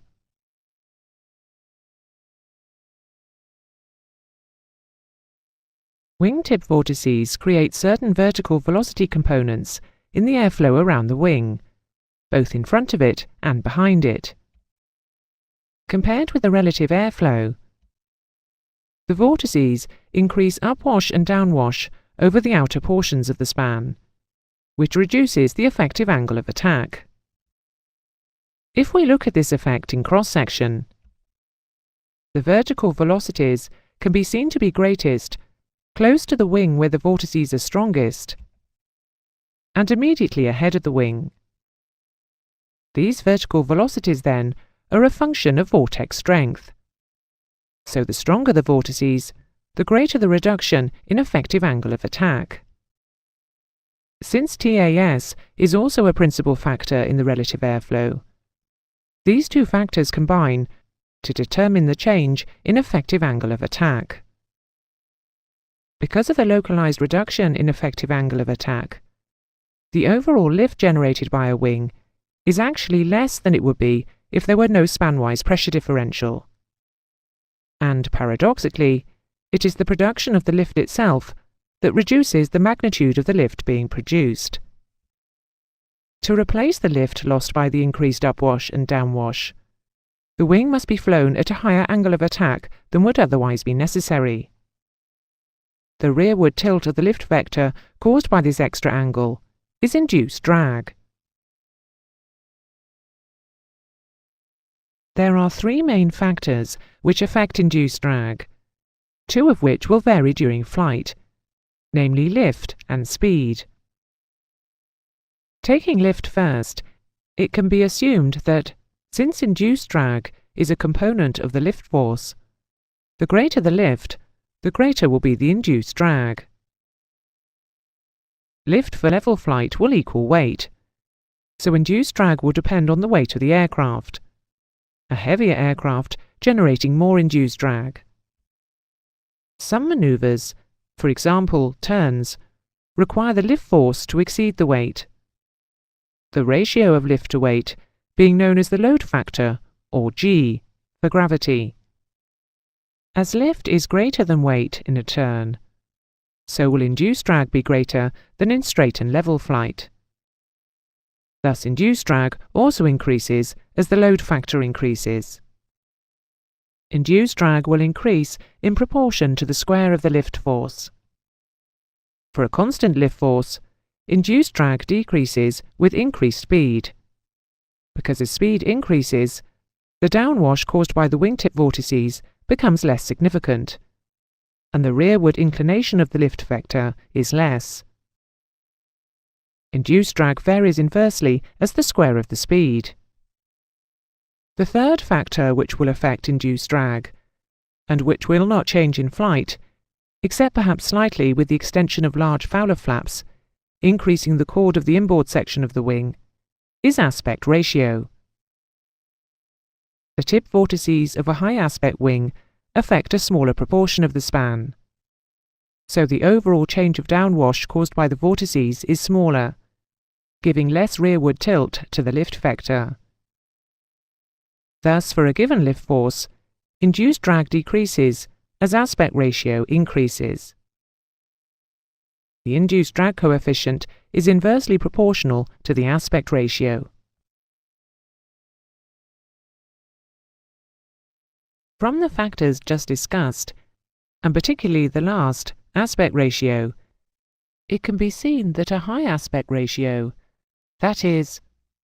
Wingtip vortices create certain vertical velocity components in the airflow around the wing, both in front of it and behind it. Compared with the relative airflow, the vortices increase upwash and downwash over the outer portions of the span, which reduces the effective angle of attack. If we look at this effect in cross-section, the vertical velocities can be seen to be greatest close to the wing where the vortices are strongest, and immediately ahead of the wing. These vertical velocities, then, are a function of vortex strength. So the stronger the vortices, the greater the reduction in effective angle of attack. Since TAS is also a principal factor in the relative airflow, these two factors combine to determine the change in effective angle of attack. Because of the localized reduction in effective angle of attack, the overall lift generated by a wing is actually less than it would be if there were no spanwise pressure differential. And paradoxically, it is the production of the lift itself that reduces the magnitude of the lift being produced. To replace the lift lost by the increased upwash and downwash, the wing must be flown at a higher angle of attack than would otherwise be necessary. The rearward tilt of the lift vector caused by this extra angle is induced drag. There are three main factors which affect induced drag, two of which will vary during flight, namely lift and speed. Taking lift first, it can be assumed that, since induced drag is a component of the lift force, the greater the lift, the greater will be the induced drag. Lift for level flight will equal weight, so induced drag will depend on the weight of the aircraft, a heavier aircraft generating more induced drag. Some manoeuvres, for example turns, require the lift force to exceed the weight, the ratio of lift to weight being known as the load factor, or G, for gravity. As lift is greater than weight in a turn, so will induced drag be greater than in straight and level flight. Thus induced drag also increases as the load factor increases. Induced drag will increase in proportion to the square of the lift force. For a constant lift force, induced drag decreases with increased speed. Because as speed increases, the downwash caused by the wingtip vortices becomes less significant, and the rearward inclination of the lift vector is less. Induced drag varies inversely as the square of the speed. The third factor which will affect induced drag, and which will not change in flight, except perhaps slightly with the extension of large Fowler flaps, increasing the chord of the inboard section of the wing, is aspect ratio. The tip vortices of a high aspect wing affect a smaller proportion of the span, so the overall change of downwash caused by the vortices is smaller, giving less rearward tilt to the lift vector. Thus, for a given lift force, induced drag decreases as aspect ratio increases. The induced drag coefficient is inversely proportional to the aspect ratio. From the factors just discussed, and particularly the last, aspect ratio, it can be seen that a high aspect ratio, that is,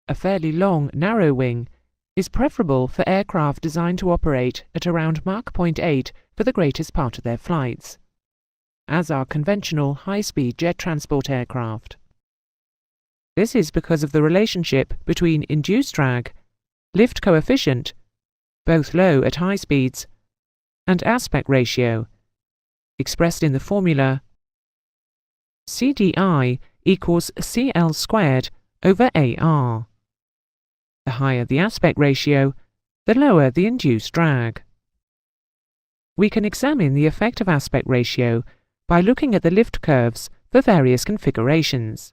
a fairly long, narrow wing, is preferable for aircraft designed to operate at around Mach 0.8 for the greatest part of their flights, as are conventional high-speed jet transport aircraft. This is because of the relationship between induced drag, lift coefficient, both low at high speeds, and aspect ratio, expressed in the formula CDI equals CL squared over AR. The higher the aspect ratio, the lower the induced drag. We can examine the effect of aspect ratio by looking at the lift curves for various configurations.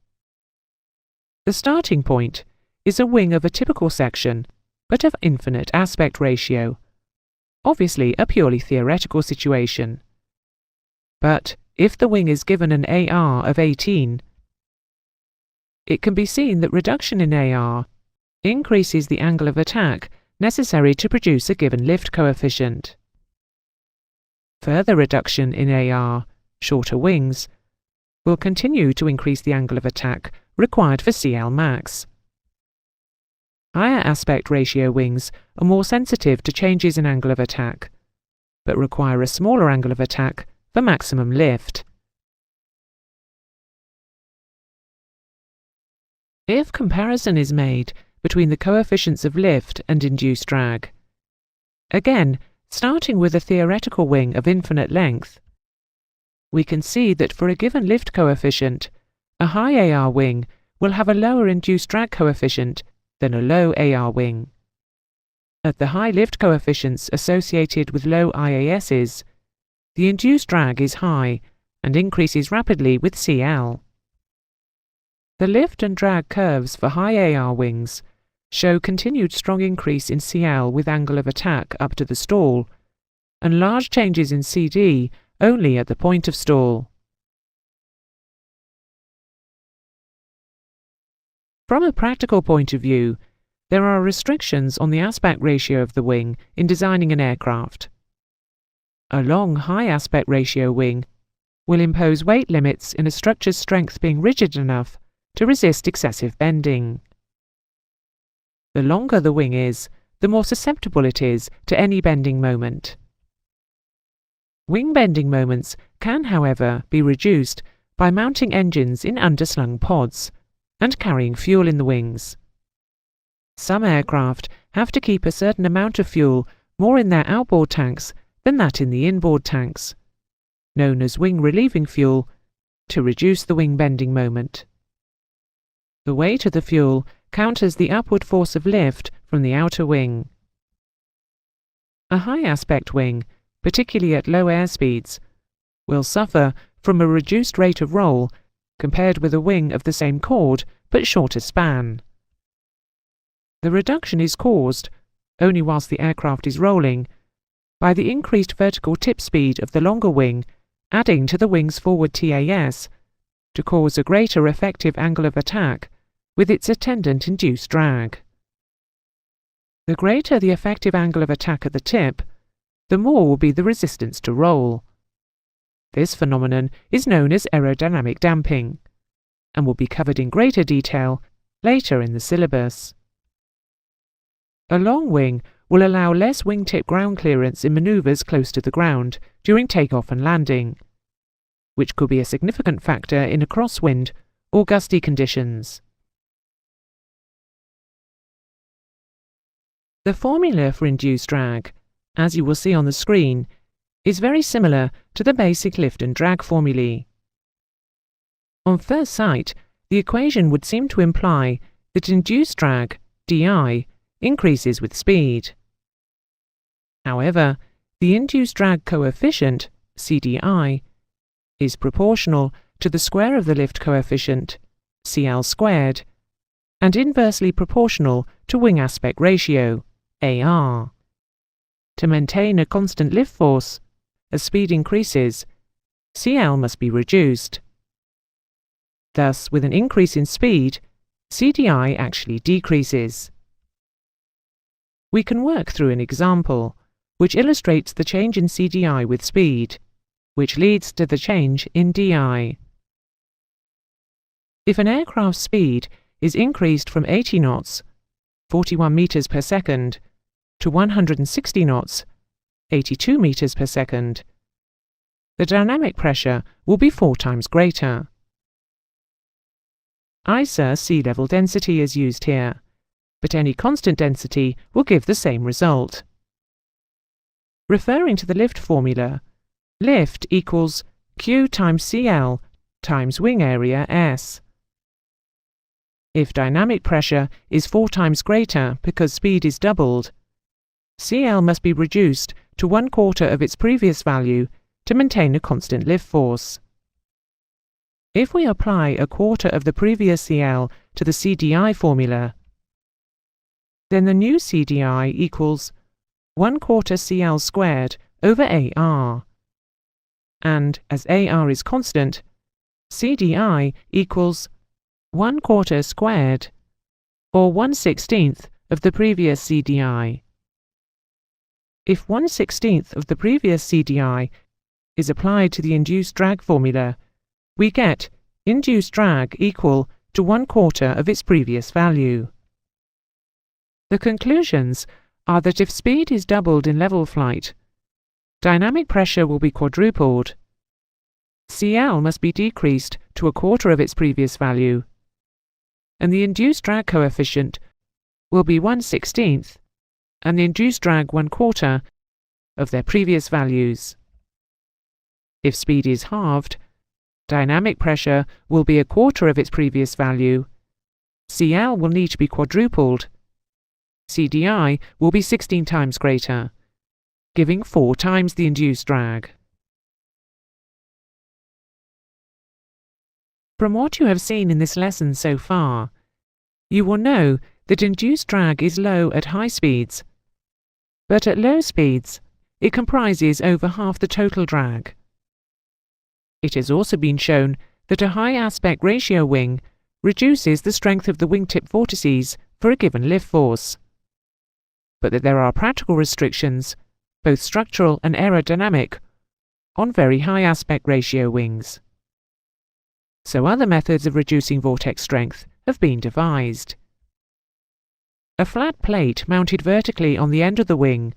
The starting point is a wing of a typical section, but of infinite aspect ratio, obviously a purely theoretical situation. But if the wing is given an AR of 18, it can be seen that reduction in AR increases the angle of attack necessary to produce a given lift coefficient. Further reduction in AR, shorter wings, will continue to increase the angle of attack required for CL max. Higher aspect ratio wings are more sensitive to changes in angle of attack, but require a smaller angle of attack for maximum lift. If comparison is made between the coefficients of lift and induced drag, again starting with a theoretical wing of infinite length, we can see that for a given lift coefficient, a high AR wing will have a lower induced drag coefficient than a low AR wing. At the high lift coefficients associated with low IASs, the induced drag is high and increases rapidly with CL. The lift and drag curves for high AR wings show continued strong increase in CL with angle of attack up to the stall, and large changes in CD only at the point of stall. From a practical point of view, there are restrictions on the aspect ratio of the wing in designing an aircraft. A long high aspect ratio wing will impose weight limits in a structure's strength being rigid enough to resist excessive bending. The longer the wing is, the more susceptible it is to any bending moment. Wing bending moments can, however, be reduced by mounting engines in underslung pods and carrying fuel in the wings. Some aircraft have to keep a certain amount of fuel more in their outboard tanks than that in the inboard tanks, known as wing relieving fuel, to reduce the wing bending moment. The weight of the fuel counters the upward force of lift from the outer wing. A high aspect wing, particularly at low airspeeds, will suffer from a reduced rate of roll compared with a wing of the same chord but shorter span. The reduction is caused, only whilst the aircraft is rolling, by the increased vertical tip speed of the longer wing adding to the wing's forward TAS to cause a greater effective angle of attack with its attendant induced drag. The greater the effective angle of attack at the tip, the more will be the resistance to roll. This phenomenon is known as aerodynamic damping, and will be covered in greater detail later in the syllabus. A long wing will allow less wingtip ground clearance in manoeuvres close to the ground during takeoff and landing, which could be a significant factor in a crosswind or gusty conditions. The formula for induced drag, as you will see on the screen, is very similar to the basic lift and drag formulae. On first sight, the equation would seem to imply that induced drag, dI, increases with speed. However, the induced drag coefficient, CDI, is proportional to the square of the lift coefficient, CL squared, and inversely proportional to wing aspect ratio, AR. To maintain a constant lift force, as speed increases, CL must be reduced. Thus, with an increase in speed, CDI actually decreases. We can work through an example, which illustrates the change in CDI with speed, which leads to the change in DI. If an aircraft's speed is increased from 80 knots, 41 meters per second, to 160 knots, 82 meters per second, the dynamic pressure will be 4 times greater. ISA sea level density is used here, but any constant density will give the same result. Referring to the lift formula, lift equals Q times CL times wing area S. If dynamic pressure is 4 times greater because speed is doubled, CL must be reduced to 1/4 of its previous value to maintain a constant lift force. If we apply 1/4 of the previous CL to the CDI formula, then the new CDI equals 1/4 CL squared over AR. And as AR is constant, CDI equals 1/4 squared, or 1/16 of the previous CDI. If 1/16 of the previous CDI is applied to the induced drag formula, we get induced drag equal to 1/4 of its previous value. The conclusions are that if speed is doubled in level flight, dynamic pressure will be quadrupled. CL must be decreased to 1/4 of its previous value, and the induced drag coefficient will be 1/16, and the induced drag 1/4 of their previous values. If speed is halved, dynamic pressure will be 1/4 of its previous value, CL will need to be quadrupled, CDI will be 16 times greater, giving 4 times the induced drag. From what you have seen in this lesson so far, you will know that induced drag is low at high speeds, but at low speeds it comprises over half the total drag. It has also been shown that a high aspect ratio wing reduces the strength of the wingtip vortices for a given lift force, but that there are practical restrictions, both structural and aerodynamic, on very high aspect ratio wings. So other methods of reducing vortex strength have been devised. A flat plate mounted vertically on the end of the wing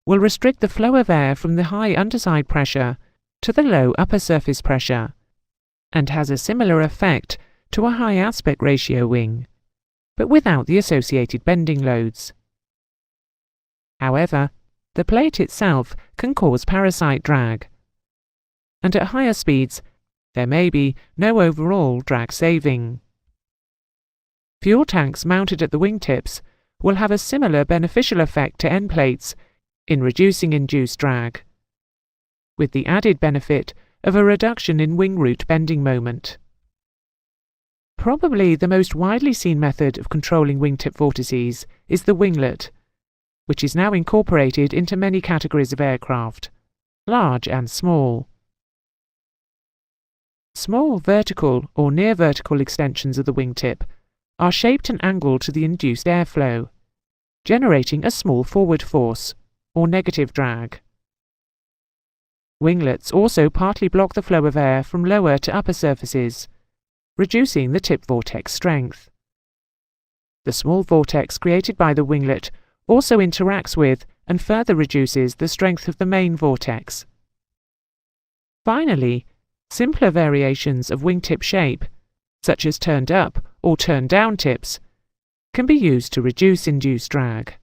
will restrict the flow of air from the high underside pressure to the low upper surface pressure, and has a similar effect to a high aspect ratio wing, but without the associated bending loads. However, the plate itself can cause parasite drag, and at higher speeds there may be no overall drag saving. Fuel tanks mounted at the wingtips will have a similar beneficial effect to end plates in reducing induced drag, with the added benefit of a reduction in wing root bending moment. Probably the most widely seen method of controlling wingtip vortices is the winglet, which is now incorporated into many categories of aircraft, large and small. Small vertical or near vertical extensions of the wingtip are shaped and angled to the induced airflow, generating a small forward force, or negative drag. Winglets also partly block the flow of air from lower to upper surfaces, reducing the tip vortex strength. The small vortex created by the winglet also interacts with and further reduces the strength of the main vortex. Finally, simpler variations of wingtip shape, such as turned up or turned down tips, can be used to reduce induced drag.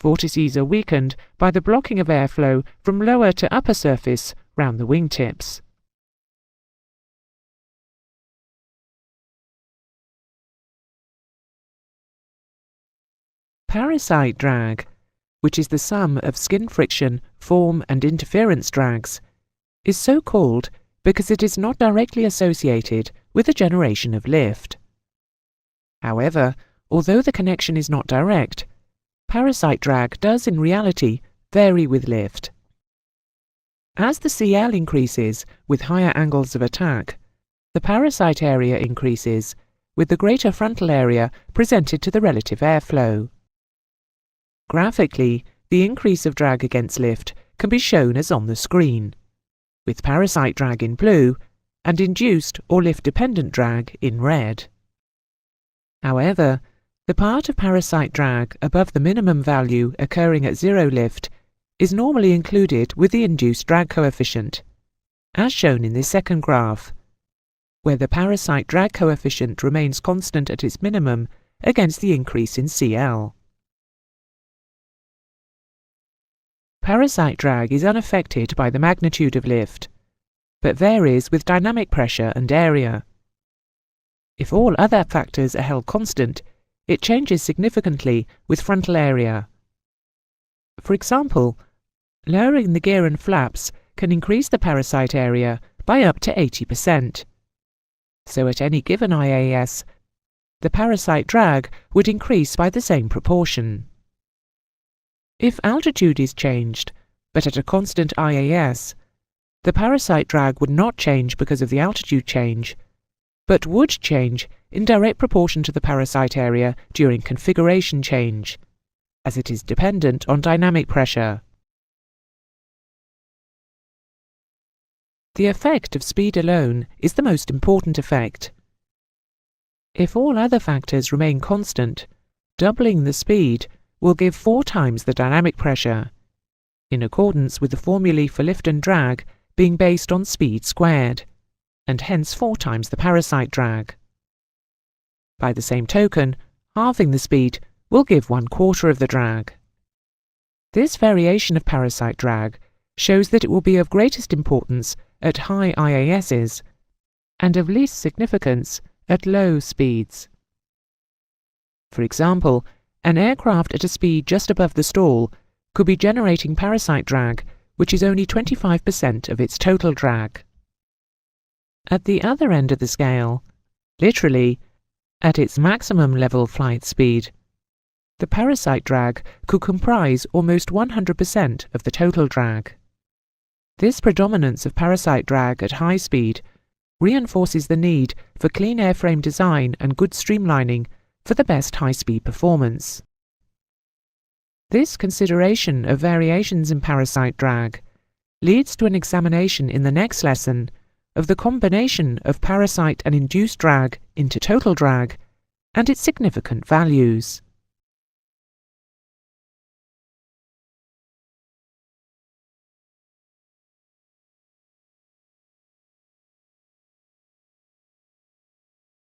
Vortices are weakened by the blocking of airflow from lower to upper surface round the wingtips. Parasite drag, which is the sum of skin friction, form and interference drags, is so called because it is not directly associated with the generation of lift. However, although the connection is not direct, parasite drag does in reality vary with lift. As the CL increases with higher angles of attack, the parasite area increases with the greater frontal area presented to the relative airflow. Graphically, the increase of drag against lift can be shown as on the screen, with parasite drag in blue and induced or lift-dependent drag in red. However, the part of parasite drag above the minimum value occurring at zero lift is normally included with the induced drag coefficient, as shown in this second graph, where the parasite drag coefficient remains constant at its minimum against the increase in CL. Parasite drag is unaffected by the magnitude of lift, but varies with dynamic pressure and area. If all other factors are held constant, it changes significantly with frontal area. For example, lowering the gear and flaps can increase the parasite area by up to 80%. So at any given IAS, the parasite drag would increase by the same proportion. If altitude is changed, but at a constant IAS, the parasite drag would not change because of the altitude change, but would change in direct proportion to the parasite area during configuration change, as it is dependent on dynamic pressure. The effect of speed alone is the most important effect. If all other factors remain constant, doubling the speed will give 4 times the dynamic pressure, in accordance with the formulae for lift and drag being based on speed squared, and hence 4 times the parasite drag. By the same token, halving the speed will give 1/4 of the drag. This variation of parasite drag shows that it will be of greatest importance at high IASs and of least significance at low speeds. For example, an aircraft at a speed just above the stall could be generating parasite drag which is only 25% of its total drag. At the other end of the scale, literally at its maximum level flight speed, the parasite drag could comprise almost 100% of the total drag. This predominance of parasite drag at high speed reinforces the need for clean airframe design and good streamlining for the best high-speed performance. This consideration of variations in parasite drag leads to an examination in the next lesson of the combination of parasite and induced drag into total drag and its significant values.